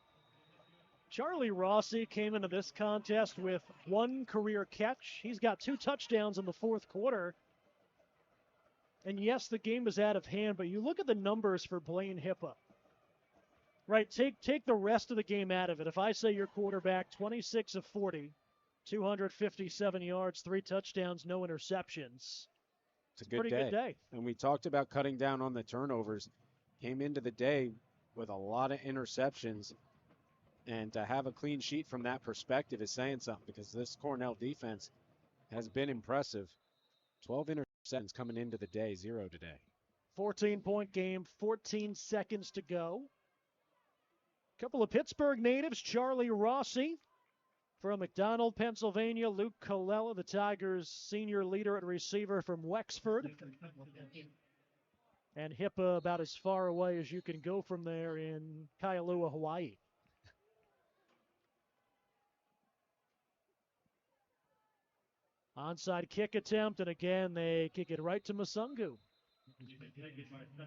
Charlie Rossi came into this contest with 1 career catch. He's got 2 touchdowns in the 4th quarter. And yes, the game is out of hand, but you look at the numbers for Blaine Hippa. Right, take the rest of the game out of it. If I say your quarterback, 26 of 40, 257 yards, 3 touchdowns, no interceptions. It's a good pretty good day. And we talked about cutting down on the turnovers. Came into the day with a lot of interceptions. And to have a clean sheet from that perspective is saying something, because this Cornell defense has been impressive. 12 interceptions coming into the day, 0 today. 14-point game, 14 seconds to go. Couple of Pittsburgh natives, Charlie Rossi from McDonald, Pennsylvania. Luke Colella, the Tigers' senior leader at receiver from Wexford. And Hippa about as far away as you can go from there in Kailua, Hawaii. Onside kick attempt, and again, they kick it right to Masungu.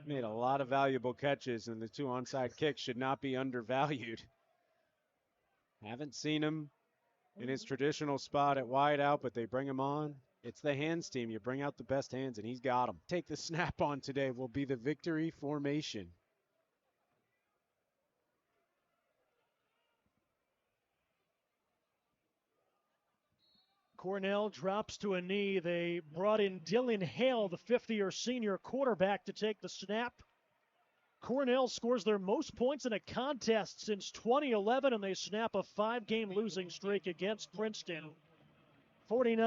Made a lot of valuable catches, and the 2 onside kicks should not be undervalued. Haven't seen him in his traditional spot at wide out, but they bring him on. It's the hands team. You bring out the best hands, and he's got them. Take the snap on today will be the victory formation. Cornell drops to a knee. They brought in Dylan Hale, the fifth-year senior quarterback, to take the snap. Cornell scores their most points in a contest since 2011, and they snap a 5-game losing streak against Princeton. 49.